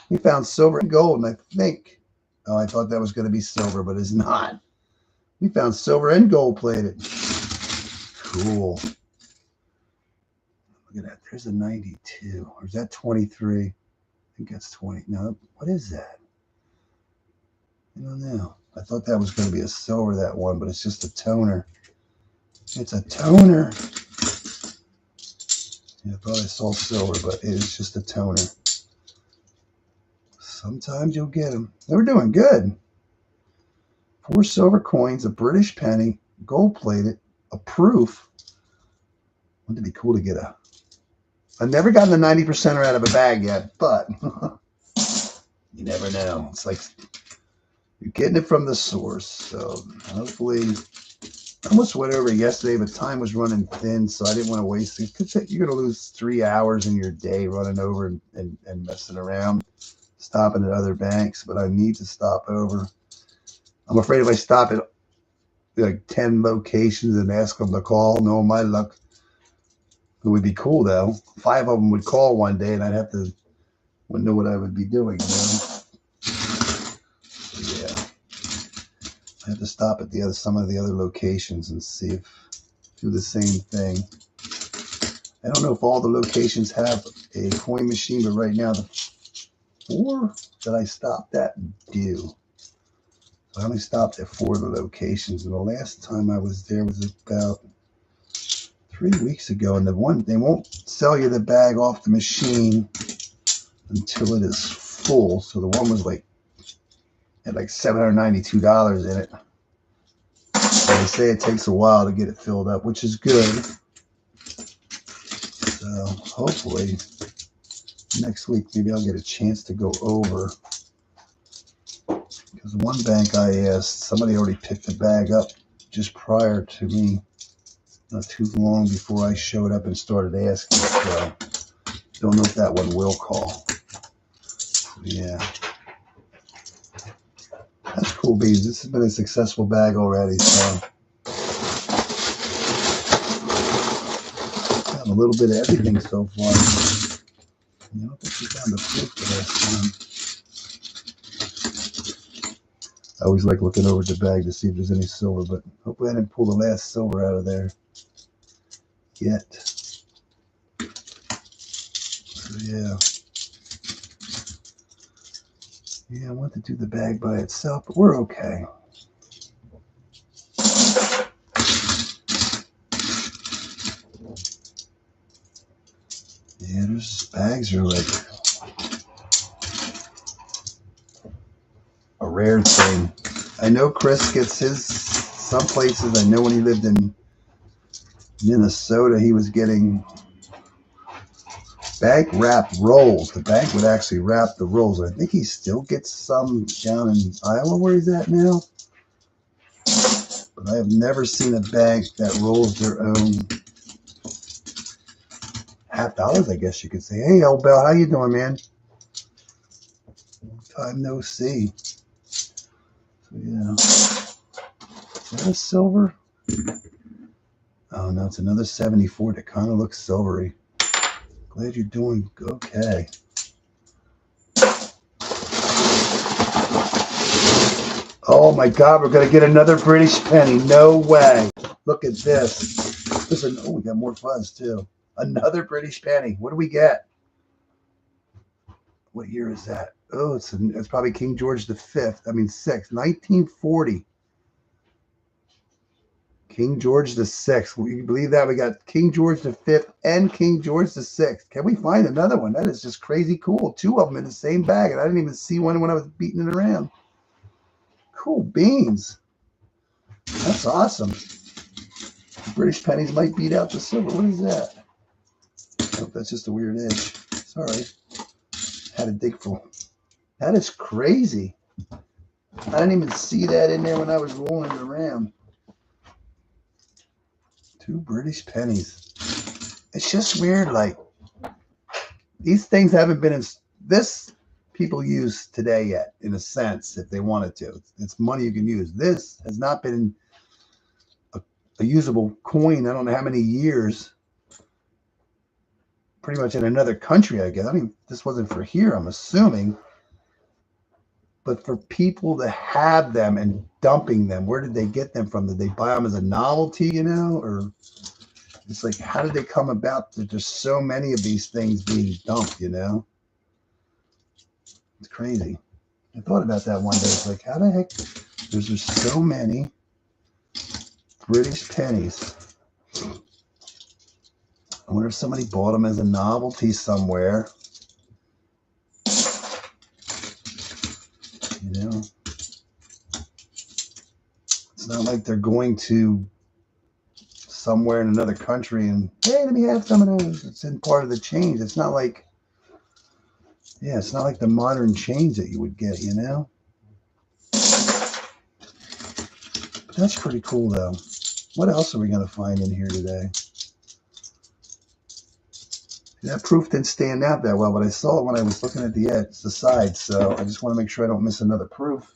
we found silver and gold, and I think, oh, I thought that was going to be silver, but it's not. We found silver and gold plated. Cool. Look at that. There's a 92. Or is that 23? I think that's 20. No, what is that? I don't know. I thought that was going to be a silver, that one, but it's just a toner. It's a toner. Yeah, I thought I saw silver, but it is just a toner. Sometimes you'll get them. They were doing good. 4 silver coins, a British penny, gold plated, a proof. Wouldn't it be cool to get a... I've never gotten the 90%er out of a bag yet, but you never know. It's like you're getting it from the source. So hopefully, I almost went over it yesterday, but time was running thin, so I didn't want to waste it. You're going to lose 3 hours in your day running over and messing around, stopping at other banks, but I need to stop over. I'm afraid if I stop at like 10 locations and ask them to call, no, my luck. It would be cool though. 5 of them would call one day, and wouldn't know what I would be doing. You know? So, yeah, I have to stop at some of the other locations and do the same thing. I don't know if all the locations have a coin machine, but right now the 4 that I stopped at do. I only stopped at 4 of the locations, and the last time I was there was about 3 weeks ago, and they won't sell you the bag off the machine until it is full. So the one was had like $792 in it. And they say it takes a while to get it filled up, which is good. So hopefully next week maybe I'll get a chance to go over. Because one bank I asked, somebody already picked the bag up just prior to me. Not too long before I showed up and started asking. So don't know if that one will call. So, yeah. That's cool, bees. This has been a successful bag already. So got a little bit of everything so far. I don't think we found the proof for last time. I always like looking over the bag to see if there's any silver, but hopefully I didn't pull the last silver out of there yet. So yeah. Yeah, I want to do the bag by itself, but we're okay. Yeah, those bags are like a rare thing. I know Chris gets his some places. I know when he lived in Minnesota, he was getting bank wrapped rolls. The bank would actually wrap the rolls. I think he still gets some down in Iowa where he's at now. But I have never seen a bank that rolls their own $50, I guess you could say. Hey, old Bell, how you doing, man? Long time no see. So, yeah. Is that a silver? Oh, no, it's another 74 that kind of looks silvery. Glad you're doing okay. Oh, my God, we're going to get another British penny. No way. Look at this. Listen, oh, we got more fuzz, too. Another British penny. What do we get? What year is that? Oh, it's probably King George the Fifth. I mean, sixth, 1940. King George the Sixth. Will you believe that? We got King George the Fifth and King George the Sixth. Can we find another one? That is just crazy cool. Two of them in the same bag, and I didn't even see one when I was beating it around. Cool beans. That's awesome. British pennies might beat out the silver. What is that? Oh, that's just a weird edge. Sorry. Had to dig for. That is crazy. I didn't even see that in there when I was rolling it around. 2 British pennies. It's just weird. Like, these things haven't been in this people use today yet, in a sense, if they wanted to. It's money you can use. This has not been a usable coin. I don't know how many years. Pretty much in another country, I guess. I mean, this wasn't for here, I'm assuming. But for people to have them and dumping them, where did they get them from? Did they buy them as a novelty, you know? Or it's like, how did they come about that there's so many of these things being dumped, you know? It's crazy. I thought about that one day. It's like, how the heck? There's just so many British pennies. I wonder if somebody bought them as a novelty somewhere. You know? It's not like they're going to somewhere in another country and, hey, let me have some of those. It's in part of the change. It's not like, yeah, it's not like the modern change that you would get, you know? But that's pretty cool, though. What else are we going to find in here today? That proof didn't stand out that well, but I saw it when I was looking at the edge, the sides, so I just want to make sure I don't miss another proof.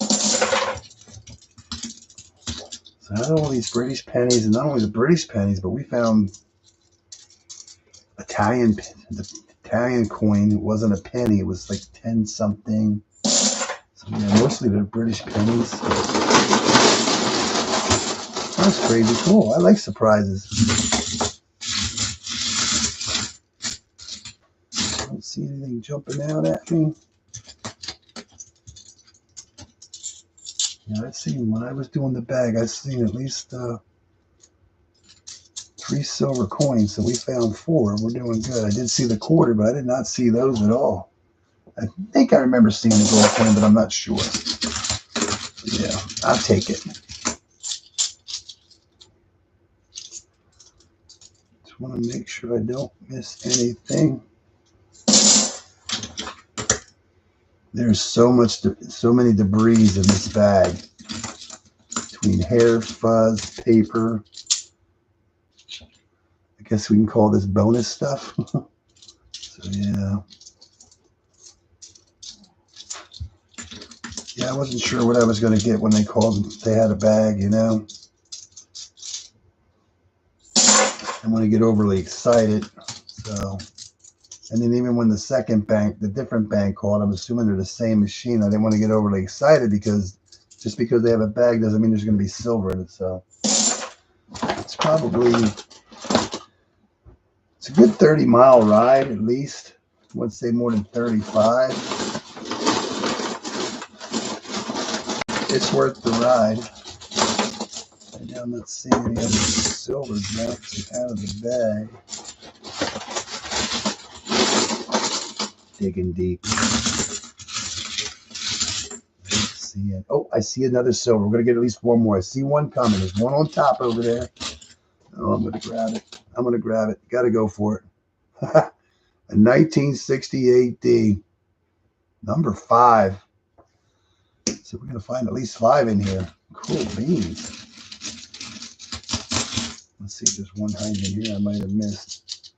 So I had all these British pennies, and not only the British pennies, but we found the Italian coin. It wasn't a penny, it was like 10 something. So yeah, mostly the British pennies. That's crazy cool. I like surprises. I don't see anything jumping out at me. Yeah, I've seen, when I was doing the bag, I've seen at least 3 silver coins, so we found 4. We're doing good. I did see the quarter, but I did not see those at all. I think I remember seeing the gold coin, but I'm not sure. Yeah, I'll take it. Just want to make sure I don't miss anything. There's so many debris in this bag. Between hair, fuzz, paper. I guess we can call this bonus stuff. So yeah. Yeah, I wasn't sure what I was going to get when they called. They had a bag, you know. I want to get overly excited. So, and then even when the second bank, the different bank called, I'm assuming they're the same machine. I didn't want to get overly excited because just because they have a bag doesn't mean there's going to be silver in it. So it's probably, it's a good 30-mile ride at least. I wouldn't say more than 35. It's worth the ride. Right now I'm not seeing any other silver drops out of the bag. Digging deep. See it. Oh, I see another silver. We're going to get at least one more. I see one coming. There's one on top over there. Oh, I'm going to grab it. I'm going to grab it. Got to go for it. A 1968 D. Number 5. So we're going to find at least 5 in here. Cool beans. Let's see if there's one hiding in here I might have missed.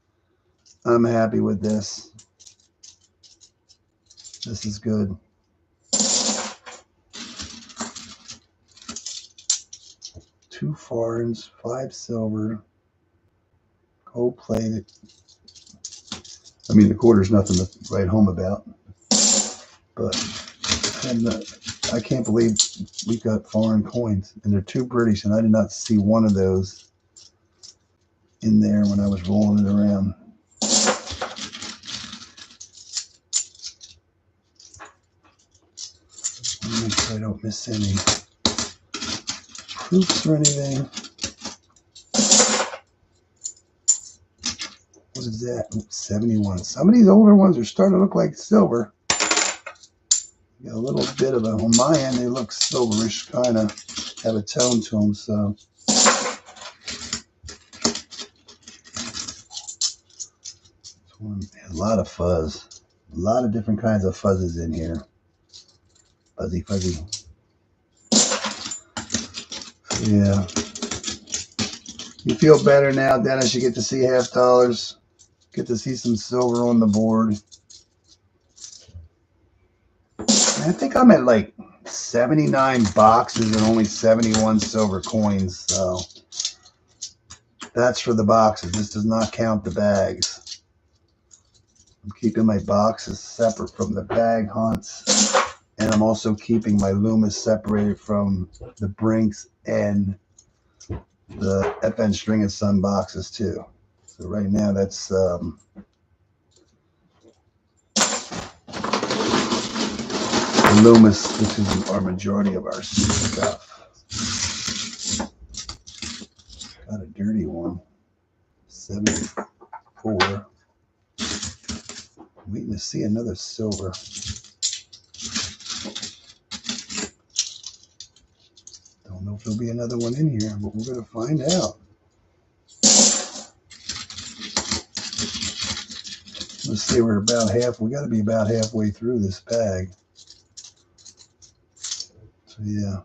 I'm happy with this. This is good. Two foreigns, 5 silver, gold plated. I mean, the quarter's nothing to write home about, but I can't believe we got foreign coins, and they're 2 British, and I did not see one of those in there when I was rolling it around. so I don't miss any proofs or anything. What is that? Oops, 71. Some of these older ones are starting to look like silver. Got a little bit of a, on my end, they look silverish, kind of have a tone to them, so. A lot of fuzz. A lot of different kinds of fuzzes in here. Fuzzy, fuzzy. Yeah. You feel better now, Dennis? You get to see half dollars. Get to see some silver on the board. I think I'm at like 79 boxes and only 71 silver coins. So that's for the boxes. This does not count the bags. I'm keeping my boxes separate from the bag hunts. And I'm also keeping my Loomis separated from the Brinks and the FN String and Sun boxes too. So right now that's Loomis. This is our majority of our stuff. Got a dirty one. 74. Waiting to see another silver. Don't know if there'll be another one in here, but we're going to find out. Let's see, we're about half. We got to be about halfway through this bag. So yeah.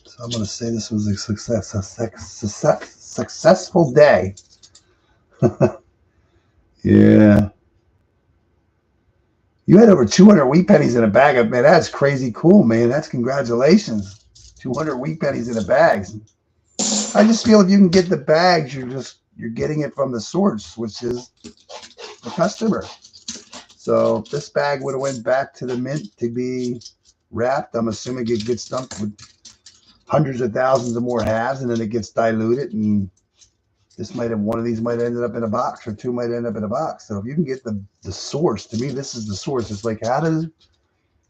So I'm going to say this was a successful day. Yeah. You had over 200 wheat pennies in a bag. Man, that's crazy cool, man. That's congratulations. 200 wheat pennies in a bag. I just feel if you can get the bags, you're getting it from the source, which is the customer. So if this bag would have went back to the mint to be wrapped, I'm assuming it gets dumped with hundreds of thousands of more halves, and then it gets diluted, and this might have, one of these might have ended up in a box, or two might end up in a box. So if you can get the source, to me, this is the source. It's like, how did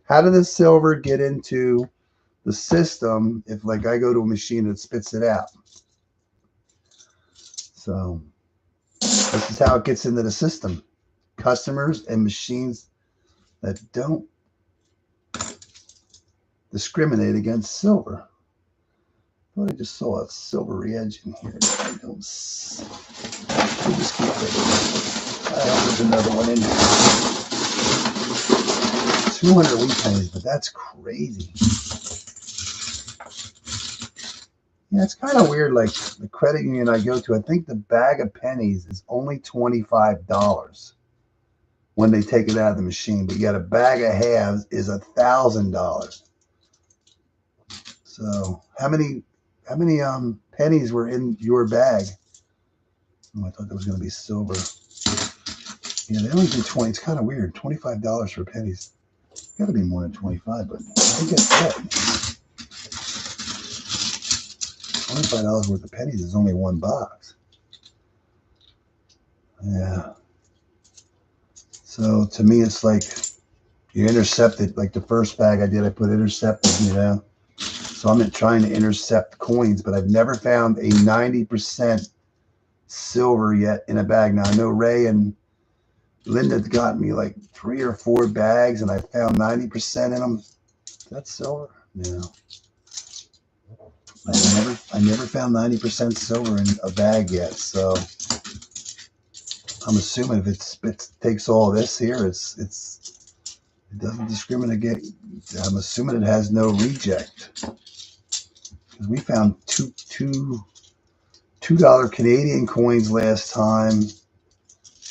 the silver get into the system if, like, I go to a machine that spits it out? So this is how it gets into the system. Customers and machines that don't discriminate against silver. I thought I just saw a silvery edge in here. I don't. We'll just keep it. There's another one in here. 200 wheat pennies, but that's crazy. Yeah, it's kind of weird. Like the credit union I go to, I think the bag of pennies is only $25 when they take it out of the machine. But yet a bag of halves is $1,000. So how many pennies were in your bag? Oh, I thought that was going to be silver. Yeah, they only do 20. It's kind of weird. $25 for pennies. Got to be more than 25, but I get that. $25 worth of pennies is only one box. Yeah. So to me, it's like you intercepted. Like the first bag I did, I put intercepted, you know. So I'm trying to intercept coins, but I've never found a 90% silver yet in a bag. Now I know Ray and Linda got me like 3 or 4 bags, and I found 90% in them. That's silver? No. I never found 90% silver in a bag yet. So I'm assuming if it takes all this here, it doesn't discriminate. I'm assuming it has no reject. Because we found $2 Canadian coins last time,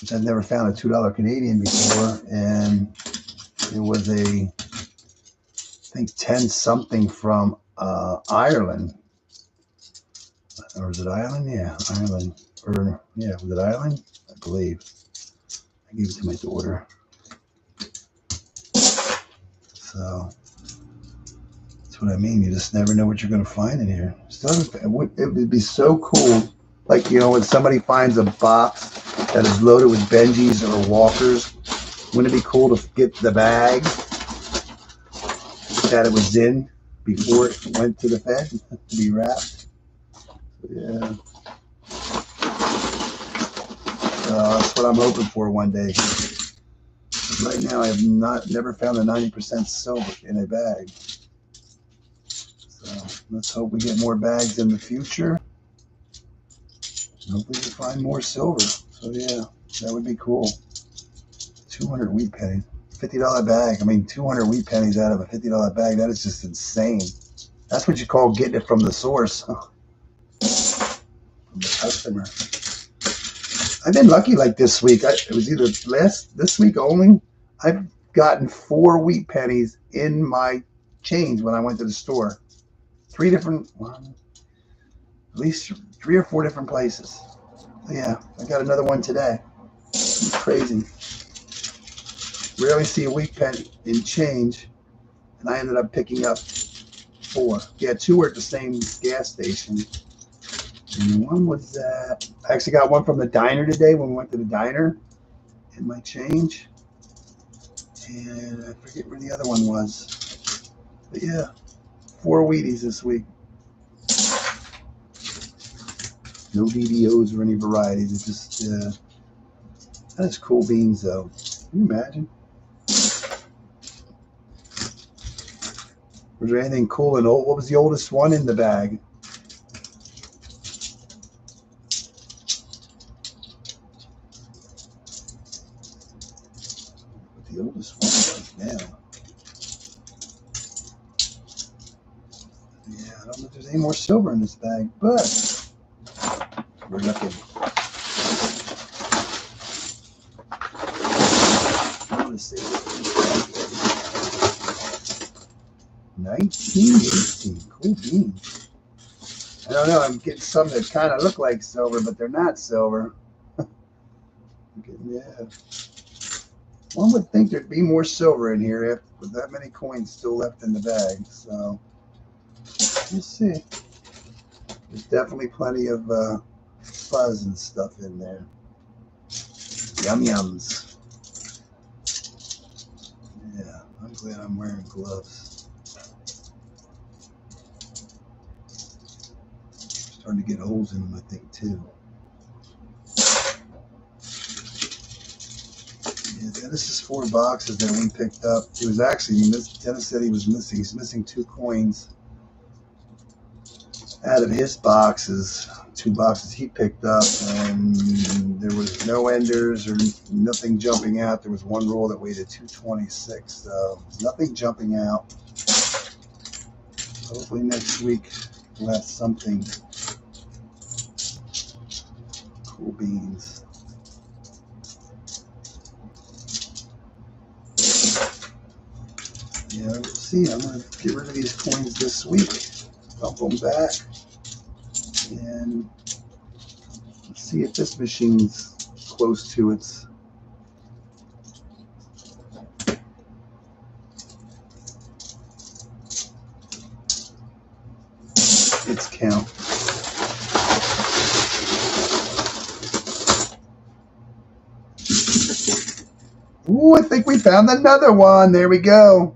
which I've never found a $2 Canadian before, and it was I think 10 something from Ireland. Or is it Ireland? Yeah, Ireland. Or yeah, was it Ireland? I believe. I gave it to my daughter. So that's what I mean. You just never know what you're going to find in here. It would be so cool, like, you know, when somebody finds a box that is loaded with Benjis or Walkers, Wouldn't it be cool to get the bag that it was in before it went to the Fed to be wrapped? Yeah. That's what I'm hoping for one day. Right now, I have never found a 90% silver in a bag. So let's hope we get more bags in the future. Hopefully we find more silver. So yeah, that would be cool. 200 wheat pennies, $50 bag. I mean, 200 wheat pennies out of a $50 bag. That is just insane. That's what you call getting it from the source, from the customer. I've been lucky like this week. It was either this week only. I've gotten 4 wheat pennies in my change when I went to the store. 3 different, at least 3 or 4 different places. So yeah, I got another one today. It's crazy. Rarely see a wheat penny in change, and I ended up picking up 4. Yeah, 2 were at the same gas station. And one was that I actually got one from the diner today when we went to the diner in my change. And I forget where the other one was. But yeah, 4 Wheaties this week. No DDOs or any varieties. It's just, that's cool beans though. Can you imagine? Was there anything cool and old? What was the oldest one in the bag? The oldest one was now. Yeah, I don't know if there's any more silver in this bag, but we're looking. Let's see. 1918. Cool beans. I don't know. I'm getting some that kind of look like silver, but they're not silver. Yeah. One would think there'd be more silver in here with that many coins still left in the bag. So, we'll see. There's definitely plenty of fuzz and stuff in there. Yum yums. Yeah, I'm glad I'm wearing gloves. Starting to get holes in them, I think, too. Yeah, this is 4 boxes that we picked up. It was actually, Dennis said he was missing. He's missing 2 coins out of his boxes. 2 boxes he picked up, and there was no enders or nothing jumping out. There was one roll that weighed at 226, so nothing jumping out. Hopefully next week we'll have something. Cool beans. Yeah, we'll see. I'm going to get rid of these coins this week. Dump them back. And let's see if this machine's close to its count. Ooh, I think we found another one. There we go.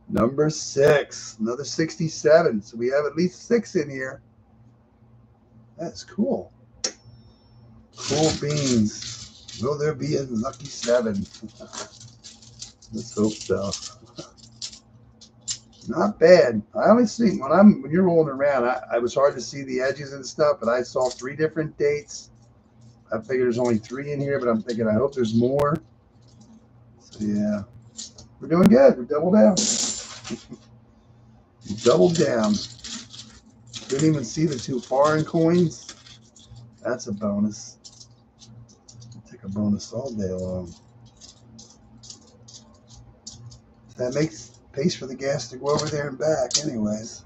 Number 6. Another 67. So we have at least 6 in here. That's cool. Cool beans. Will there be a lucky 7? Let's hope so. Not bad. I only see when you're rolling around, I was hard to see the edges and stuff, but I saw 3 different dates. I figured there's only 3 in here, but I'm thinking I hope there's more. So yeah, we're doing good. We're double down. Double down. Didn't even see the 2 foreign coins. That's a bonus. I'll take a bonus all day long. That makes pays for the gas to go over there and back anyways.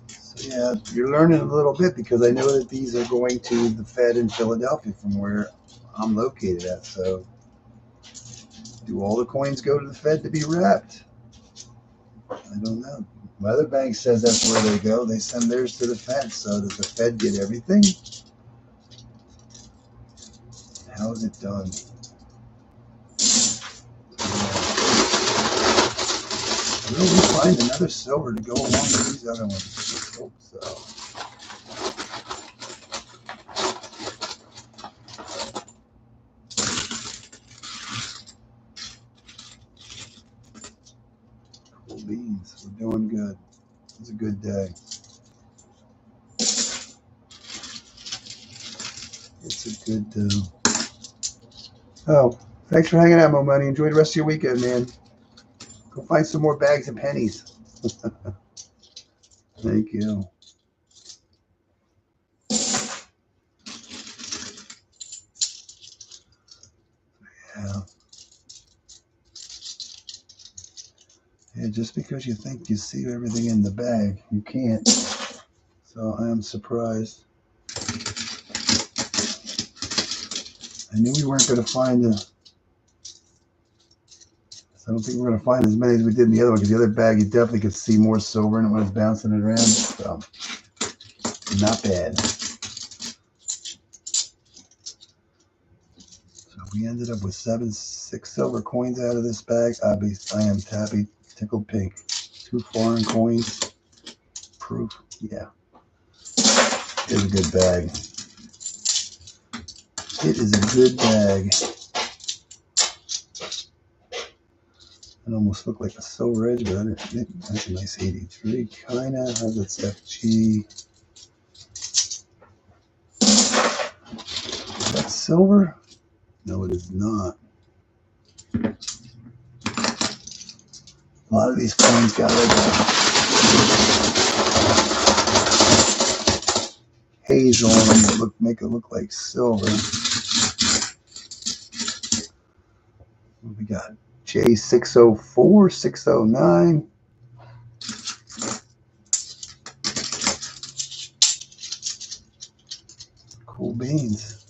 So yeah, you're learning a little bit because I know that these are going to the Fed in Philadelphia from where I'm located at. So do all the coins go to the Fed to be wrapped? I don't know. Weather Bank says that's where they go. They send theirs to the Fed. So does the Fed get everything? How is it done? Will we find another silver to go along with these other ones? I hope so. Cool beans. We're doing good. It's a good day. It's a good day. Oh, thanks for hanging out, Mo Money. Enjoy the rest of your weekend, man. Go find some more bags of pennies. Thank you. Yeah. Yeah, just because you think you see everything in the bag, you can't. So I am surprised. I knew we weren't going to find I don't think we're going to find as many as we did in the other one, because the other bag you definitely could see more silver in it when it's bouncing it around. So not bad. So we ended up with 6 silver coins out of this bag. I am happy, tickled pink. 2 foreign coins. Proof. Yeah. It's a good bag. It is a good bag. It almost looked like a silver edge, but that's a nice 83. Kind of has its FG. Is that silver? No, it is not. A lot of these coins got like a haze on them that make it look like silver. What we got? J604, 609. Cool beans.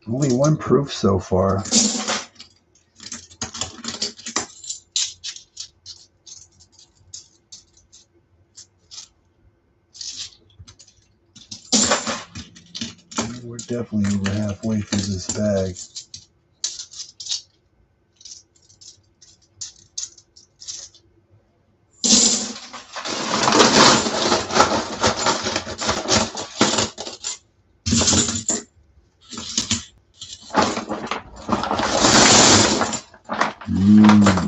Only one proof so far. We're definitely over halfway through this bag.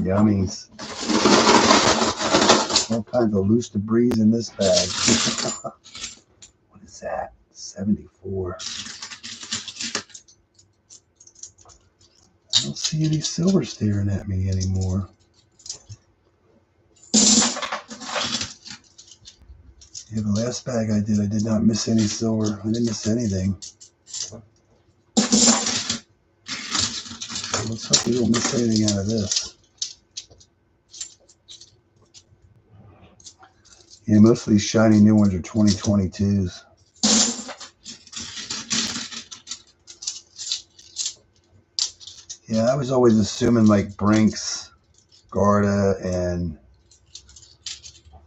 Yummies. All kinds of loose debris in this bag. What is that? 74. I don't see any silver staring at me anymore. Yeah, the last bag I did not miss any silver. I didn't miss anything. Let's hope we don't miss anything out of this. Yeah, most of these shiny new ones are 2022s. Yeah, I was always assuming like Brinks, Garda, and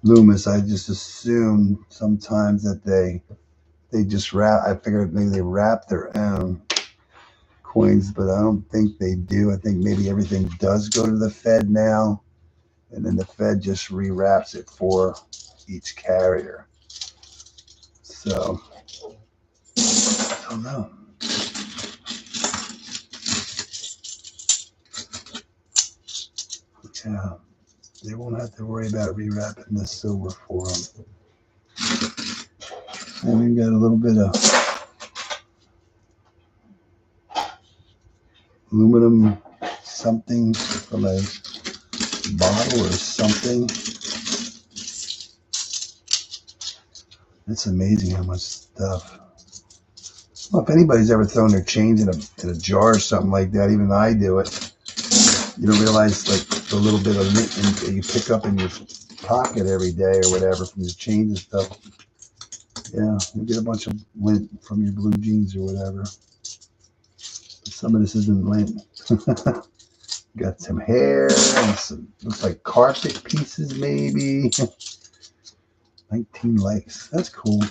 Loomis. I just assumed sometimes that they just wrap. I figured maybe they wrap their own coins, but I don't think they do. I think maybe everything does go to the Fed now, and then the Fed just rewraps it for each carrier. So I don't know. Yeah, they won't have to worry about rewrapping the silver for them. And we've got a little bit of aluminum something from a bottle or something. It's amazing how much stuff. Well, if anybody's ever thrown their change in a jar or something like that, even I do it. You don't realize like the little bit of mint that you pick up in your pocket every day or whatever from your change and stuff. Yeah, you get a bunch of lint from your blue jeans or whatever. But some of this isn't lint. Got some hair and some, looks like carpet pieces maybe. 19 likes. That's cool.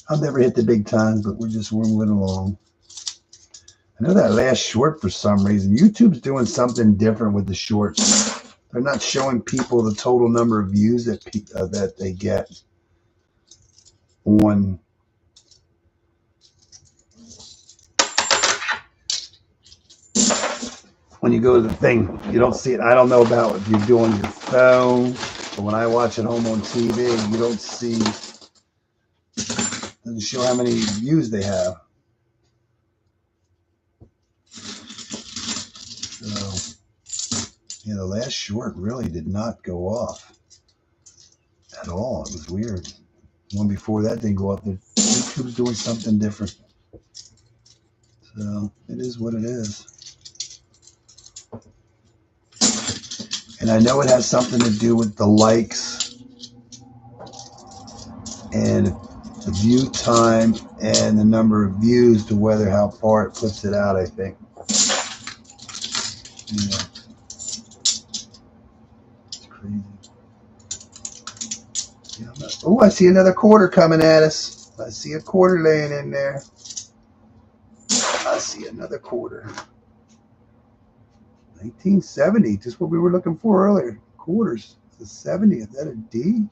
I'll never hit the big time, but we're moving along. I know that last short for some reason. YouTube's doing something different with the shorts. They're not showing people the total number of views that they get on. When you go to the thing, you don't see it. I don't know about if you're doing your phone, but when I watch at home on TV, you don't see. It doesn't show how many views they have. So, yeah, the last short really did not go off at all. It was weird. The one before that didn't go up. YouTube's doing something different. So it is what it is. And I know it has something to do with the likes and the view time and the number of views to whether how far it puts it out, I think. Yeah. It's crazy. Yeah, oh, I see another quarter coming at us. I see a quarter laying in there. I see another quarter. 1970, just what we were looking for earlier. Quarters. It's a 70. Is that a D?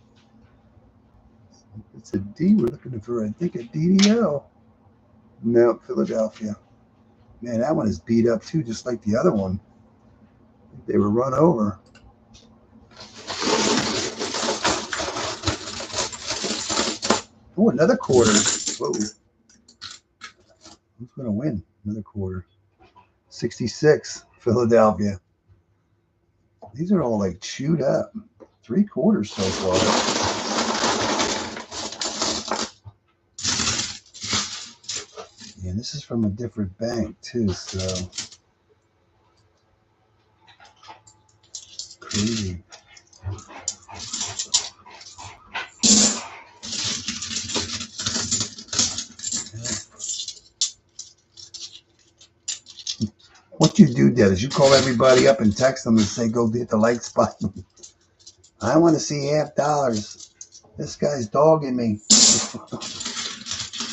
It's a D we're looking for. I think a DDO. No, Philadelphia. Man, that one is beat up too, just like the other one. They were run over. Oh, another quarter. Whoa. Who's going to win? Another quarter. 66, Philadelphia. These are all like chewed up. 3 quarters so far. Yeah, this is from a different bank too, so crazy. What you do, Dad, is you call everybody up and text them and say, go hit the likes button. I want to see $50. This guy's dogging me.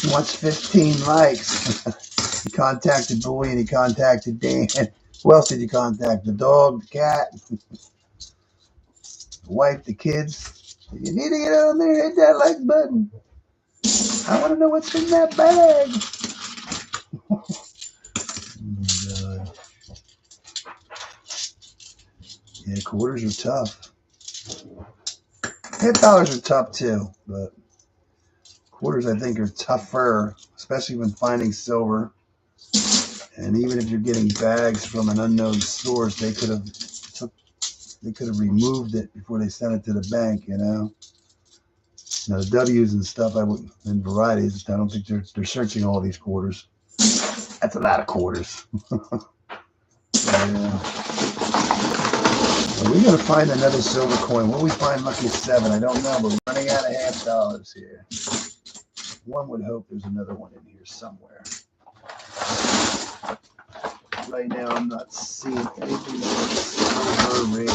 He wants 15 likes. He contacted Boy and he contacted Dan. Who else did you contact? The dog, the cat, the wife, the kids. You need to get on there, hit that like button. I want to know what's in that bag. Oh my God. Yeah, quarters are tough. $10 are tough too, but quarters I think are tougher, especially when finding silver. And even if you're getting bags from an unknown source, they could have removed it before they sent it to the bank, you know. Now the W's and stuff, and varieties, I don't think they're searching all these quarters. That's a lot of quarters. Yeah. Well, we gotta find another silver coin. Will we find lucky 7? I don't know, but we're running out of $50 here. One would hope there's another one in here somewhere. Right now, I'm not seeing anything that's silver ring.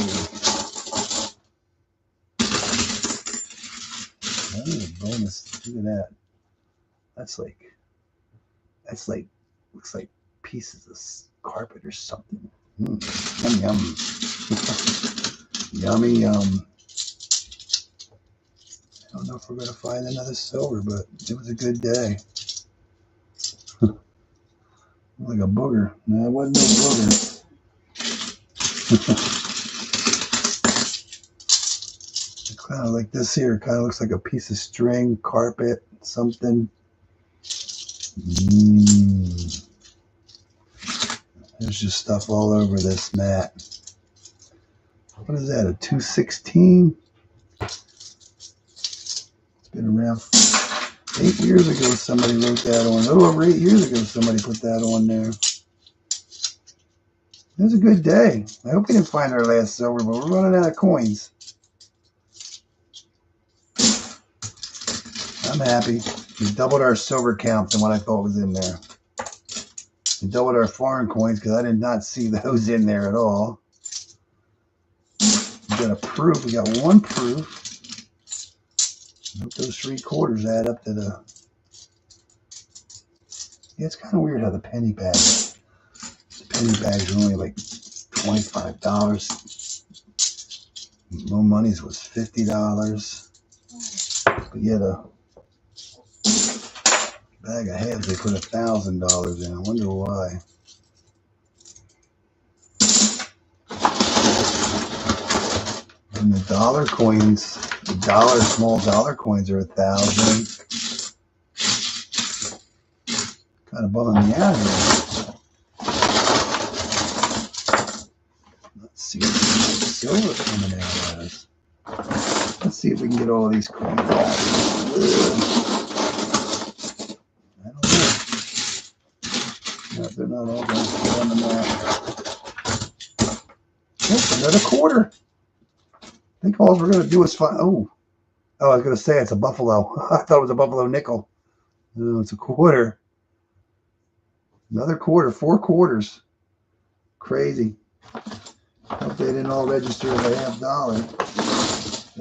Oh, bonus! Look at that. That's like, looks like pieces of carpet or something. Yum yum. Yummy yum. I don't know if we're gonna find another silver, but it was a good day. Like a booger. No, it wasn't no booger. Kind of like this here. Kind of looks like a piece of string, carpet, something. There's just stuff all over this mat. What is that? A 216? It's been around 8 years ago. Somebody wrote that on. A little over 8 years ago, somebody put that on there. It was a good day. I hope we didn't find our last silver, but we're running out of coins. I'm happy. We doubled our silver count than what I thought was in there. We doubled our foreign coins because I did not see those in there at all. We got a proof. We got one proof. I hope those 3/4 add up to the... Yeah, it's kind of weird how the penny bags are only like $25. Low Money's was $50. But yet a bag of halves they put $1,000 in. I wonder why. And the dollar coins, the small dollar coins are $1,000. Kind of bumming me out here. Let's see what silver coming out as. Let's see if we can get all of these coins out. I don't know. No, they're not all going to go on the map. Oh, another quarter. I think all we're going to do is find... Oh, I was going to say it's a buffalo. I thought it was a buffalo nickel. No, it's a quarter. Another quarter, 4/4. Crazy. Hope they didn't all register as a $1/2.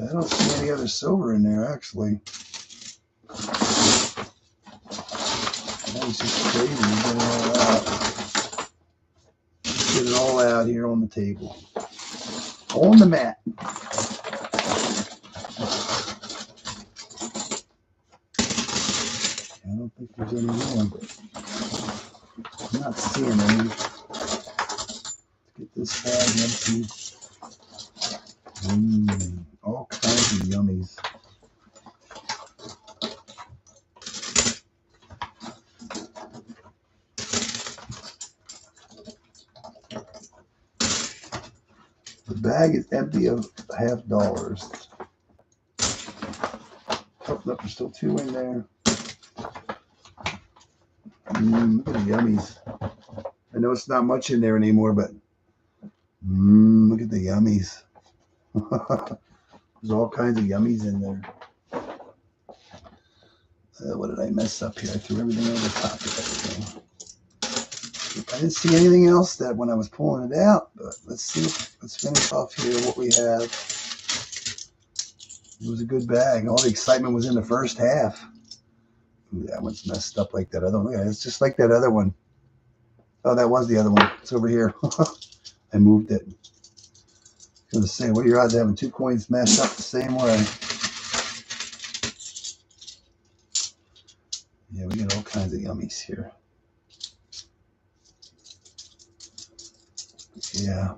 I don't see any other silver in there, actually. That was just crazy. Get it all out. Get it all out here on the table. On the mat. I don't think there's any more. I'm not seeing any. Let's get this bag empty. All kinds of yummies. The bag is empty of $50. Oh, look, there's still 2 in there. Look at the yummies. I know it's not much in there anymore, but look at the yummies. There's all kinds of yummies in there. What did I mess up here? I threw everything over the top of everything. I didn't see anything else that when I was pulling it out, but let's see. Let's finish off here what we have. It was a good bag. All the excitement was in the first half. Ooh, that one's messed up like that other one. Yeah, it's just like that other one. Oh, that was the other one. It's over here. I moved it. I was going to say, what are your odds of having 2 coins mashed up the same way? Yeah, we got all kinds of yummies here. Yeah.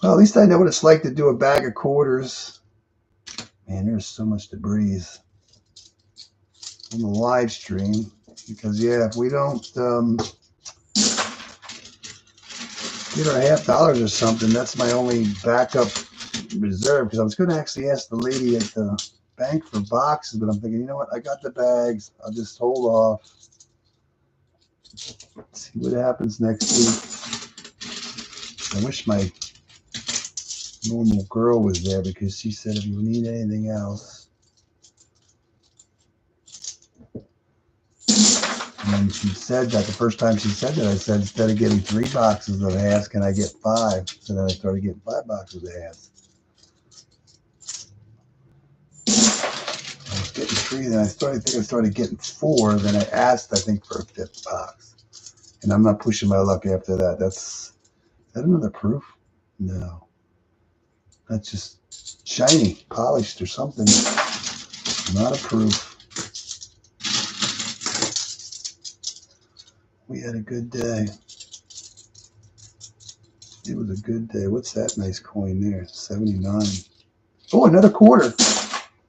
Well, at least I know what it's like to do a bag of quarters. Man, there's so much debris on the live stream. Because, yeah, if we don't get our $50 or something, that's my only backup reserve. Because I was going to actually ask the lady at the bank for boxes, but I'm thinking, you know what? I got the bags. I'll just hold off. Let's see what happens next week. I wish my normal girl was there because she said if you need anything else. And she said that the first time she said that, I said instead of getting 3 boxes of halves, can I get 5? So then I started getting 5 boxes of halves. I was getting 3, then I started getting 4. Then I asked, I think, for a 5th box. And I'm not pushing my luck after that. Is that another proof? No. That's just shiny, polished or something. Not a proof. We had a good day. It was a good day. What's that nice coin there? 79. Oh, another quarter.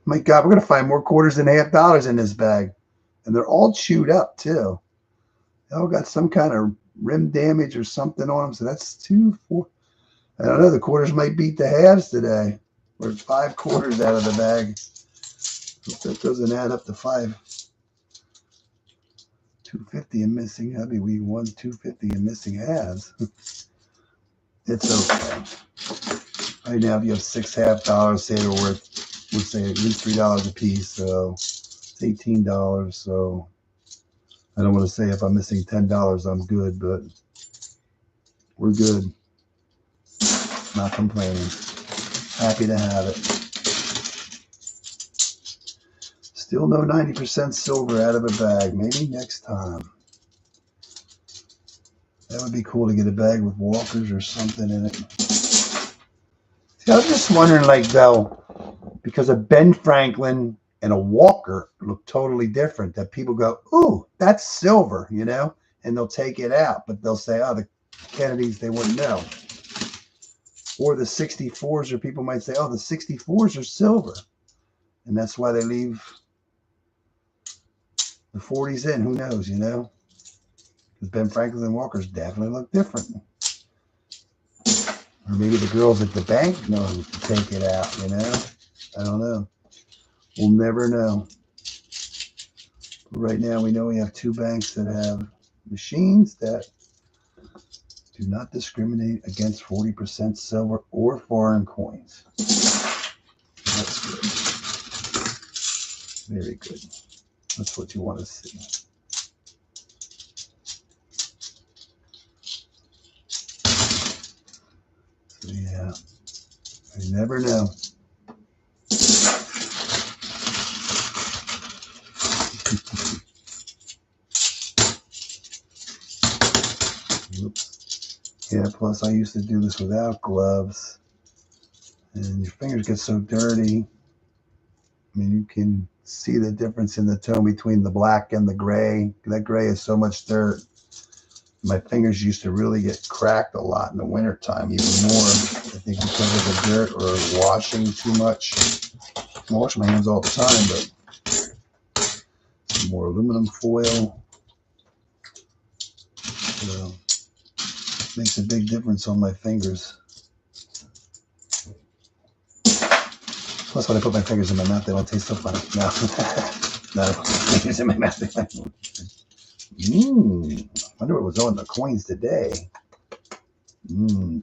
My God, we're going to find more quarters than $50 in this bag. And they're all chewed up, too. They all got some kind of rim damage or something on them. So that's 2, 4. I don't know. The quarters might beat the halves today. We're 5 quarters out of the bag. Hope that doesn't add up to 5. 250 and missing. I mean, we won 250 and missing halves. It's okay. Right now, if you have 6 half-dollars, say they're worth, we'll say at least $3 a piece, so it's $18. So I don't want to say if I'm missing $10, I'm good, but we're good. Not complaining. Happy to have it. Still no 90% silver out of a bag. Maybe next time. That would be cool to get a bag with walkers or something in it. See, I was just wondering, like, though, because a Ben Franklin and a Walker look totally different, that people go, ooh, that's silver, you know, and they'll take it out, but they'll say, oh, the Kennedys, they wouldn't know. Or the 64s, or people might say, oh, the 64s are silver. And that's why they leave the 40s in. Who knows, you know? Because Ben Franklin and Walkers definitely look different. Or maybe the girls at the bank know to take it out, you know? I don't know. We'll never know. But right now, we know we have 2 banks that have machines that do not discriminate against 40% silver or foreign coins. That's good. Very good. That's what you want to see. So yeah, you never know. Oops. Yeah, plus I used to do this without gloves, and your fingers get so dirty. I mean, you can see the difference in the tone between the black and the gray. That gray is so much dirt. My fingers used to really get cracked a lot in the wintertime, even more. I think because of the dirt or washing too much. I wash my hands all the time, but some more aluminum foil. So makes a big difference on my fingers. Plus, when I put my fingers in my mouth, they don't taste so funny. No, no, I put my fingers in my mouth. Wonder what was on the coins today.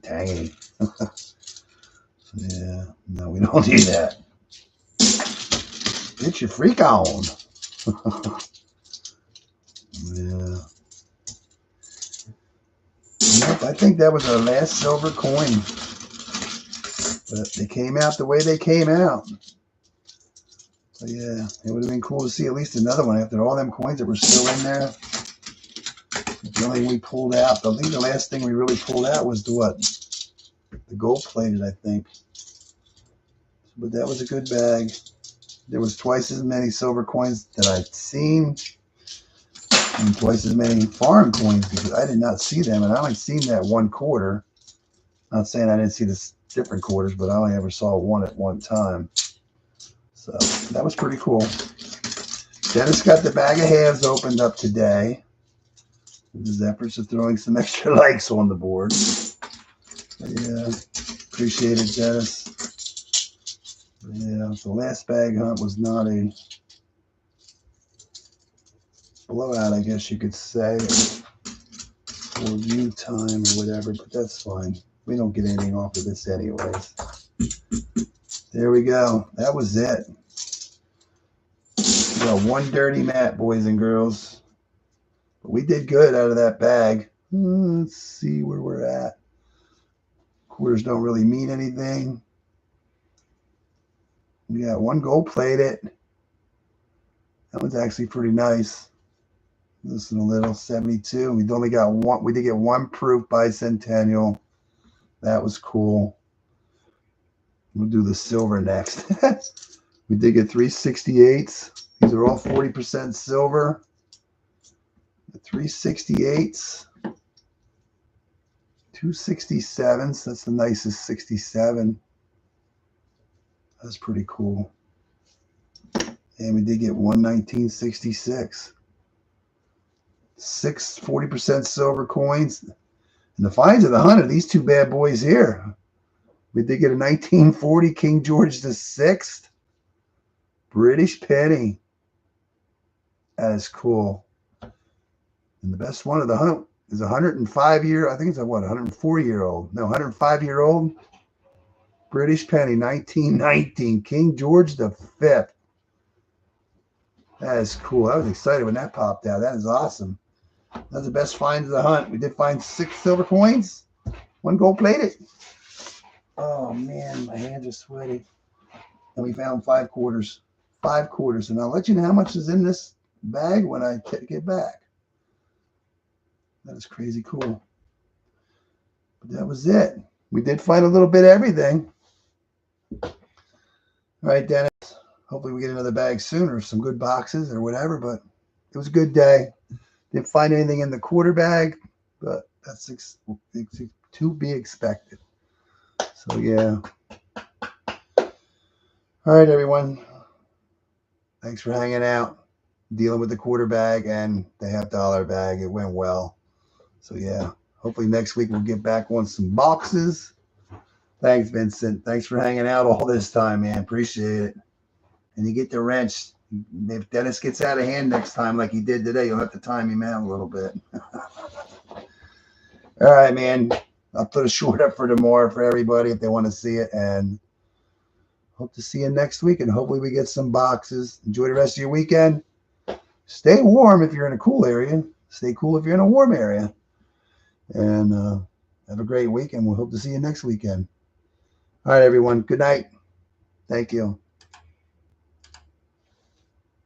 Tangy. Yeah, no, we don't do that. Get your freak on. Yeah. Yep, I think that was our last silver coin. But they came out the way they came out. So yeah, it would have been cool to see at least another one after all them coins that were still in there. The only thing we pulled out, I think the last thing we really pulled out was the what? The gold plated, I think. But that was a good bag. There was twice as many silver coins that I'd seen, and twice as many foreign coins because I did not see them, and I only seen that 1 quarter. Not saying I didn't see the different quarters, but I only ever saw one at one time. So that was pretty cool. Dennis got the bag of halves opened up today. His efforts of throwing some extra likes on the board. Yeah, appreciate it, Dennis. Yeah, the last bag hunt was not a blowout, I guess you could say, or view time or whatever, but that's fine. We don't get anything off of this anyways. There we go. That was it. We got 1 dirty mat, boys and girls. But we did good out of that bag. Let's see where we're at. Quarters don't really mean anything. We got 1 gold plated. That one's actually pretty nice. This is a little 72. We only got 1. We did get 1 proof bicentennial. That was cool. We'll do the silver next. We did get 368s. These are all 40% silver. The 368s. 267s. That's the nicest 67. That's pretty cool. And we did get 11966. 6 40% silver coins. And the finds of the hunt are these 2 bad boys here. We did get a 1940 King George VI British penny. That is cool. And the best one of the hunt is 105-year, I think it's a what, 104-year-old. No, 105-year-old British penny, 1919. King George the Fifth. That is cool. I was excited when that popped out. That is awesome. That's the best find of the hunt. We did find 6 silver coins, 1 gold plated. Oh man, my hands are sweaty. And we found 5 quarters. 5 quarters. And I'll let you know how much is in this bag when I get back. That is crazy cool. But that was it. We did find a little bit of everything. All right, Dennis. Hopefully we get another bag soon or some good boxes or whatever. But it was a good day. Didn't find anything in the quarter bag, but that's to be expected. So yeah. All right, everyone. Thanks for hanging out, dealing with the quarter bag and the $50 bag. It went well. So yeah. Hopefully next week we'll get back on some boxes. Thanks, Vincent. Thanks for hanging out all this time, man. Appreciate it. And you get the wrench. If Dennis gets out of hand next time like he did today, you'll have to time him out a little bit. All right, man. I'll put a short up for tomorrow for everybody if they want to see it. And hope to see you next week. And hopefully we get some boxes. Enjoy the rest of your weekend. Stay warm if you're in a cool area. Stay cool if you're in a warm area. And have a great week. And we'll hope to see you next weekend. All right, everyone. Good night. Thank you.